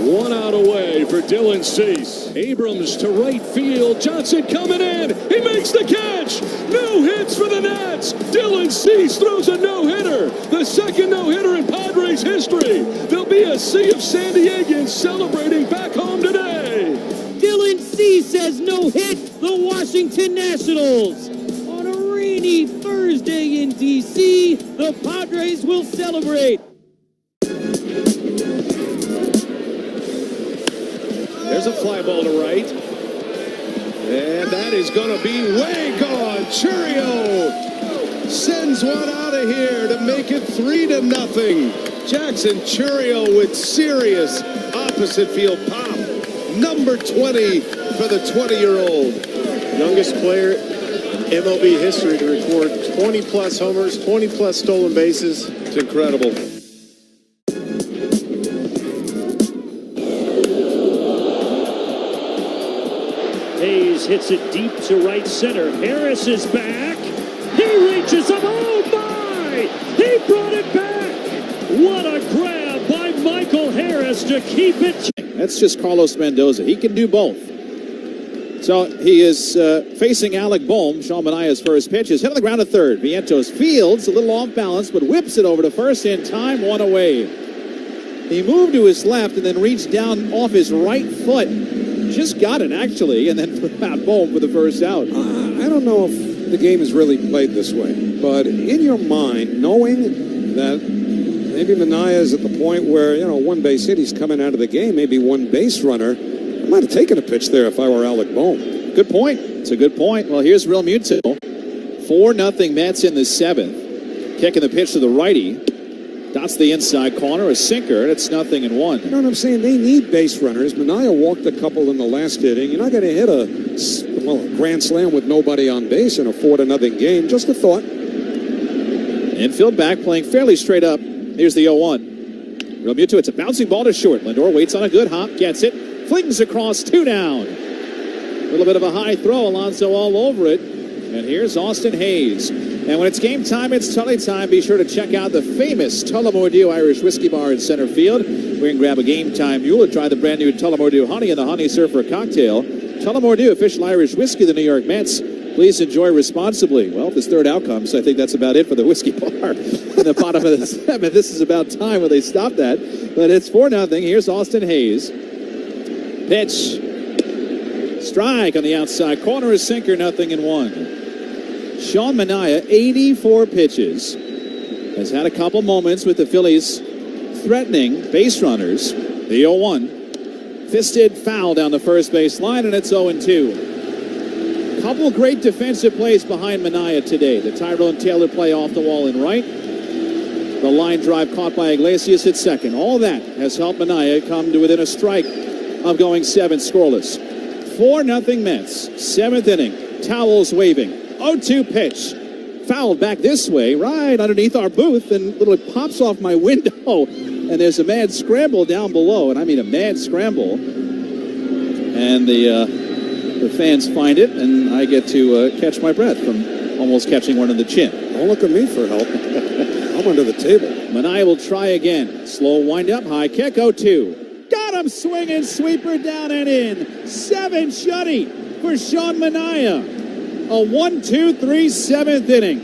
One out away for Dylan Cease. Abrams to right field. Johnson coming in. He makes the catch. No hits for the Nats. Dylan Cease throws a no-hitter. The second no-hitter in Padres history. There'll be a sea of San Diegans celebrating back home today. Dylan Cease has no-hit the Washington Nationals. On a rainy Thursday in D.C., the Padres will celebrate. There's a fly ball to right. And that is going to be way gone. Churio sends one out of here to make it 3-0. Jackson Churio with serious opposite field pop. number 20 for the 20-year-old. Youngest player in MLB history to record 20-plus homers, 20-plus stolen bases. It's incredible. Hayes hits it deep to right center. Harris is back. He reaches up. Oh, my! He brought it back. What a grab by Michael Harris to keep it. That's just Carlos Mendoza. He can do both. So he is facing Alec Bohm. Sean Manaea's first pitch is hit on the ground to third. Vientos fields a little off balance, but whips it over to first in time, one away. He moved to his left and then reached down off his right foot. Just got it, actually, and then put out Bohm for the first out. I don't know if the game is really played this way, but in your mind, knowing that maybe Manaea is at the point where, you know, one base hit, he's coming out of the game, maybe one base runner, I might have taken a pitch there if I were Alec Bohm. Good point. It's a good point. Well, here's Real Muto. 4-0 Mets in the seventh. Kicking the pitch to the righty. Dots the inside corner, a sinker, and it's 0-1. You know what I'm saying? They need base runners. Manaea walked a couple in the last inning. You're not going to hit a grand slam with nobody on base in a 4-0 game. Just a thought. Infield back, playing fairly straight up. Here's the 0-1. Real Muto, it's a bouncing ball to short. Lindor waits on a good hop, gets it, flings across, 2 down. A little bit of a high throw, Alonso all over it. And here's Austin Hayes. And when it's game time, it's Tully time. Be sure to check out the famous Tullamore Dew Irish Whiskey Bar in center field. We can grab a game time mule or try the brand new Tullamore Dew Honey and the Honey Surfer cocktail. Tullamore Dew, official Irish whiskey of the New York Mets. Please enjoy responsibly. Well, if this third out comes, I think that's about it for the Whiskey Bar in the bottom of the seventh. This is about time when they stop that. But it's 4-0. Here's Austin Hayes. Pitch. Strike on the outside corner, a sinker, 0-1. Sean Manaea, 84 pitches, has had a couple moments with the Phillies threatening base runners. The 0-1. Fisted foul down the first base line, and it's 0-2. Couple great defensive plays behind Manaea today. The Tyrone Taylor play off the wall in right. The line drive caught by Iglesias at second. All that has helped Manaea come to within a strike of going 7 scoreless. 4-0 Mets, 7th inning. Towels waving. 0-2 pitch. Fouled back this way, right underneath our booth, and literally pops off my window. And there's a mad scramble down below, and I mean a mad scramble. And the fans find it, and I get to catch my breath from almost catching one in the chin. Don't look at me for help. I'm under the table. Manaea will try again. Slow wind up, high kick, 0-2. Got him swinging, sweeper down and in. 7 shutty for Sean Manaea. A 1-2-3 7th inning.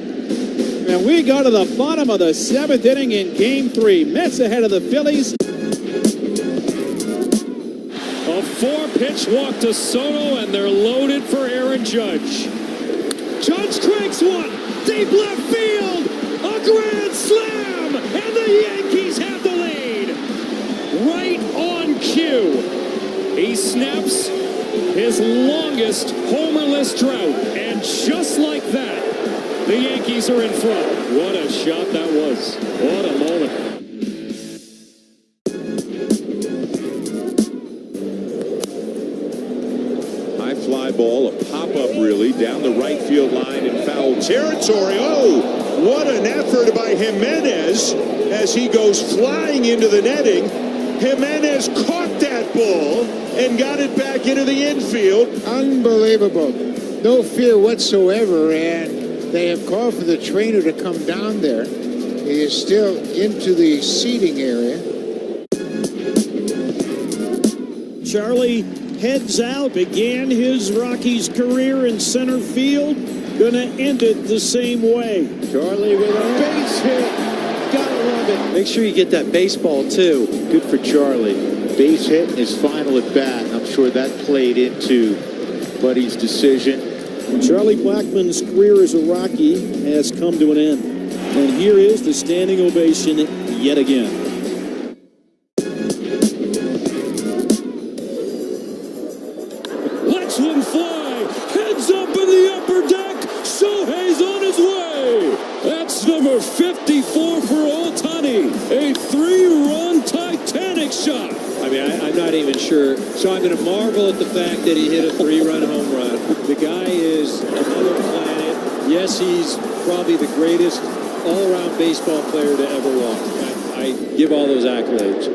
And we go to the bottom of the 7th inning in Game 3. Mets ahead of the Phillies. A 4-pitch walk to Soto, and they're loaded for Aaron Judge. Judge cranks one. Deep left field. A grand slam. And the Yankees have the lead. Right on cue. He snaps his longest homerless drought. And just like that, the Yankees are in front. What a shot that was. What a moment. High fly ball, a pop-up really, down the right field line in foul territory. Oh, what an effort by Jimenez as he goes flying into the netting. Jimenez caught that ball and got it back into the infield. Unbelievable. No fear whatsoever, and they have called for the trainer to come down there. He is still into the seating area. Charlie heads out, began his Rockies career in center field, gonna end it the same way. Charlie with a base hit. Gotta love it. Make sure you get that baseball, too. Good for Charlie. Base hit in his final at bat. I'm sure that played into Buddy's decision. Charlie Blackmon's career as a Rocky has come to an end. And here is the standing ovation yet again. Let's one fly. Heads up in the upper deck. Shohei's on his way. That's number 54 for Ohtani. A 3-run Titanic shot. I mean, I'm not even sure. So I'm going to marvel at the fact that he hit a 3-run home run. The guy is another planet. Yes, he's probably the greatest all-around baseball player to ever walk. I give all those accolades.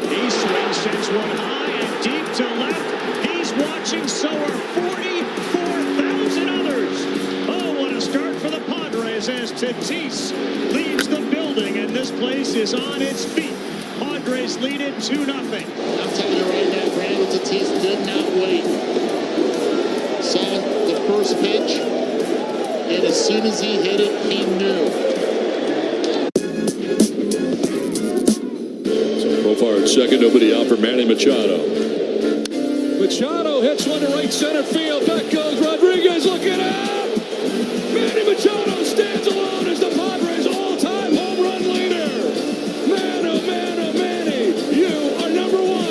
He swings, sends one high and deep to left. He's watching, so are 44,000 others. Oh, what a start for the Padres as Tatis leaves the building, and this place is on its feet. Padres lead it 2-0. I'm telling you right now, Brandon Tatis did not wait. Saw the first pitch, and as soon as he hit it, he knew. So Profar at second, nobody out for Manny Machado. Machado hits one to right center field. Back goes Rodriguez looking up. Manny Machado stands alone as the Padres all-time home run leader. Man, oh man, oh Manny, you are number one.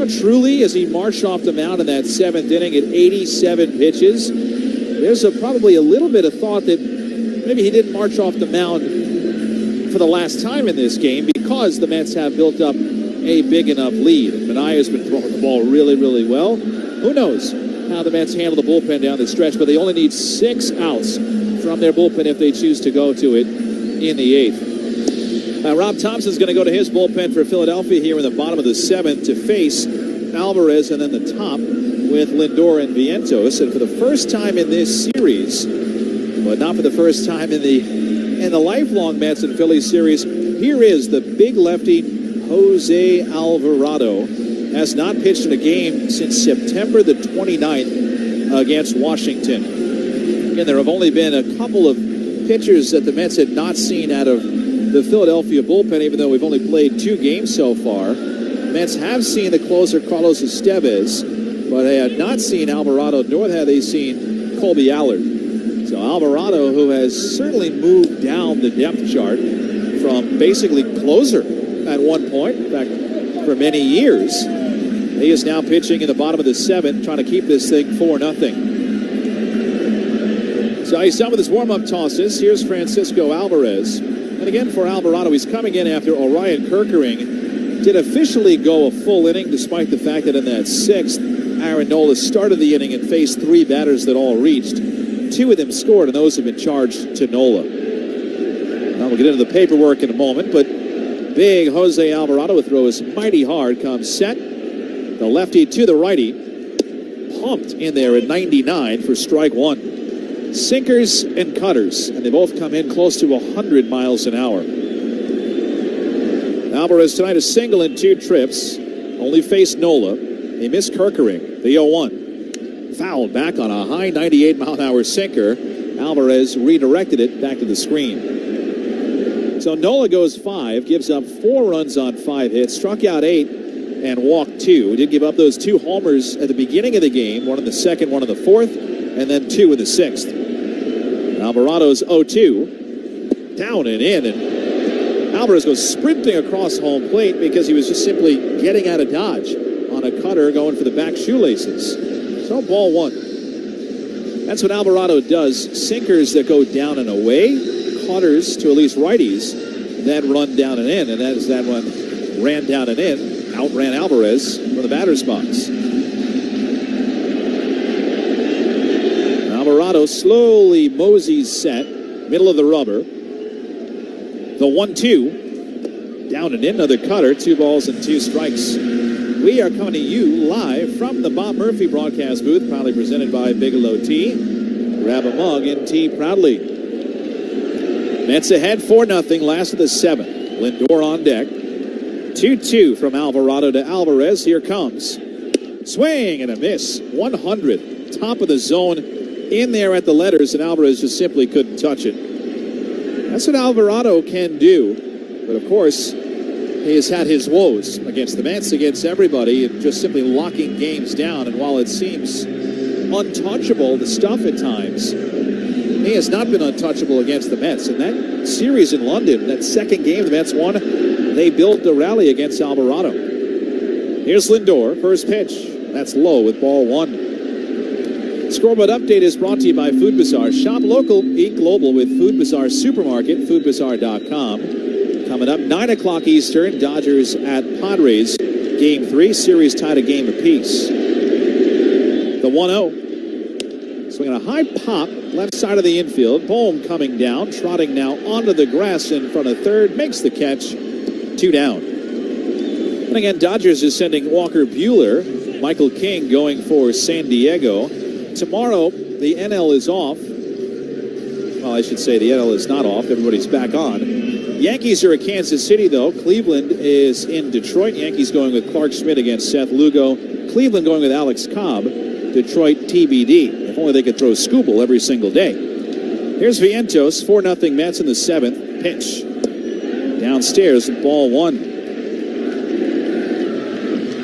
Truly, as he marched off the mound in that 7th inning at 87 pitches, there's probably a little bit of thought that maybe he didn't march off the mound for the last time in this game because the Mets have built up a big enough lead. Manaea's been throwing the ball really, really well. Who knows how the Mets handle the bullpen down the stretch, but they only need 6 outs from their bullpen if they choose to go to it in the 8th. Rob Thompson's going to go to his bullpen for Philadelphia here in the bottom of the 7th to face Alvarez and then the top with Lindor and Vientos. And for the first time in this series, but not for the first time in the lifelong Mets and Phillies series, here is the big lefty Jose Alvarado. Has not pitched in a game since September the 29th against Washington. Again, there have only been a couple of pitchers that the Mets had not seen out of the Philadelphia bullpen, even though we've only played 2 games so far. Mets have seen the closer Carlos Estevez, but they have not seen Alvarado, nor have they seen Colby Allard. So Alvarado, who has certainly moved down the depth chart from basically closer at one point, in fact, for many years, he is now pitching in the bottom of the 7th, trying to keep this thing 4-0. So he's done with his warm-up tosses. Here's Francisco Alvarez. And again, for Alvarado, he's coming in after Orion Kerkering did officially go a full inning, despite the fact that in that 6th, Aaron Nola started the inning and faced 3 batters that all reached. 2 of them scored, and those have been charged to Nola. Now we'll get into the paperwork in a moment, but big Jose Alvarado with throw is mighty hard. Comes set. The lefty to the righty. Pumped in there at 99 for strike 1. Sinkers and cutters, and they both come in close to 100 miles an hour. Alvarez tonight a single in 2 trips. Only faced Nola. He missed Kerkering, the 0-1. Fouled back on a high 98-mile-an-hour sinker. Alvarez redirected it back to the screen. So Nola goes 5, gives up 4 runs on 5 hits, struck out 8, and walked 2. He did give up those 2 homers at the beginning of the game, one in the 2nd, one in the 4th, and then 2 in the 6th. Alvarado's 0-2, down and in, and Alvarez goes sprinting across home plate because he was just simply getting out of dodge on a cutter going for the back shoelaces. So ball 1. That's what Alvarado does. Sinkers that go down and away, cutters to at least righties that run down and in, and that one ran down and in, outran Alvarez from the batter's box. Alvarado slowly moseys set, middle of the rubber. The 1-2, down and in, another cutter, 2 balls and 2 strikes. We are coming to you live from the Bob Murphy broadcast booth, proudly presented by Bigelow Tea. Grab a mug and tea proudly. Mets ahead 4-0, last of the 7th. Lindor on deck. 2-2 from Alvarado to Alvarez. Here comes. Swing and a miss. 100. Top of the zone in there at the letters, and Alvarez just simply couldn't touch it. That's what Alvarado can do. But of course, he has had his woes against the Mets, against everybody, and just simply locking games down. And while it seems untouchable, the stuff at times, he has not been untouchable against the Mets. In that series in London, that 2nd game the Mets won, they built a rally against Alvarado. Here's Lindor, first pitch. That's low with ball 1. Scoreboard update is brought to you by Food Bazaar. Shop local, eat global with Food Bazaar Supermarket, foodbazaar.com. Coming up, 9 o'clock Eastern, Dodgers at Padres. Game 3, series tied a game apiece. The 1-0. Swinging a high pop, left side of the infield. Bohm coming down, trotting now onto the grass in front of third. Makes the catch. 2 down. And again, Dodgers is sending Walker Buehler. Michael King going for San Diego. Tomorrow, the NL is off. Well, I should say the NL is not off. Everybody's back on. Yankees are at Kansas City, though. Cleveland is in Detroit. Yankees going with Clark Schmidt against Seth Lugo. Cleveland going with Alex Cobb. Detroit TBD. If only they could throw Skubal every single day. Here's Vientos, 4-0 Mets in the 7th. Pitch. Downstairs, ball 1.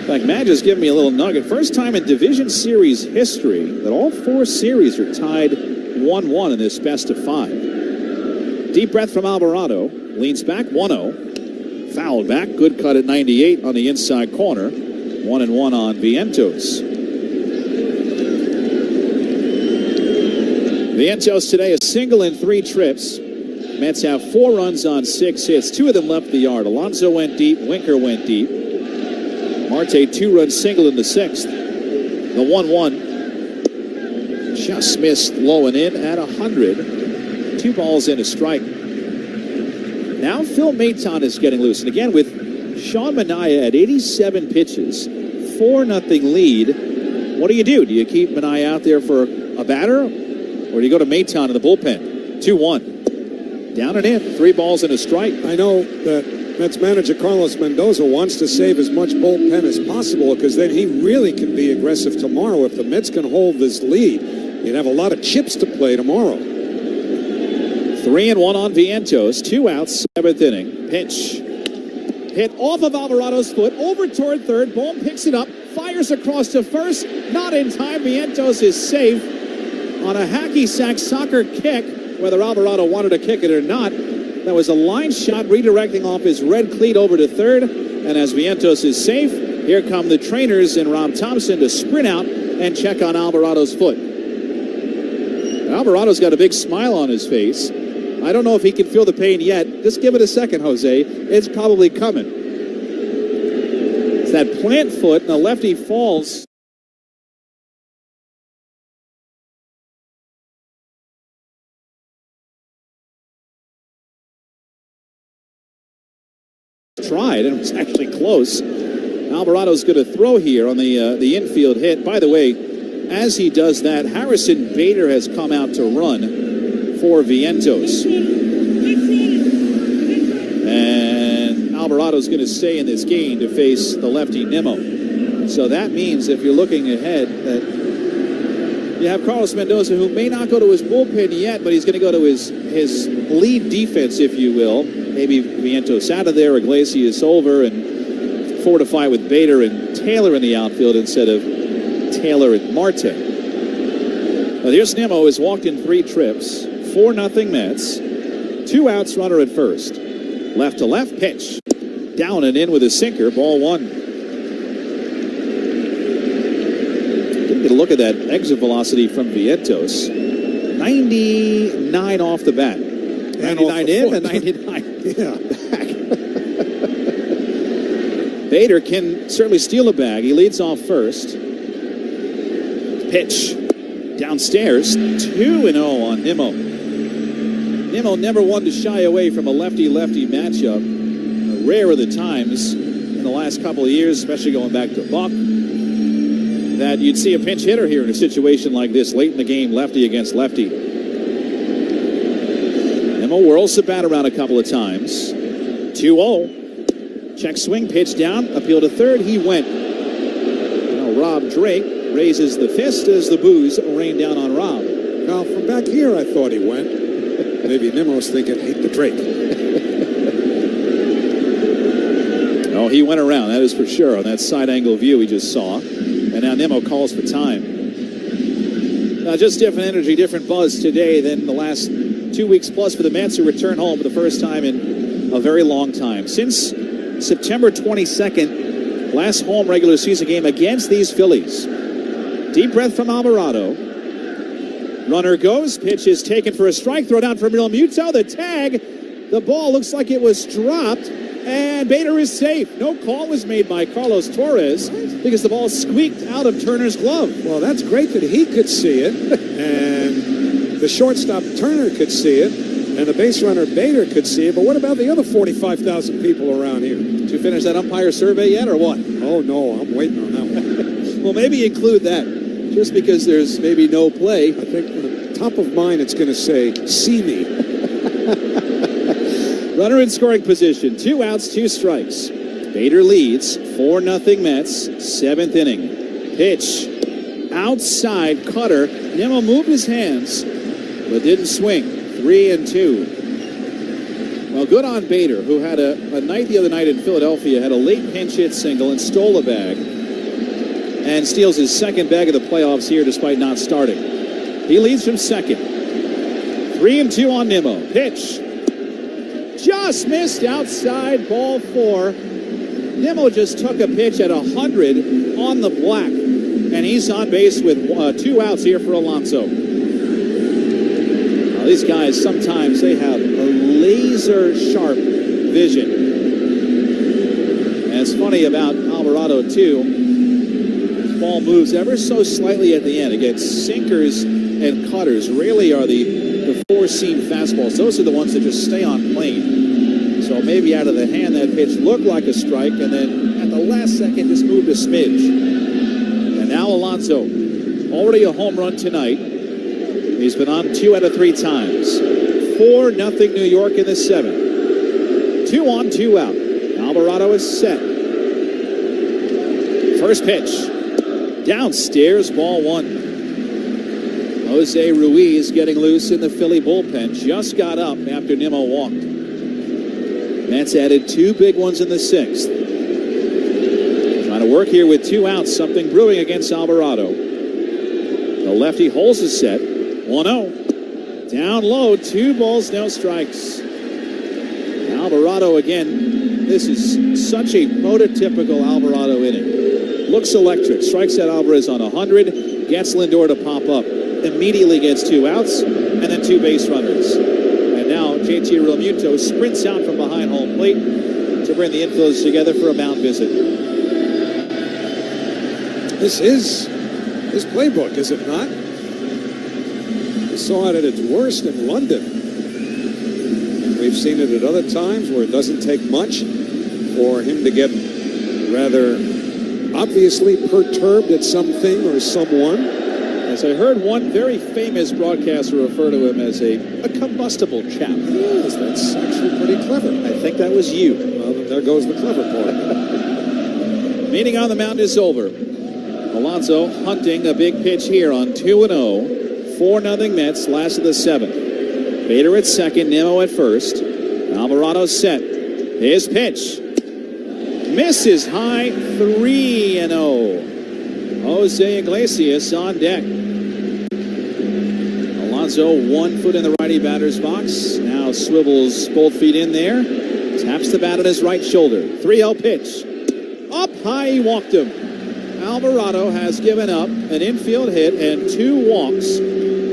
In fact, Matt just giving me a little nugget. First time in Division Series history that all 4 series are tied 1-1 in this best of 5. Deep breath from Alvarado. Leans back, 1-0. Fouled back. Good cut at 98 on the inside corner. 1-1 on Vientos. Vientos today a single in 3 trips. Mets have 4 runs on 6 hits. 2 of them left the yard. Alonso went deep. Winker went deep. Marte 2-run single in the 6th. The 1-1 just missed low and in at 100. 2 balls and a strike. Now Phil Maton is getting loose. And again with Sean Manaea at 87 pitches, 4-0 lead. What do? Do you keep Manaea out there for a batter? Or do you go to Maton in the bullpen? 2-1. Down and in. 3 balls and a strike. I know that Mets manager Carlos Mendoza wants to save as much bullpen as possible because then he really can be aggressive tomorrow. If the Mets can hold this lead, you'd have a lot of chips to play tomorrow. 3-1 on Vientos. 2 outs, 7th inning. Pitch. Hit off of Alvarado's foot, over toward third. Bohm picks it up, fires across to first. Not in time. Vientos is safe on a hacky sack soccer kick. Whether Alvarado wanted to kick it or not, that was a line shot redirecting off his red cleat over to third. And as Vientos is safe, here come the trainers and Rob Thompson to sprint out and check on Alvarado's foot. Alvarado's got a big smile on his face. I don't know if he can feel the pain yet. Just give it a second, Jose. It's probably coming. It's that plant foot, and the lefty falls. Tried, and it was actually close. Alvarado's going to throw here on the infield hit. By the way, as he does that, Harrison Bader has come out to run for Vientos. And Alvarado's going to stay in this game to face the lefty Nimmo. So that means if you're looking ahead that you have Carlos Mendoza, who may not go to his bullpen yet, but he's going to go to his lead defense, if you will. Maybe Vientos out of there, Iglesias over, and fortify with Bader and Taylor in the outfield instead of Taylor and Marte. But here's Nimmo, has walked in 3 trips. 4-0 Mets. 2 outs, runner at first. Left to left, pitch. Down and in with a sinker, ball 1. Didn't get a look at that exit velocity from Vientos. 99 off the bat. 99 in and 99 back. Bader can certainly steal a bag. He leads off first. Pitch. Downstairs. 2-0 on Nimmo. Nimmo never one to shy away from a lefty-lefty matchup. Rare are the times in the last couple of years, especially going back to Buck, that you'd see a pinch hitter here in a situation like this, late in the game, lefty against lefty. Nimmo whirls the bat around a couple of times. 2-0. Check swing, pitch down, appeal to third, he went. Now Rob Drake raises the fist as the boos rain down on Rob. Now, from back here, I thought he went. Maybe Nimmo's thinking, hate the Drake. No, he went around, that is for sure, on that side angle view we just saw. And now Nimmo calls for time. Now, just different energy, different buzz today than the last 2 weeks plus for the Mets, who return home for the first time in a very long time. Since September 22nd, last home regular season game against these Phillies. Deep breath from Alvarado. Runner goes. Pitch is taken for a strike. Throw down from Real Muto. The tag. The ball looks like it was dropped, and Bader is safe. No call was made by Carlos Torres because the ball squeaked out of Turner's glove. Well, that's great that he could see it, and the shortstop Turner could see it, and the base runner Bader could see it. But what about the other 45,000 people around here? Did you finish that umpire survey yet, or what? Oh, no, I'm waiting on that one. Well, maybe include that, just because there's maybe no play. I think on the top of mine it's going to say, see me. Runner in scoring position, 2 outs, 2 strikes. Bader leads, 4-0 Mets, 7th inning. Pitch, outside, cutter. Nimmo moved his hands, but didn't swing. 3-2. Well, good on Bader, who had a night the other night in Philadelphia, had a late pinch hit single and stole a bag, and steals his second bag of the playoffs here despite not starting. He leads from second. 3-2 on Nimmo. Pitch. Just missed outside, ball 4. Nimmo just took a pitch at 100 on the black, and he's on base with 2 outs here for Alonso. Now, these guys, sometimes they have a laser-sharp vision. And it's funny about Alvarado, too. His ball moves ever so slightly at the end. It gets sinkers and cutters. Rarely are the 4-seam fastballs. Those are the ones that just stay on plane. So maybe out of the hand that pitch looked like a strike, and then at the last second just moved a smidge. And now Alonso, already a home run tonight. He's been on 2 out of 3 times. 4-0 New York in the 7th. 2 on, 2 out. Alvarado is set. First pitch. Downstairs, ball 1. Jose Ruiz getting loose in the Philly bullpen. Just got up after Nimmo walked. Mets added 2 big ones in the 6th. Trying to work here with 2 outs. Something brewing against Alvarado. The lefty holds the set. 1-0. Down low. 2 balls, no strikes. Alvarado again. This is such a prototypical Alvarado inning. Looks electric. Strikes at Alvarez on 100. Gets Lindor to pop up. Immediately gets 2 outs, and then 2 base runners. And now JT Realmuto sprints out from behind home plate to bring the infielders together for a mound visit. This is his playbook, is it not? We saw it at its worst in London. We've seen it at other times where it doesn't take much for him to get rather obviously perturbed at something or someone. As I heard one very famous broadcaster refer to him as a combustible chap. Yes, that's actually pretty clever. I think that was you. Well, then there goes the clever part. Meeting on the mound is over. Alonso hunting a big pitch here on 2-0. 4-0 Mets, last of the 7th. Bader at second, Nimmo at first. Alvarado set. His pitch. Misses high, 3-0. Jose Iglesias on deck. Alonso 1 foot in the righty batter's box. Now swivels both feet in there. Taps the bat on his right shoulder. 3-0 pitch. Up high, he walked him. Alvarado has given up an infield hit and 2 walks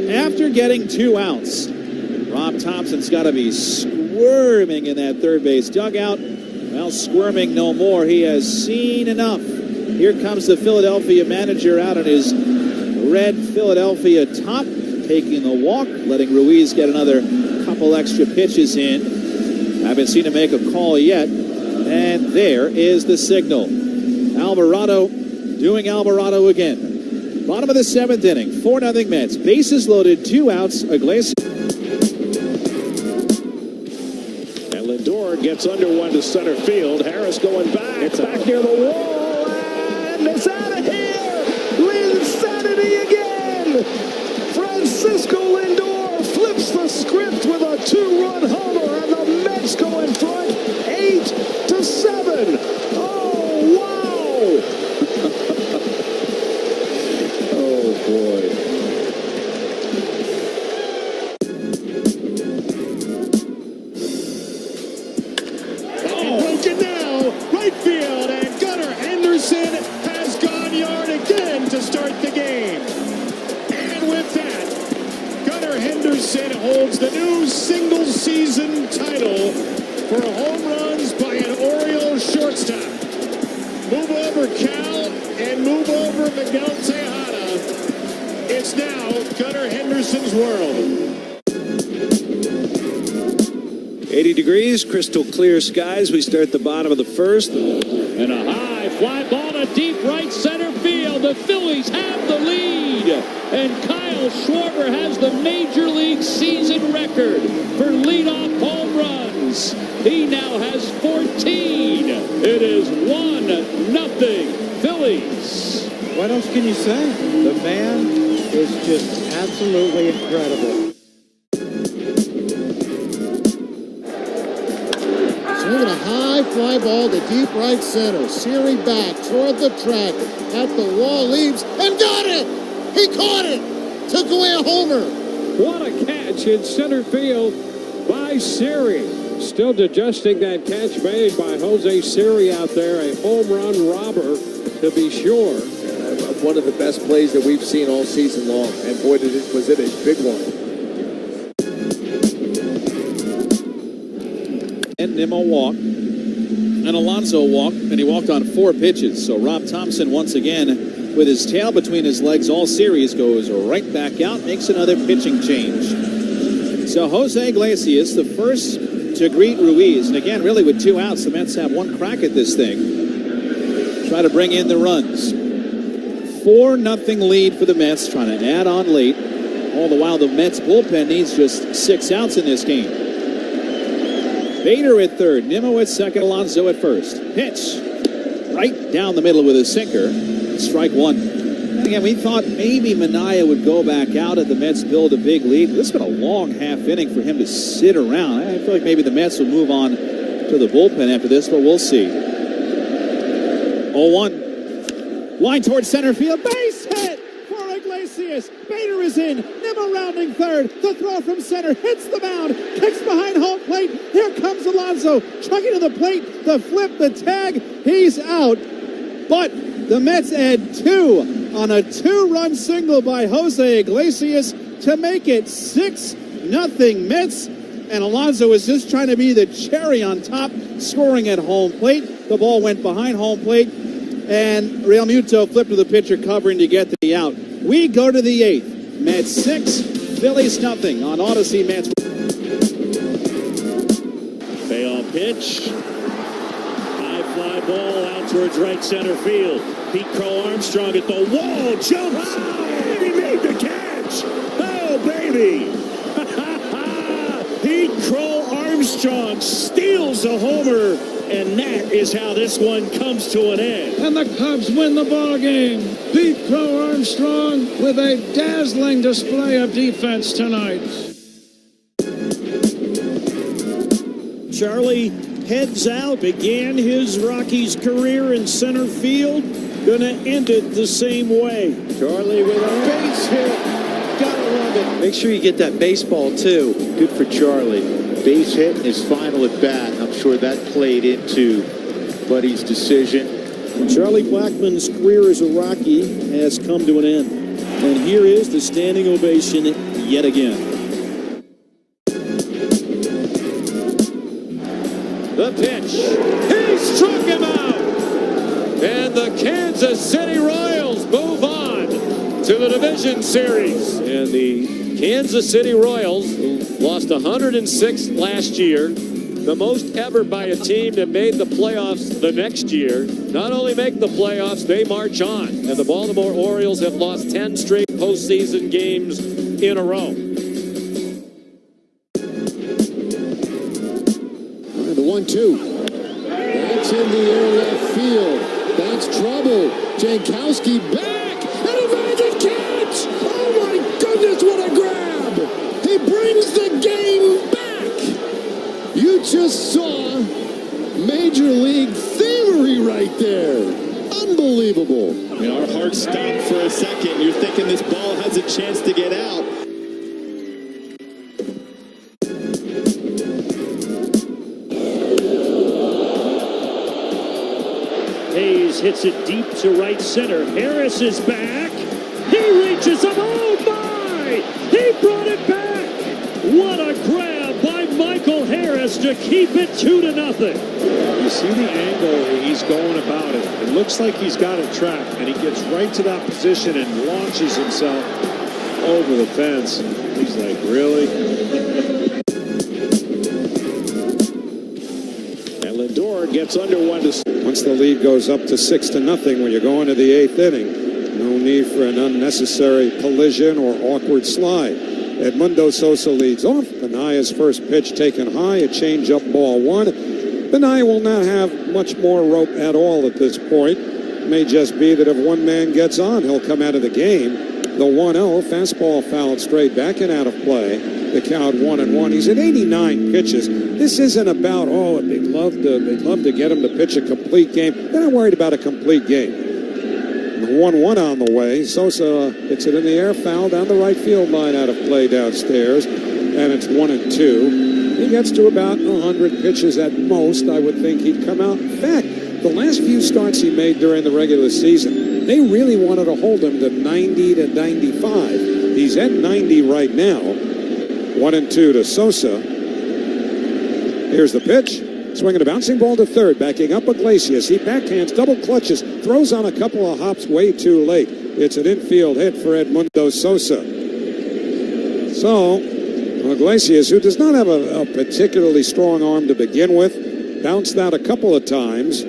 after getting 2 outs. Rob Thompson's got to be squirming in that third base dugout. Well, squirming no more. He has seen enough. Here comes the Philadelphia manager out on his red Philadelphia top, taking the walk, letting Ruiz get another couple extra pitches in. Haven't seen him make a call yet. And there is the signal. Alvarado doing Alvarado again. Bottom of the 7th inning, 4-0 Mets. Bases loaded, 2 outs. Iglesias. And Lindor gets under one to center field. Harris going back. It's back near the wall. And it's out of here. Linsanity again. Francisco Lindor flips the script with a 2-run homer. And the Mets go in front 8-7. Oh, wow. Oh, boy. Broken now, right field, and Gunnar Henderson has gone yard again to start the game. And with that, Gunnar Henderson holds the new single-season title for home runs by an Orioles shortstop. Move over Cal and move over Miguel Tejada. It's now Gunnar Henderson's world. 80 degrees, crystal clear skies. We start the bottom of the first. And a high fly ball to deep right center field. The Phillies have the lead. And Kyle Schwarber has the Major League season record for leadoff home runs. He now has 14. It is 1-0 Phillies. What else can you say? The man is just absolutely incredible. Swinging a high fly ball to deep right center. Siri back toward the track. At the wall, leaves and got it! He caught it! Took away a homer. What a catch in center field by Siri. Still digesting that catch made by Jose Siri out there. A home run robber, to be sure. One of the best plays that we've seen all season long. And boy, was it a big one. And Nimmo walked, and Alonso walked, and he walked on 4 pitches. So Rob Thompson, once again, with his tail between his legs all series, goes right back out, makes another pitching change. So Jose Iglesias, the first to greet Ruiz, and again, really with 2 outs, the Mets have 1 crack at this thing. Try to bring in the runs. 4-0 lead for the Mets, trying to add on late. All the while, the Mets bullpen needs just 6 outs in this game. Bader at third, Nimmo at second, Alonso at first. Pitch right down the middle with a sinker. Strike 1. And again, we thought maybe Manaea would go back out at the Mets build a big lead. This has been a long half inning for him to sit around. I feel like maybe the Mets will move on to the bullpen after this, but we'll see. 0-1. Line towards center field. Base hit for Iglesias. Bader is in. Nimmo rounding third. The throw from center hits the mound. Kicks behind home plate. Here comes Alonso. Chugging to the plate. The flip, the tag. He's out. But the Mets add 2 on a 2-run single by Jose Iglesias to make it 6-0 Mets. And Alonso was just trying to be the cherry on top, scoring at home plate. The ball went behind home plate. And Real Muto flipped to the pitcher covering to get the out. We go to the 8th. Mets 6, Phillies 0 on Odyssey Mets. Payoff pitch. High fly ball out towards right center field. Pete Crow Armstrong at the wall. Jumps. And he made the catch. Oh, baby. Pete Crow Armstrong steals a homer. And that is how this one comes to an end. And the Cubs win the ball game. Pete Crow Armstrong with a dazzling display of defense tonight. Charlie heads out, began his Rockies career in center field, gonna end it the same way. Charlie with a base hit. Gotta love it. Make sure you get that baseball, too. Good for Charlie. Base hit in his final at bat. I'm sure that played into Buddy's decision. Charlie Blackmon's career as a Rocky has come to an end. And here is the standing ovation yet again. The pitch. He struck him out. And the Kansas City Royals move on to the division series. And the Kansas City Royals lost 106 last year. The most ever by a team that made the playoffs the next year. Not only make the playoffs, they march on. And the Baltimore Orioles have lost 10 straight postseason games in a row. The 1-2. That's in the air left field. That's trouble. Jankowski back. And a magic catch. Oh my goodness, what a grab. He brings the game back. You just saw Major League thievery right there. Unbelievable. I mean, our hearts stopped for a second. You're thinking this ball has a chance to get out. Hayes hits it deep to right center. Harris is back. He reaches up. Oh, my! He brought it back. What a grab by Michael Harris to keep it 2-0. You see the angle he's going about it. It looks like he's got it trapped, and he gets right to that position and launches himself over the fence. He's like, really? And Lindor gets under 1-0. Once the lead goes up to 6-0 when you go into the 8th inning, no need for an unnecessary collision or awkward slide. Edmundo Sosa leads off. Manaea's first pitch taken high, a changeup, ball one. Manaea will not have much more rope at all at this point. It may just be that if one man gets on, he'll come out of the game. The 1-0, fastball fouled straight back and out of play. The count 1-1. He's at 89 pitches. This isn't about, they'd love to get him to pitch a complete game. They're not worried about a complete game. 1-1 on the way. Sosa hits it in the air, foul down the right field line, out of play downstairs, and it's 1-2. He gets to about 100 pitches at most. I would think he'd come out. In fact, the last few starts he made during the regular season, they really wanted to hold him to 90 to 95. He's at 90 right now. 1-2 to Sosa. Here's the pitch. Swinging a bouncing ball to third, backing up Iglesias. He backhands, double clutches, throws on a couple of hops way too late. It's an infield hit for Edmundo Sosa. So, Iglesias, who does not have a particularly strong arm to begin with, bounced out a couple of times.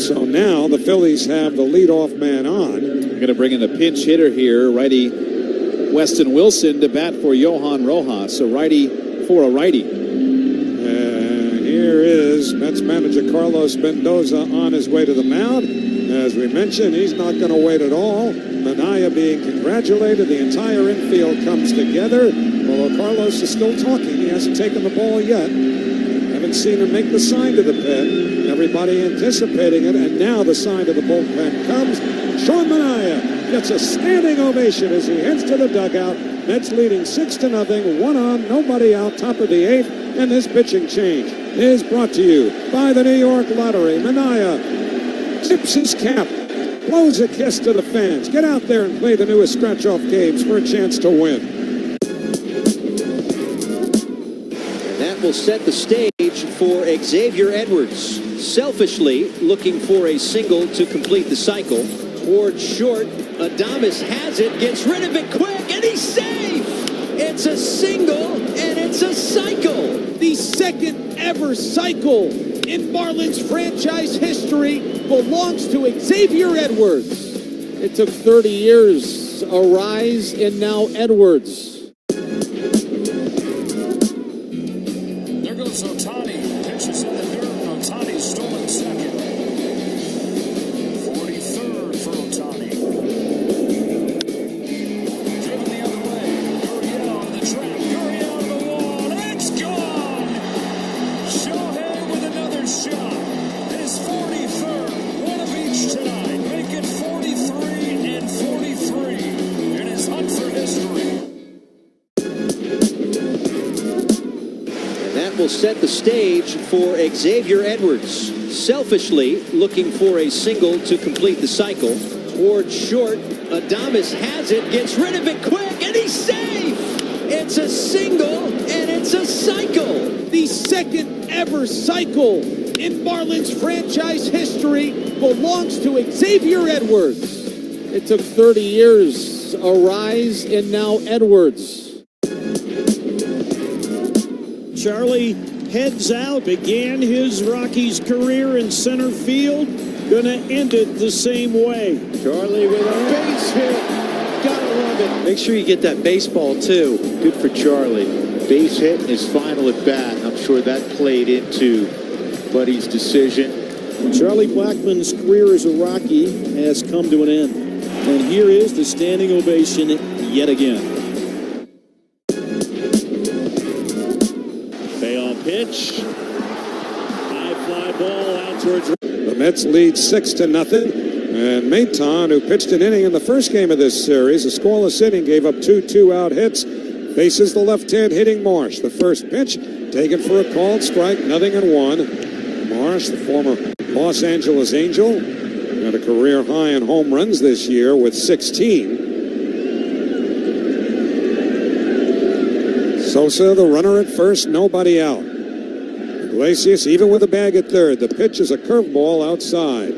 So now the Phillies have the leadoff man on. We're going to bring in the pinch hitter here, righty Weston Wilson to bat for Johan Rojas, a righty for a righty. Here is Mets manager Carlos Mendoza on his way to the mound. As we mentioned, he's not going to wait at all. Manaea being congratulated. The entire infield comes together. Although Carlos is still talking, he hasn't taken the ball yet. Haven't seen him make the sign to the pen. Everybody anticipating it, and now the sign to the bullpen comes. Sean Manaea gets a standing ovation as he heads to the dugout. Mets leading 6-0, one on, nobody out, top of the 8th, and this pitching change is brought to you by the New York Lottery. Manaea tips his cap, blows a kiss to the fans. Get out there and play the newest scratch-off games for a chance to win. And that will set the stage for Xavier Edwards. Selfishly looking for a single to complete the cycle. Towards short, Adames has it, gets rid of it quick, and he's safe! It's a single, and it's a cycle! The second ever cycle in Marlins franchise history belongs to Xavier Edwards. It took 30 years, a rise, and now Edwards. There goes Ohtani. Pitches in the dirt. Ohtani stolen second. 43rd for Ohtani. Driven the other way. Gurriel to the trap. Gurriel to the wall. It's gone! Shohei with another shot. His 43rd. One of each tonight. Make it 43 and 43 in his hunt for history. That will set the stage for Xavier Edwards. Selfishly looking for a single to complete the cycle. Towards short, Adames has it, gets rid of it quick, and he's safe! It's a single, and it's a cycle! The second ever cycle in Marlins franchise history belongs to Xavier Edwards. It took 30 years, a rise, and now Edwards. Charlie heads out, began his Rockies career in center field, gonna end it the same way. Charlie with a base hit. Gotta love it. Make sure you get that baseball, too. Good for Charlie. Base hit in his final at bat. I'm sure that played into Buddy's decision. Charlie Blackmon's career as a Rocky has come to an end. And here is the standing ovation yet again. Payoff pitch. High fly ball out towards... The Mets lead 6-0. And Maton, who pitched an inning in the first game of this series, a scoreless inning, gave up 2 2-out hits, faces the left-hand hitting Marsh. The first pitch taken for a called strike, 0-1. Marsh, the former Los Angeles Angel, got a career high in home runs this year with 16. Sosa, the runner at first, nobody out. Iglesias, even with a bag at third. The pitch is a curveball outside.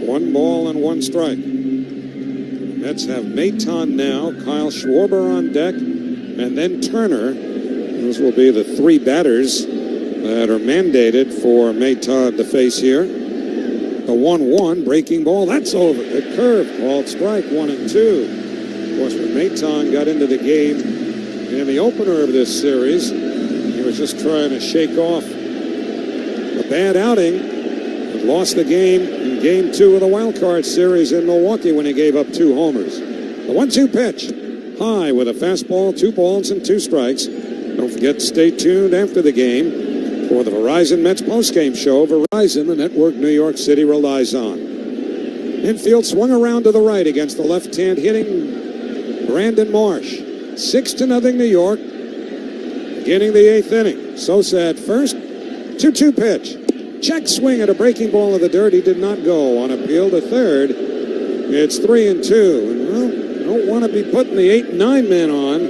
1 ball and 1 strike. The Mets have Maton now, Kyle Schwarber on deck, and then Turner. Those will be the 3 batters that are mandated for Maton to face here. The 1-1 breaking ball, that's over. The curve, called strike, 1 and 2. Of course, when Maton got into the game in the opener of this series, he was just trying to shake off a bad outing. He lost the game in Game 2 of the wild card series in Milwaukee when he gave up 2 homers. The 1-2 pitch, high with a fastball, 2 balls and 2 strikes. Don't forget to stay tuned after the game for the Verizon Mets postgame show. Verizon, the network New York City relies on. Infield swung around to the right against the left-hand hitting Brandon Marsh. 6-0 New York. Beginning the 8th inning. Sosa at first. 2-2 pitch. Check swing at a breaking ball of the dirt. He did not go. On appeal to third. It's 3-2. And well, you don't want to be putting the 8 and 9 men on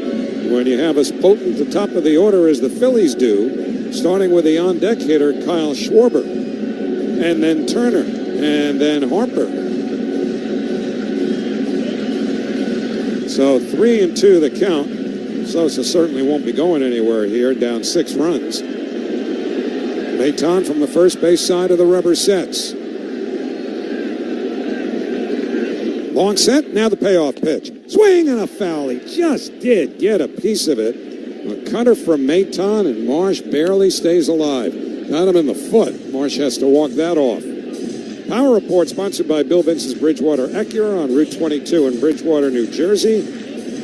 when you have as potent the top of the order as the Phillies do. Starting with the on-deck hitter, Kyle Schwarber. And then Turner. And then Harper. So 3-2 the count. Sosa certainly won't be going anywhere here, down 6 runs. Maton from the first base side of the rubber sets. Long set, now the payoff pitch. Swing and a foul. He just did get a piece of it. A cutter from Maton, and Marsh barely stays alive. Got him in the foot. Marsh has to walk that off. Power Report sponsored by Bill Vincent's Bridgewater Acura on Route 22 in Bridgewater, New Jersey.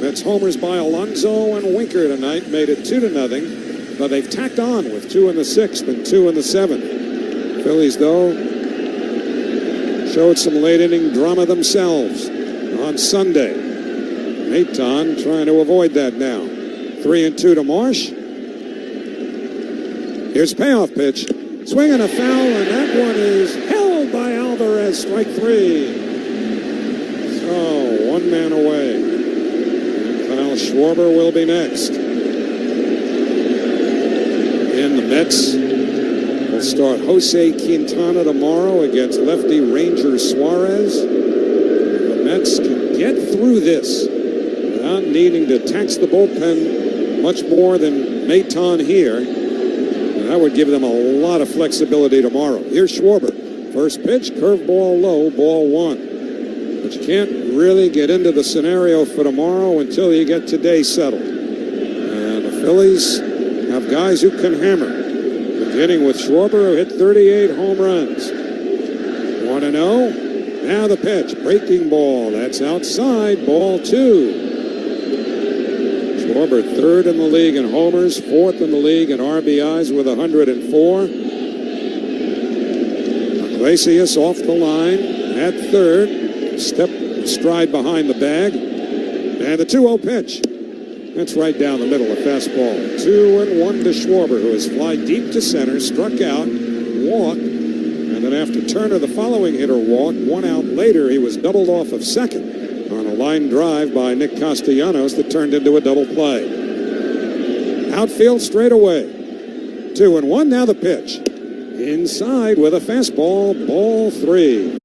Mets homers by Alonso and Winker tonight made it 2-0, but they've tacked on with 2 in the 6th and 2 in the 7th. Phillies, though, showed some late inning drama themselves on Sunday. Maton trying to avoid that now. 3-2 to Marsh. Here's a payoff pitch. Swing and a foul, and that one is held by Alvarez. Strike 3. So, 1 man away. Kyle Schwarber will be next. And the Mets will start Jose Quintana tomorrow against lefty Ranger Suarez. The Mets can get through this without needing to tax the bullpen much more than Maton here. And that would give them a lot of flexibility tomorrow. Here's Schwarber. First pitch, curveball low, ball 1. But you can't really get into the scenario for tomorrow until you get today settled. And the Phillies have guys who can hammer. Beginning with Schwarber, who hit 38 home runs. 1-0. Now the pitch, breaking ball. That's outside, ball 2. Schwarber 3rd in the league in homers, 4th in the league in RBIs with 104. Iglesias off the line at 3rd. Stride behind the bag. And the 2-0 pitch. That's right down the middle, a fastball. 2-1 to Schwarber, who has fly deep to center, struck out, walked, and then after Turner, the following hitter, walked. 1 out later, he was doubled off of second on a line drive by Nick Castellanos that turned into a double play. Outfield straight away. 2-1, now the pitch. Inside with a fastball, ball 3.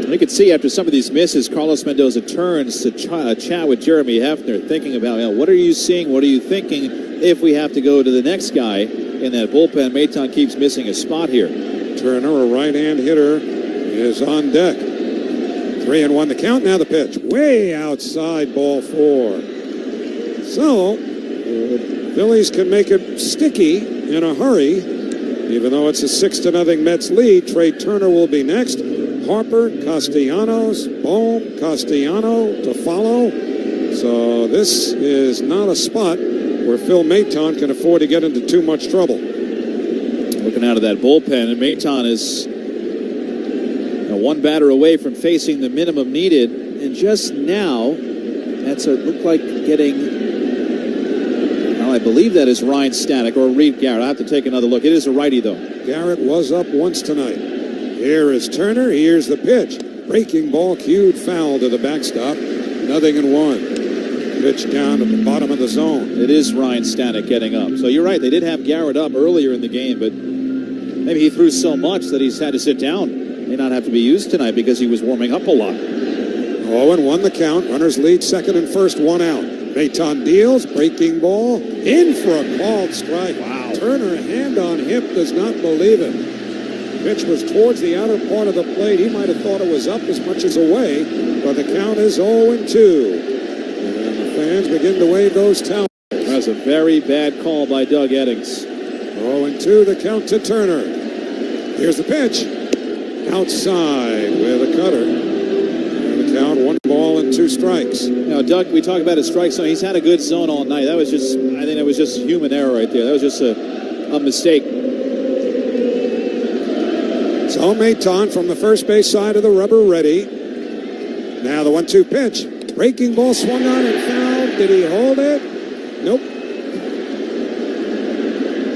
You can see after some of these misses, Carlos Mendoza turns to chat with Jeremy Hefner, thinking about, what are you seeing? What are you thinking if we have to go to the next guy in that bullpen? Maton keeps missing a spot here. Turner, a right-hand hitter, is on deck. 3-1 the count, now the pitch. Way outside, ball 4. So, the Phillies can make it sticky in a hurry. Even though it's a 6-0 Mets lead, Trea Turner will be next. Harper, Castellanos, Bohm, Castellano to follow. So this is not a spot where Phil Maton can afford to get into too much trouble. Looking out of that bullpen, and Maton is 1 batter away from facing the minimum needed. And just now, that's looked like getting, I believe that is Ryan Stanek or Reed Garrett. I have to take another look. It is a righty, though. Garrett was up once tonight. Here is Turner. Here's the pitch. Breaking ball cued foul to the backstop. 0-1. pitch down at the bottom of the zone. It is Ryan Stanek getting up. So you're right, they did have Garrett up earlier in the game, but maybe he threw so much that he's had to sit down. May not have to be used tonight because he was warming up a lot. 0-1 the count. Runners lead second and first, one out. Maton deals, breaking ball, in for a called strike. Wow. Turner, hand on hip, does not believe it. Pitch was towards the outer part of the plate. He might have thought it was up as much as away, but the count is 0-2. And the fans begin to wave those towels. That was a very bad call by Doug Eddings. 0-2 the count to Turner. Here's the pitch. Outside with a cutter. And the count, 1 ball and 2 strikes. Now, Doug, we talk about his strike zone. He's had a good zone all night. That was just, I think that was just human error right there. That was just a mistake. So Maton from the first base side of the rubber ready. Now the 1-2 pitch. Breaking ball swung on and fouled. Did he hold it? Nope.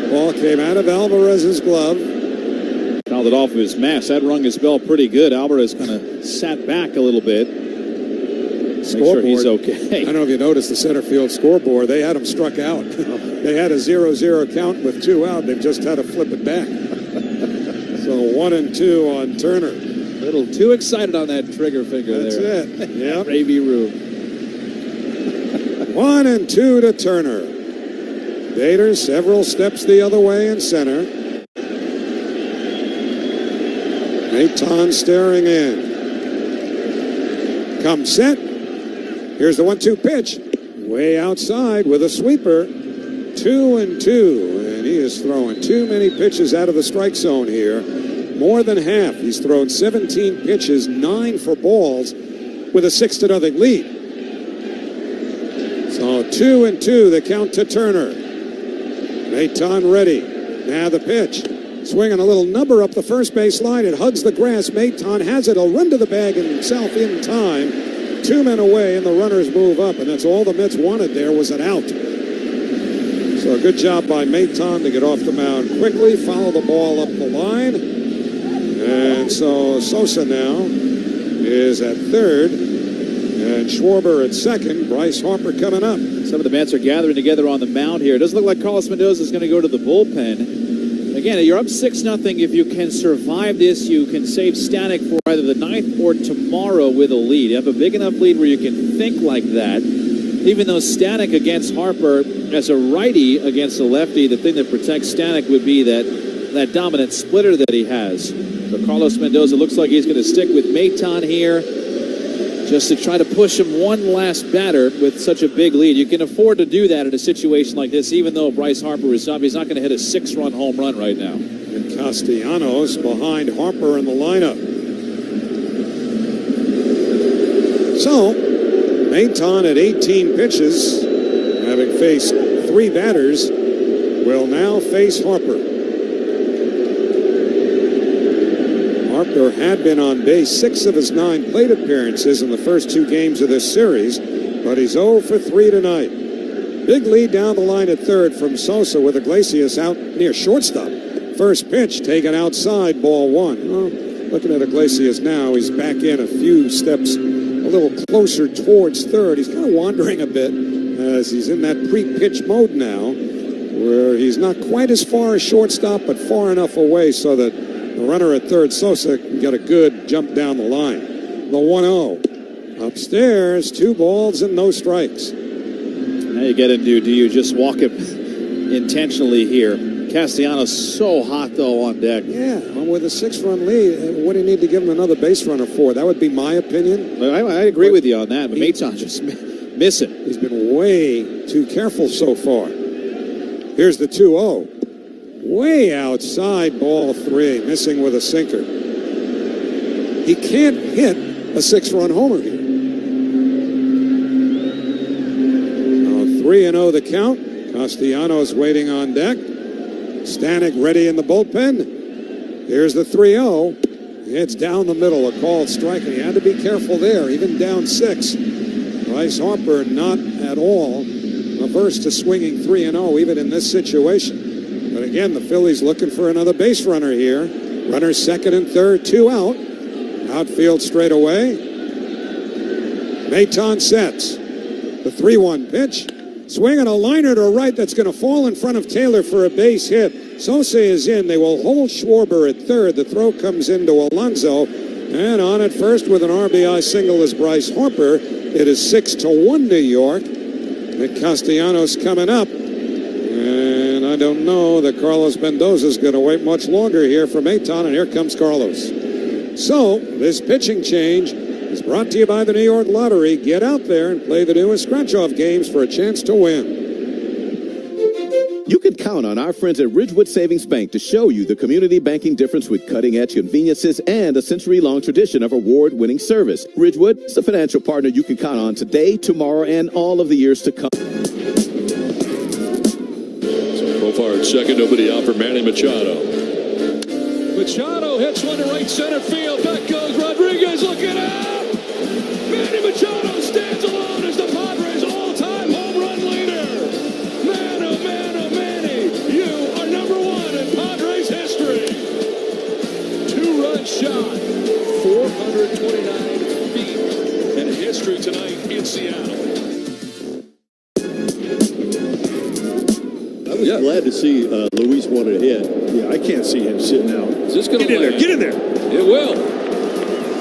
Ball came out of Alvarez's glove. Fouled it off of his mask. That rung his bell pretty good. Alvarez kind of sat back a little bit. Make sure he's okay. I don't know if you noticed the center field scoreboard. They had him struck out. They had a 0-0 count with 2 out. They've just had to flip it back. So 1-2 on Turner. A little too excited on that trigger finger. That's there. That's it. Yep. Gravy room. 1-2 to Turner. Bader several steps the other way in center. Maton staring in. Come set. Here's the 1-2 pitch. Way outside with a sweeper. 2-2. And he is throwing too many pitches out of the strike zone here. More than half. He's thrown 17 pitches, 9 for balls, with a 6-0 lead. So 2-2, the count to Turner. Maton ready. Now the pitch. Swinging a little number up the first base line. It hugs the grass. Maton has it. He'll run to the bag and himself in time. 2 men away, and the runners move up. And that's all the Mets wanted there was an out. So a good job by Maton to get off the mound quickly, follow the ball up the line. And so Sosa now is at third, and Schwarber at second. Bryce Harper coming up. Some of the Mets are gathering together on the mound here. It doesn't look like Carlos Mendoza is going to go to the bullpen. Again, you're up 6-0. If you can survive this, you can save Stanek for either the 9th or tomorrow with a lead. You have a big enough lead where you can think like that. Even though Stanek against Harper, as a righty against a lefty, the thing that protects Stanek would be that dominant splitter that he has. But Carlos Mendoza looks like he's going to stick with Maton here just to try to push him one last batter with such a big lead. You can afford to do that in a situation like this, even though Bryce Harper is up. He's not going to hit a 6-run home run right now. And Castellanos behind Harper in the lineup. So, Maton at 18 pitches, having faced 3 batters, will now face Harper. Harper had been on base 6 of his 9 plate appearances in the first 2 games of this series, but he's 0 for 3 tonight. Big lead down the line at third from Sosa with Iglesias out near shortstop. First pitch taken outside, ball 1. Well, looking at Iglesias now, he's back in a few steps, a little closer towards third. He's kind of wandering a bit as he's in that pre-pitch mode now, where he's not quite as far as shortstop, but far enough away so that the runner at third, Sosa, can get a good jump down the line. The 1-0. Upstairs, 2 balls and no strikes. Now you get into, do you just walk him intentionally here? Castellanos so hot, though, on deck. Yeah, with a 6-run lead, what do you need to give him another base runner for? That would be my opinion. I agree with you on that, but Maton just missing. He's been way too careful so far. Here's the 2-0. Way outside, ball 3, missing with a sinker. He can't hit a 6-run homer here. 3-0 the count. Castellanos waiting on deck. Stanek ready in the bullpen. Here's the 3-0. It's down the middle, a called strike, and he had to be careful there, even down 6. Bryce Harper not at all averse to swinging 3-0, even in this situation. But again, the Phillies looking for another base runner here. Runners second and third, 2 out. Outfield straight away. Maton sets. The The 3-1 pitch. Swinging a liner to right that's going to fall in front of Taylor for a base hit. Sosa is in. They will hold Schwarber at third. The throw comes into Alonso. And on at first with an RBI single is Bryce Harper. It is 6-1 New York. Nick Castellanos coming up. And I don't know that Carlos Mendoza is going to wait much longer here for Maton. And here comes Carlos. So this pitching change is brought to you by the New York Lottery. Get out there and play the newest scratch-off games for a chance to win. You can count on our friends at Ridgewood Savings Bank to show you the community banking difference with cutting-edge conveniences and a century-long tradition of award-winning service. Ridgewood is a financial partner you can count on today, tomorrow, and all of the years to come. So Profar at second, nobody out for Manny Machado. Machado hits one to right center field. Back goes Rodriguez looking up. Manny Machado stands alone as the Padres' all-time home run leader. Man, oh man, oh Manny, you are number one in Padres history. Two-run shot, 429 feet in history tonight in Seattle. I was glad to see Luis wanted a hit. Yeah, I can't see him sitting out. Is this going to Get in there, get in there. It will.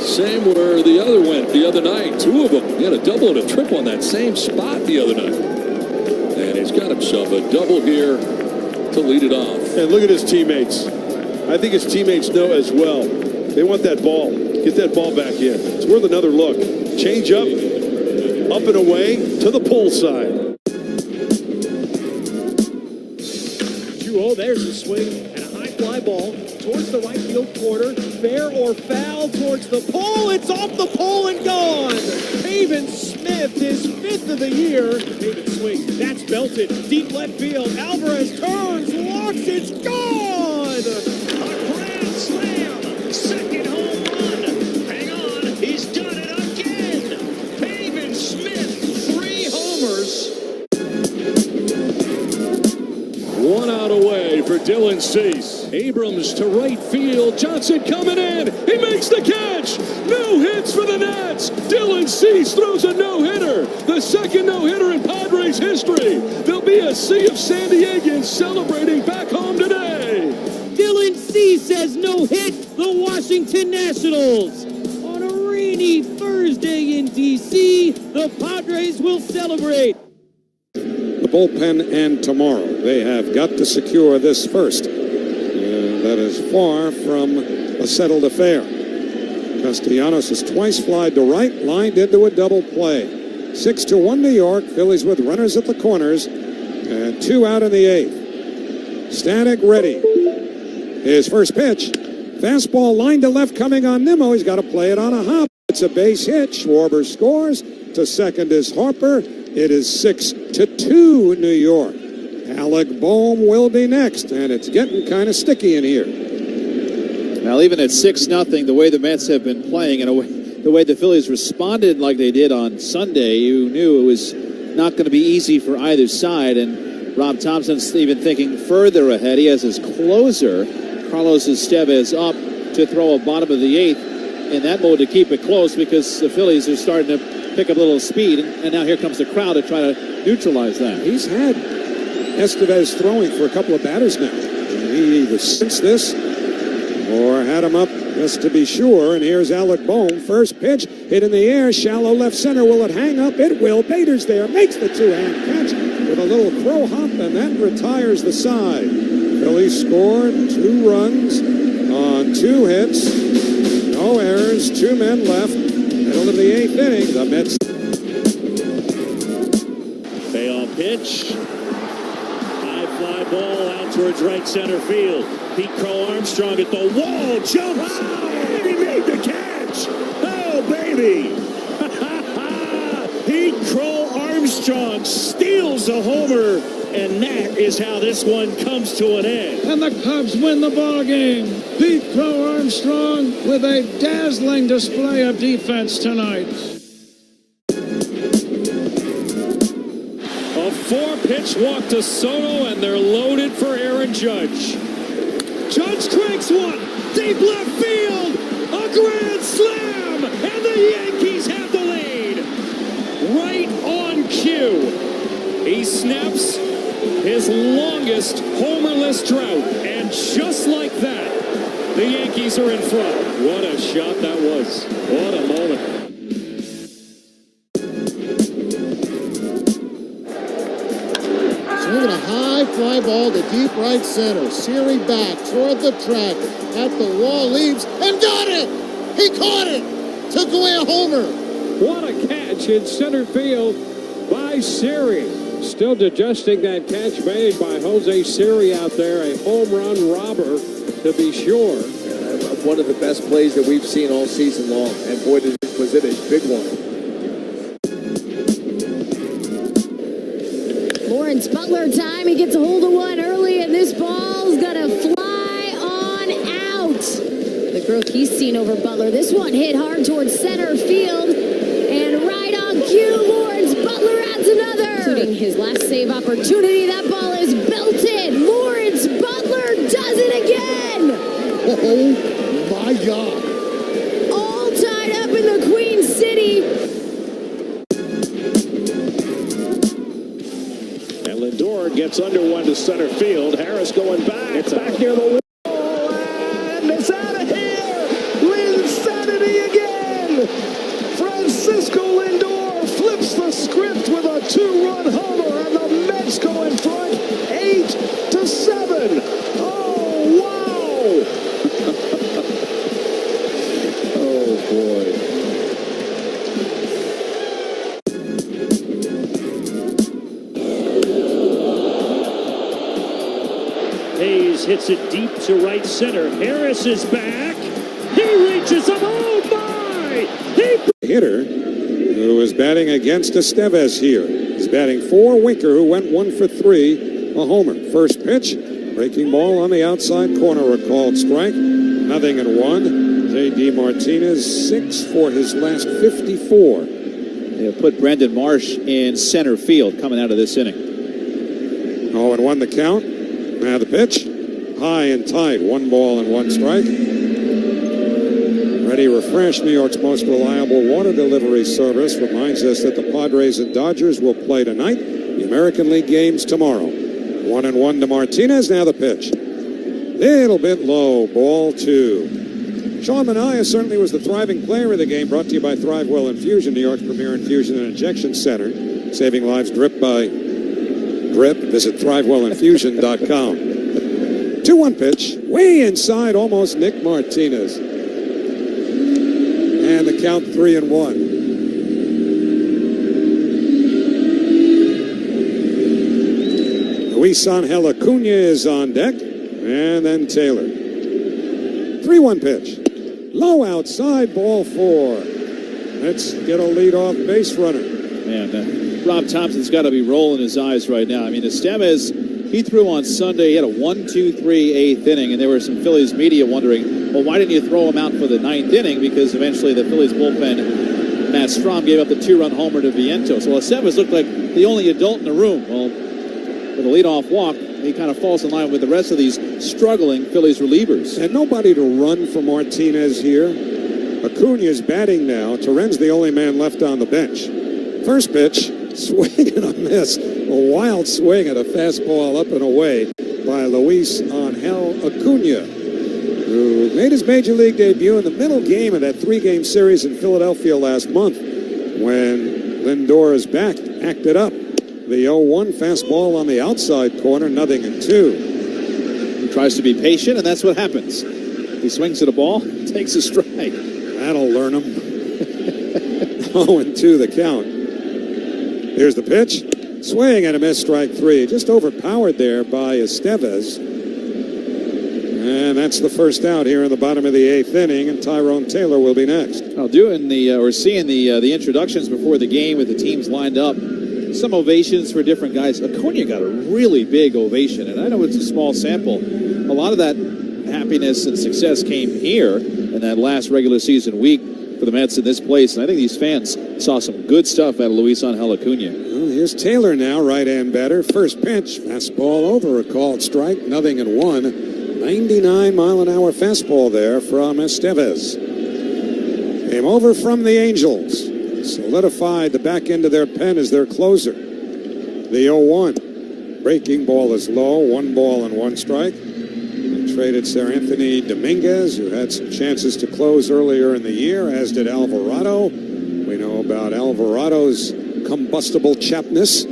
Same where the other went the other night. Two of them. He had a double and a triple on that same spot the other night. And he's got himself a double here to lead it off. And look at his teammates. I think his teammates know as well. They want that ball. Get that ball back in. It's worth another look. Change up and away to the pull side. 2-0, there's the swing and a high fly ball towards the right field corner. Fair or foul towards the pole. It's off the pole and gone. Pavin Smith, his 5th of the year. Pavin swings. That's belted. Deep left field. Alvarez turns, walks. It's gone. A grand slam. Second home run. Hang on. He's done it again. Pavin Smith, 3 homers. One out away for Dylan Cease. Abrams to right field. Johnson coming in. He makes the catch. No hits for the Nats. Dylan Cease throws a no-hitter. The second no-hitter in Padres history. There'll be a sea of San Diegans celebrating back home today. Dylan Cease has no hit the Washington Nationals. On a rainy Thursday in D.C., the Padres will celebrate. The bullpen and tomorrow. They have got to secure this first. And that is far from a settled affair. Castellanos has twice flied to right, lined into a double play. 6-1 New York. Phillies with runners at the corners. And 2 out in the 8th. Stanek ready. His first pitch. Fastball line to left coming on Nimmo. He's got to play it on a hop. It's a base hit. Schwarber scores. To second is Harper. It is 6-2 New York. Alec Bohm will be next, and it's getting kind of sticky in here. Well, even at 6-0, the way the Mets have been playing and the way the Phillies responded like they did on Sunday, you knew it was not going to be easy for either side. And Rob Thompson's even thinking further ahead. He has his closer, Carlos Estevez, up to throw a bottom of the 8th in that mode to keep it close because the Phillies are starting to pick up a little speed. And now here comes the crowd to try to neutralize that. He's had Estevez throwing for a couple of batters now. And he either sensed this or had him up just to be sure. And here's Alec Bohm. First pitch, hit in the air, shallow left center. Will it hang up? It will. Bader's there, makes the 2-hand catch with a little crow hop, and that retires the side. Phillies scored 2 runs on 2 hits. No errors, 2 men left. Middle of the 8th inning, the Mets. Payoff pitch. High fly ball out towards right center field. Pete Crow Armstrong at the wall. Jumps. And he made the catch. Oh, baby. Pete Crow Armstrong steals a homer. And that is how this one comes to an end. And the Cubs win the ball game. Pete Crow Armstrong with a dazzling display of defense tonight. A 4-pitch walk to Soto, and they're loaded for Aaron Judge. Judge cranks one. Deep left field. A grand slam. And the Yankees have the lead. Right on cue. He snaps his longest homerless drought, and just like that, the Yankees are in front. What a shot that was. What a moment. Swinging a high fly ball to deep right center. Siri back toward the track. At the wall, leaps, and got it! He caught it! Took away a homer. What a catch in center field by Siri. Still digesting that catch made by Jose Siri out there. A home run robber, to be sure. One of the best plays that we've seen all season long. And boy, was it a big one. Lawrence Butler time. He gets a hold of one early, and this ball's gonna fly on out. The growth he's seen over Butler. This one hit hard towards center field, and right on cue, Lawrence Butler adds another. Including his last save opportunity. That ball is belted. Lawrence Butler does it again. Oh my God. All tied up in the Queen City. And Lindor gets under one to center field. Harris going back. It's back near the wall. And it's out of here. Linsanity again. Francisco Lindor flips the script with a 2-run homer, and the Mets go in front 8-7. Oh, wow. Oh, boy. Hayes hits it deep to right center. Harris is back. He reaches him. Oh, my. Hitter who is batting against Estevez here. He's batting for Winker, who went 1 for 3, a homer. First pitch, breaking ball on the outside corner, a called strike. 0-1. J.D. Martinez 6 for his last 54. They have put Brandon Marsh in center field coming out of this inning. 0-1 the count. Now the pitch, high and tight. 1 ball and 1 strike. Ready Refresh, New York's most reliable water delivery service, reminds us that the Padres and Dodgers will play tonight. The American League games tomorrow. 1-1 to Martinez. Now the pitch. Little bit low. Ball 2. Sean Manaea certainly was the thriving player of the game, brought to you by ThriveWell Infusion, New York's premier infusion and injection center. Saving lives drip by drip. Visit ThriveWellInfusion.com. 2-1 pitch. Way inside, almost Nick Martinez. And the count 3-1. Luis Angel Acuna is on deck. And then Taylor. 3-1 pitch. Low outside, ball 4. Let's get a leadoff base runner. Man, Rob Thompson's got to be rolling his eyes right now. I mean, Estevez, he threw on Sunday. He had a 1-2-3 8th inning, and there were some Phillies media wondering, well, why didn't you throw him out for the 9th inning? Because eventually the Phillies bullpen, Matt Strom, gave up the 2-run homer to Vientos. Well, Estevez looked like the only adult in the room. Well, with a leadoff walk, he kind of falls in line with the rest of these struggling Phillies relievers. And nobody to run for Martinez here. Acuna's batting now. Terren's the only man left on the bench. First pitch, swing and a miss. A wild swing at a fastball up and away by Luis Angel Acuna, who made his major league debut in the middle game of that 3-game series in Philadelphia last month when Lindor's back acted up. The 0-1 fastball on the outside corner, 0-2. He tries to be patient, and that's what happens. He swings at a ball, takes a strike. That'll learn him. 0-2 the count. Here's the pitch. Swing and a miss, strike 3. Just overpowered there by Estevez. And that's the first out here in the bottom of the 8th inning, and Tyrone Taylor will be next. Seeing the introductions before the game with the teams lined up, some ovations for different guys. Acuna got a really big ovation, and I know it's a small sample. A lot of that happiness and success came here in that last regular season week for the Mets in this place, and I think these fans saw some good stuff out of Luis Angel Acuna. Well, here's Taylor now, right-hand batter. First pitch, fastball over, a called strike, 0-1. 99-mile-an-hour fastball there from Estevez. Came over from the Angels. solidified the back end of their pen as their closer. The 0-1. Breaking ball is low, 1 ball and 1 strike. They traded Sir Anthony Dominguez, who had some chances to close earlier in the year, as did Alvarado. We know about Alvarado's combustible chapness.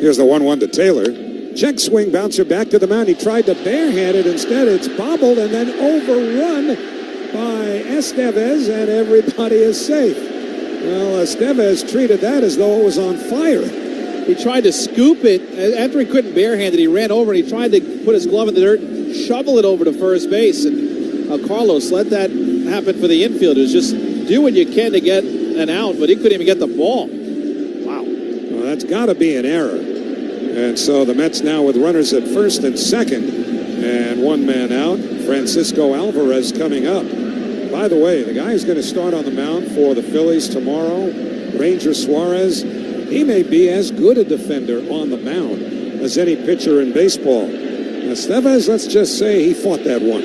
Here's the 1-1 to Taylor. Check swing bouncer back to the mound. He tried to barehand it. Instead, it's bobbled and then overrun by Estevez, and everybody is safe. Well, Estevez treated that as though it was on fire. He tried to scoop it. After he couldn't barehand it, he ran over and he tried to put his glove in the dirt, shovel it over to first base. And Carlos let that happen for the infielders. Just do what you can to get an out, but he couldn't even get the ball. Wow. Well, that's got to be an error. And so the Mets now with runners at first and second, and 1 man out. Francisco Alvarez coming up. By the way, the guy who's going to start on the mound for the Phillies tomorrow, Ranger Suarez, he may be as good a defender on the mound as any pitcher in baseball. Estevez, let's just say he fought that one.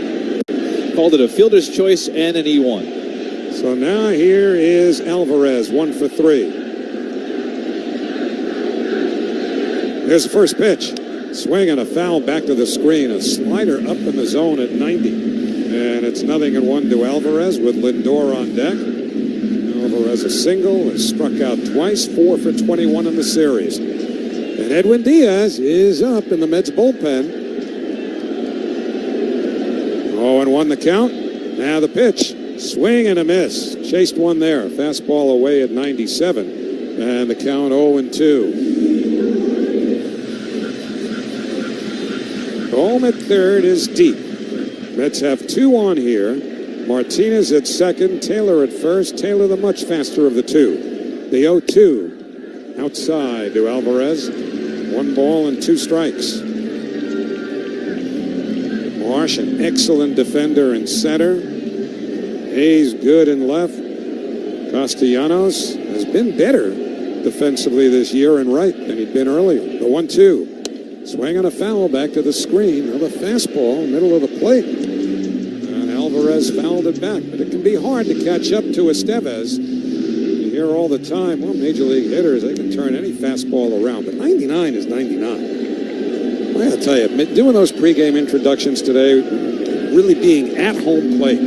Called it a fielder's choice and an E1. So now here is Alvarez, 1 for 3. Here's the first pitch. Swing and a foul back to the screen. A slider up in the zone at 90. And it's 0-1 to Alvarez with Lindor on deck. Alvarez a single and struck out twice, 4 for 21 in the series. And Edwin Diaz is up in the Mets bullpen. 0-1 the count. Now the pitch. Swing and a miss. Chased one there. Fastball away at 97. And the count 0-2. Home at third is deep. Mets have 2 on here. Martinez at second, Taylor at first. Taylor the much faster of the 2. The 0-2 outside to Alvarez. 1 ball and 2 strikes. Marsh, an excellent defender in center. Hayes good in left. Castellanos has been better defensively this year in right than he'd been earlier. The 1-2. Swing on a foul back to the screen. Another fastball, middle of the plate. And Alvarez fouled it back. But it can be hard to catch up to Estevez. You hear all the time, well, major league hitters, they can turn any fastball around. But 99 is 99. I gotta tell you, doing those pregame introductions today, really being at home plate,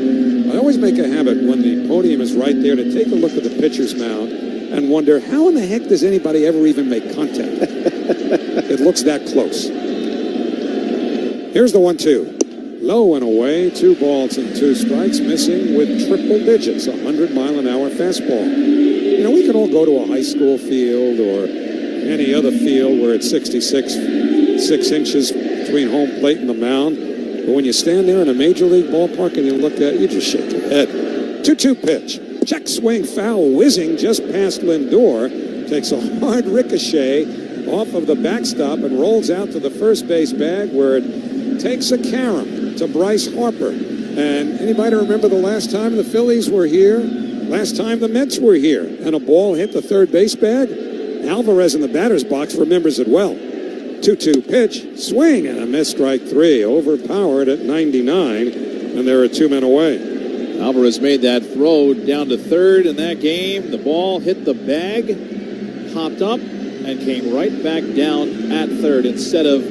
I always make a habit when the podium is right there to take a look at the pitcher's mound and wonder, how in the heck does anybody ever even make contact? It looks that close. Here's the 1-2. Low and away, 2 balls and 2 strikes, missing with triple digits, 100-mile-an-hour fastball. You know, we could all go to a high school field or any other field where it's 6 inches between home plate and the mound. But when you stand there in a major league ballpark and you look at it, you just shake your head. 2-2 pitch. Check swing foul, whizzing just past Lindor. Takes a hard ricochet off of the backstop and rolls out to the first base bag, where it takes a carom to Bryce Harper. And anybody remember the last time the Phillies were here? Last time the Mets were here and a ball hit the third base bag? Alvarez in the batter's box remembers it well. 2-2 pitch, swing and a miss, strike 3. Overpowered at 99, and there are 2 men away. Alvarez made that throw down to third in that game. The ball hit the bag, hopped up, and came right back down at third instead of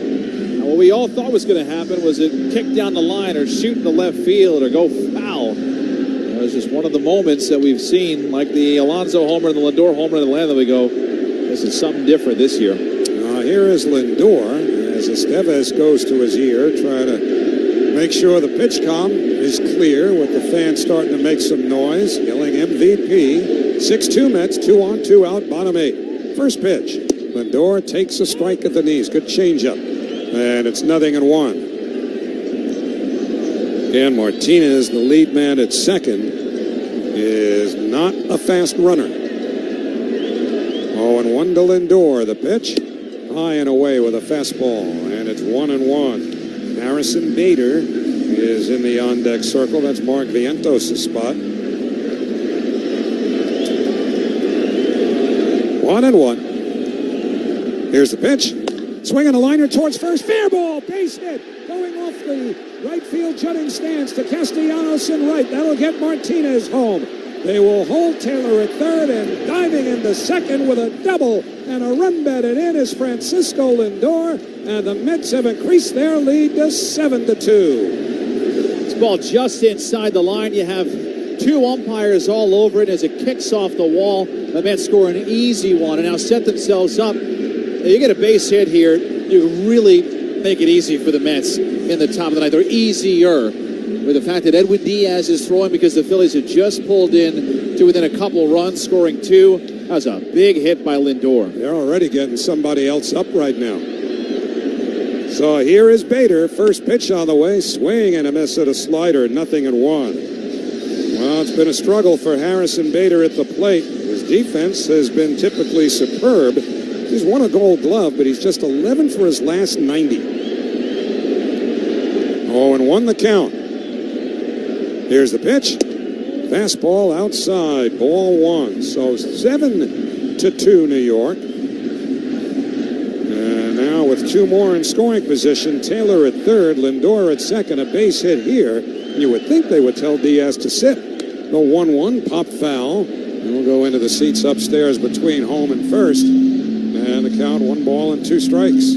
what we all thought was going to happen was it kick down the line or shoot in the left field or go foul. It was just one of the moments that we've seen, like the Alonso homer and the Lindor homer in Atlanta, that we go, this is something different this year. Here is Lindor as Estevez goes to his ear, trying to make sure the pitch comm is clear with the fans starting to make some noise, yelling MVP. 6-2 Mets, 2 on, 2 out, bottom 8. First pitch. Lindor takes a strike at the knees. Good changeup. And it's 0-1. Dan Martinez, the lead man at second, is not a fast runner. 0-1 to Lindor. The pitch. High and away with a fastball. And it's 1-1. Harrison Bader is in the on-deck circle. That's Mark Vientos' spot. 1-1. Here's the pitch. Swinging a liner towards first. Fair ball. Base hit. Going off the right field jutting stance to Castellanos in right. That'll get Martinez home. They will hold Taylor at third, and diving into second with a double and a run batted in is Francisco Lindor, and the Mets have increased their lead to 7-2. This ball just inside the line. You have two umpires all over it as it kicks off the wall. The Mets score an easy one and now set themselves up. You get a base hit here, you really make it easy for the Mets in the top of the ninth. They're easier with the fact that Edwin Diaz is throwing because the Phillies had just pulled in to within a couple runs, scoring two. That was a big hit by Lindor. They're already getting somebody else up right now. So here is Bader. First pitch on the way. Swing and a miss at a slider. 0-1. Well, it's been a struggle for Harrison Bader at the plate. His defense has been typically superb. He's won a Gold Glove, but he's just 11 for his last 90. 0-1 the count. Here's the pitch. Fastball outside. Ball one. So 7-2 New York. And now with two more in scoring position, Taylor at third, Lindor at second, a base hit here. You would think they would tell Diaz to sit. Go 1-1, pop foul. And we'll go into the seats upstairs between home and first. And the count, 1 ball and 2 strikes.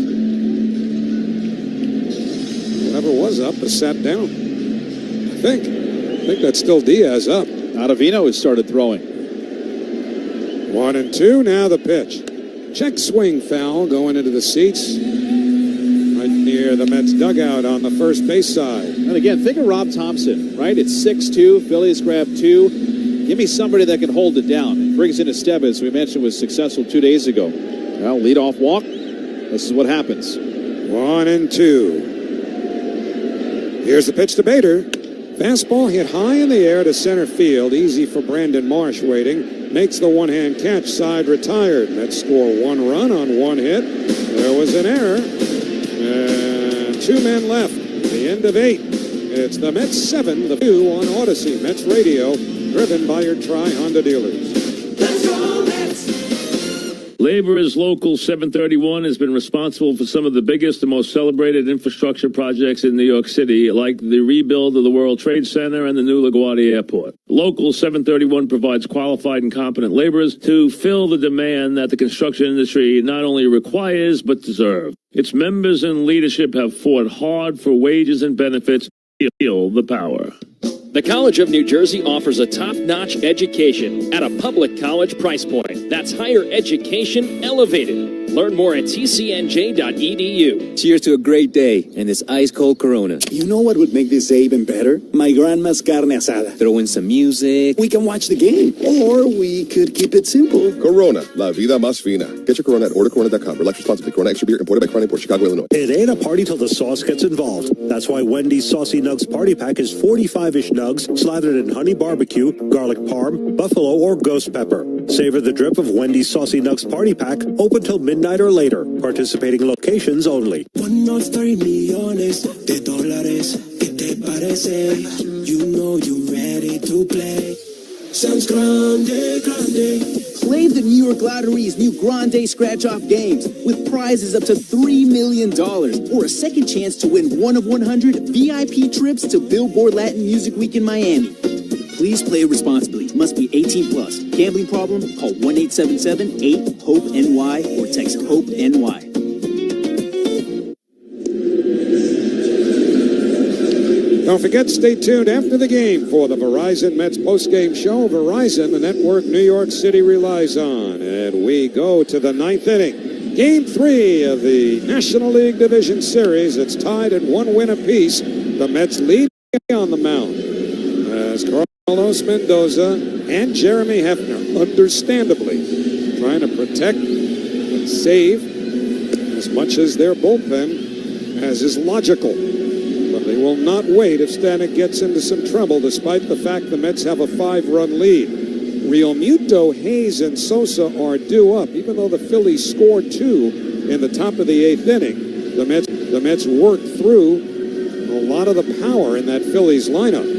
Whoever was up has sat down. I think that's still Diaz up. Ottavino has started throwing. 1-2, now the pitch. Check swing foul going into the seats. Right near the Mets dugout on the first base side. And again, think of Rob Thompson, right? It's 6-2, Phillies grab 2. Give me somebody that can hold it down. It brings in Estevez, we mentioned was successful 2 days ago. Well, leadoff walk. This is what happens. 1-2. Here's the pitch to Bader. Fastball hit high in the air to center field. Easy for Brandon Marsh waiting. Makes the one-hand catch. Side retired. Mets score 1 run on 1 hit. There was an error. And 2 men left. The end of 8. It's the Mets 7, the 2 on Odyssey. Mets Radio, driven by your Tri-Honda dealers. Let's go, Mets! Laborers Local 731 has been responsible for some of the biggest and most celebrated infrastructure projects in New York City, like the rebuild of the World Trade Center and the new LaGuardia Airport. Local 731 provides qualified and competent laborers to fill the demand that the construction industry not only requires but deserves. Its members and leadership have fought hard for wages and benefits. Feel the power. The College of New Jersey offers a top-notch education at a public college price point. That's higher education elevated. Learn more at tcnj.edu. Cheers to a great day and this ice-cold Corona. You know what would make this day even better? My grandma's carne asada. Throw in some music. We can watch the game. Or we could keep it simple. Corona, la vida más fina. Get your Corona at ordercorona.com. Relax responsibly. Corona Extra Beer, imported by Crown Import, Chicago, Illinois. It ain't a party till the sauce gets involved. That's why Wendy's Saucy Nugs Party Pack is 45-ish nugs slathered in honey barbecue, garlic parm, buffalo, or ghost pepper. Savor the drip of Wendy's Saucy Nugs Party Pack, open till midnight or later. Participating locations only. $1.3 millones de dólares. ¿Qué te parece? You know you ready to play. Sounds grande, grande. Play the New York Lottery's new Grande Scratch-Off games with prizes up to $3 million or a second chance to win 1 of 100 VIP trips to Billboard Latin Music Week in Miami. Please play responsibly. Must be 18 plus. Gambling problem? Call 1-877-8-HOPE-NY or text HOPE-NY. Don't forget, stay tuned after the game for the Verizon Mets postgame show. Verizon, the network New York City relies on. And we go to the 9th inning. Game 3 of the National League Division Series. It's tied at 1 win apiece. The Mets lead on the mound as Carlos Mendoza and Jeremy Hefner, understandably, trying to protect and save as much as their bullpen as is logical. But they will not wait if Stanek gets into some trouble, despite the fact the Mets have a 5-run lead. Real Muto, Hayes, and Sosa are due up. Even though the Phillies scored 2 in the top of the 8th inning, the Mets worked through a lot of the power in that Phillies lineup.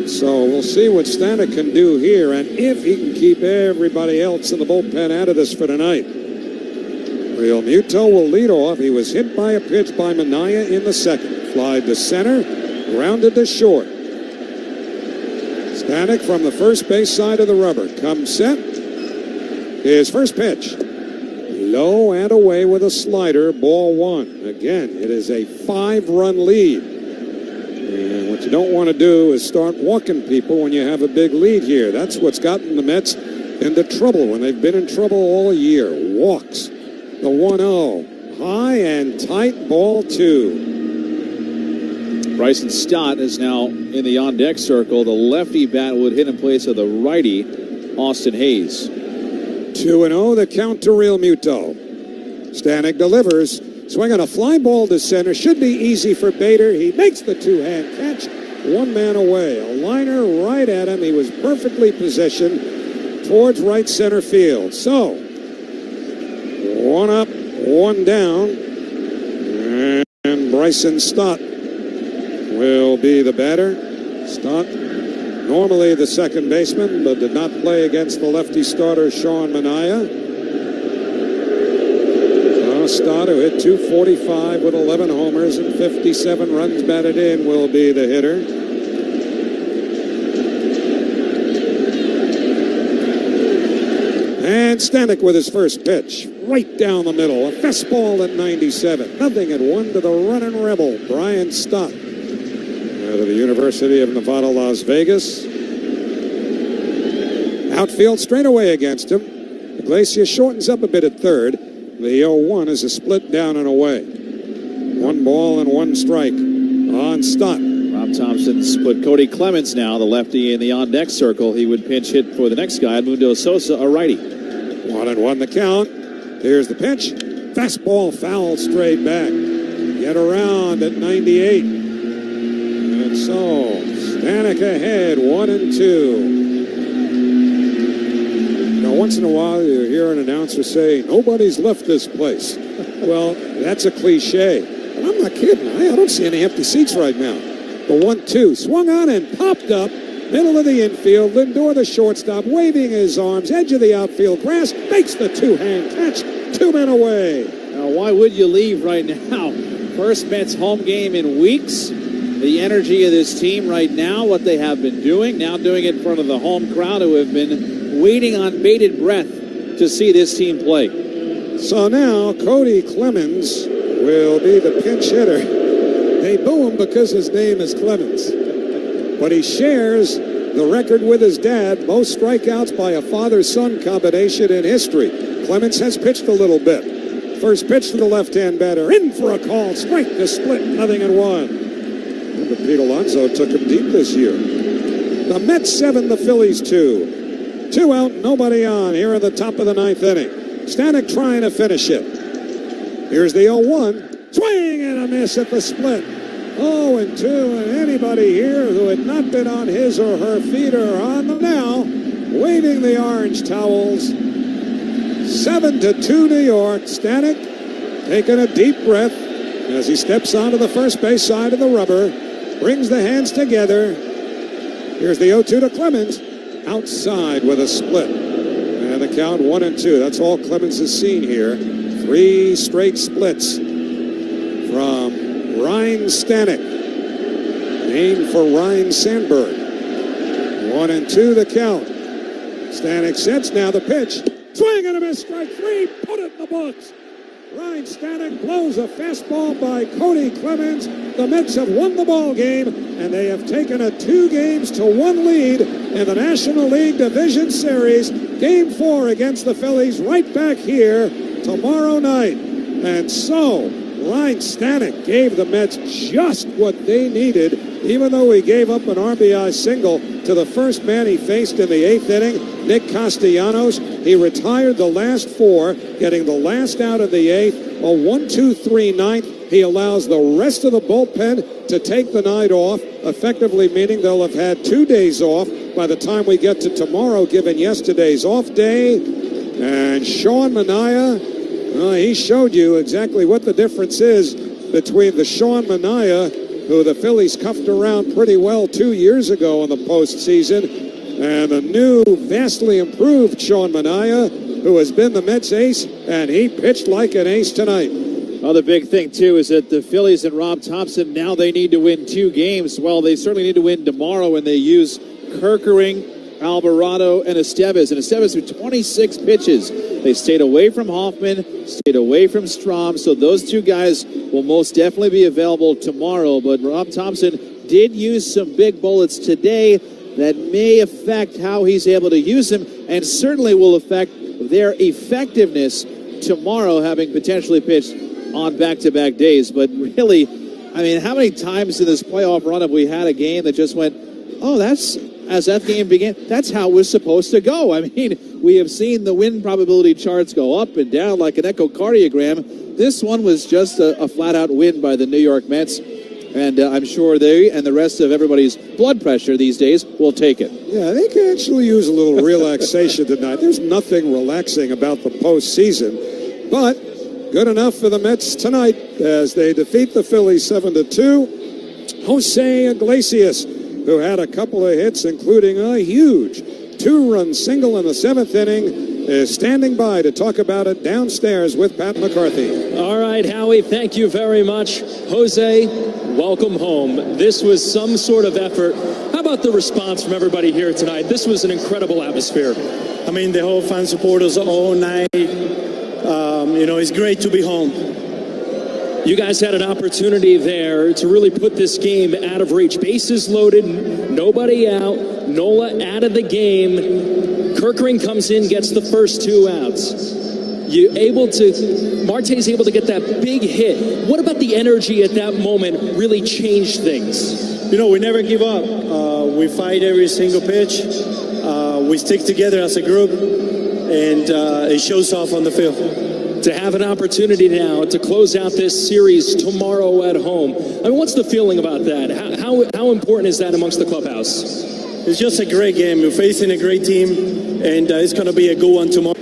So we'll see what Stanek can do here, and if he can keep everybody else in the bullpen out of this for tonight. Real Muto will lead off. He was hit by a pitch by Manaea in the second. Flied to center, grounded to short. Stanek from the first base side of the rubber. Comes set. His first pitch. Low and away with a slider. Ball one. Again, it is a 5-run lead. And what you don't want to do is start walking people when you have a big lead here. That's what's gotten the Mets into trouble when they've been in trouble all year. Walks. The 1-0. High and tight, ball 2. Bryson Stott is now in the on-deck circle. The lefty bat would hit in place of the righty, Austin Hayes. 2-0, the count to Real Muto. Stanek delivers. Swing on a fly ball to center. Should be easy for Bader. He makes the two-hand catch. One man away. A liner right at him. He was perfectly positioned towards right center field. So, 1 up, 1 down. And Bryson Stott will be the batter. Stott, normally the second baseman, but did not play against the lefty starter Sean Manaea. Stott, who hit .245 with 11 homers and 57 runs batted in, will be the hitter. And Stanek with his first pitch, right down the middle. A fastball at 97. Nothing at 1 to the running rebel, Brian Stott. Out of the University of Nevada, Las Vegas. Outfield straightaway against him. Iglesias shortens up a bit at third. The 0-1 is a split down and away. 1 ball and 1 strike on Stott. Rob Thompson's put Cody Clemens now, the lefty in the on-deck circle. He would pinch hit for the next guy, Mundo Sosa, a righty. 1-1 the count. Here's the pitch. Fastball foul straight back. Get around at 98. And so, Stanek ahead, 1-2. Once in a while, you hear an announcer say, nobody's left this place. Well, that's a cliche. But I'm not kidding. I don't see any empty seats right now. The 1-2 swung on and popped up. Middle of the infield. Lindor, the shortstop, waving his arms. Edge of the outfield grass. Makes the two-hand catch. 2 men away. Now, why would you leave right now? First Mets home game in weeks. The energy of this team right now, what they have been doing. Now doing it in front of the home crowd who have been waiting on bated breath to see this team play. So now Cody Clemens will be the pinch hitter. They boo him because his name is Clemens. But he shares the record with his dad, most strikeouts by a father-son combination in history. Clemens has pitched a little bit. First pitch to the left-hand batter. In for a call. Strike to split. 0-1. But Pete Alonso took him deep this year. The Mets 7, the Phillies 2. 2 out, nobody on here in the top of the 9th inning. Stanek trying to finish it. Here's the 0-1. Swing and a miss at the split. 0-2, and anybody here who had not been on his or her feet are on them now, waving the orange towels. 7-2 New York. Stanek taking a deep breath as he steps onto the first base side of the rubber, brings the hands together. Here's the 0-2 to Clemens. Outside with a split. And the count 1-2. That's all Clemens has seen here. 3 straight splits from Ryan Stanek. Named for Ryan Sandberg. 1-2 the count. Stanek sets now the pitch. Swing and a miss. Strike 3. Put it in the books. Ryan Stanek blows a fastball by Cody Clemens. The Mets have won the ball game, and they have taken a 2-1 lead in the National League Division Series. Game 4 against the Phillies right back here tomorrow night. And so, Ryan Stanek gave the Mets just what they needed, even though he gave up an RBI single to the first man he faced in the 8th inning, Nick Castellanos. He retired the last 4, getting the last out of the 8th. A 1-2-3 ninth. He allows the rest of the bullpen to take the night off, effectively meaning they'll have had 2 days off by the time we get to tomorrow, given yesterday's off day. And Sean Manaea, he showed you exactly what the difference is between the Sean Manaea, who the Phillies cuffed around pretty well 2 years ago in the postseason, and the new, vastly improved Sean Manaea, who has been the Mets ace, and he pitched like an ace tonight. Well, the big thing, too, is that the Phillies and Rob Thompson, now they need to win 2 games. Well, they certainly need to win tomorrow when they use Kerkering, Alvarado, and Estevez. And Estevez with 26 pitches. They stayed away from Hoffman, stayed away from Strom, so those 2 guys will most definitely be available tomorrow. But Rob Thompson did use some big bullets today that may affect how he's able to use them, and certainly will affect their effectiveness tomorrow, having potentially pitched on back-to-back days. But really, I mean, how many times in this playoff run have we had a game that just went, oh, that's, as that game began, that's how it was supposed to go? I mean, we have seen the win probability charts go up and down like an echocardiogram. This one was just a flat-out win by the New York Mets. And I'm sure they and the rest of everybody's blood pressure these days will take it. Yeah, they could actually use a little relaxation tonight. There's nothing relaxing about the postseason, but good enough for the Mets tonight as they defeat the Phillies 7-2. Jose Iglesias, who had a couple of hits, including a huge 2-run single in the 7th inning, is standing by to talk about it downstairs with Pat McCarthy. All right, Howie, thank you very much. Jose, welcome home. This was some sort of effort. How about the response from everybody here tonight? This was an incredible atmosphere. I mean, the whole fan support us all night. It's great to be home. You guys had an opportunity there to really put this game out of reach. Bases loaded, nobody out, Nola out of the game. Kerkering comes in, gets the first 2 outs. Marte's able to get that big hit. What about the energy at that moment really changed things? We never give up. We fight every single pitch. We stick together as a group, and it shows off on the field. To have an opportunity now to close out this series tomorrow at home. I mean, what's the feeling about that? How important is that amongst the clubhouse? It's just a great game. We're facing a great team, and it's going to be a good one tomorrow.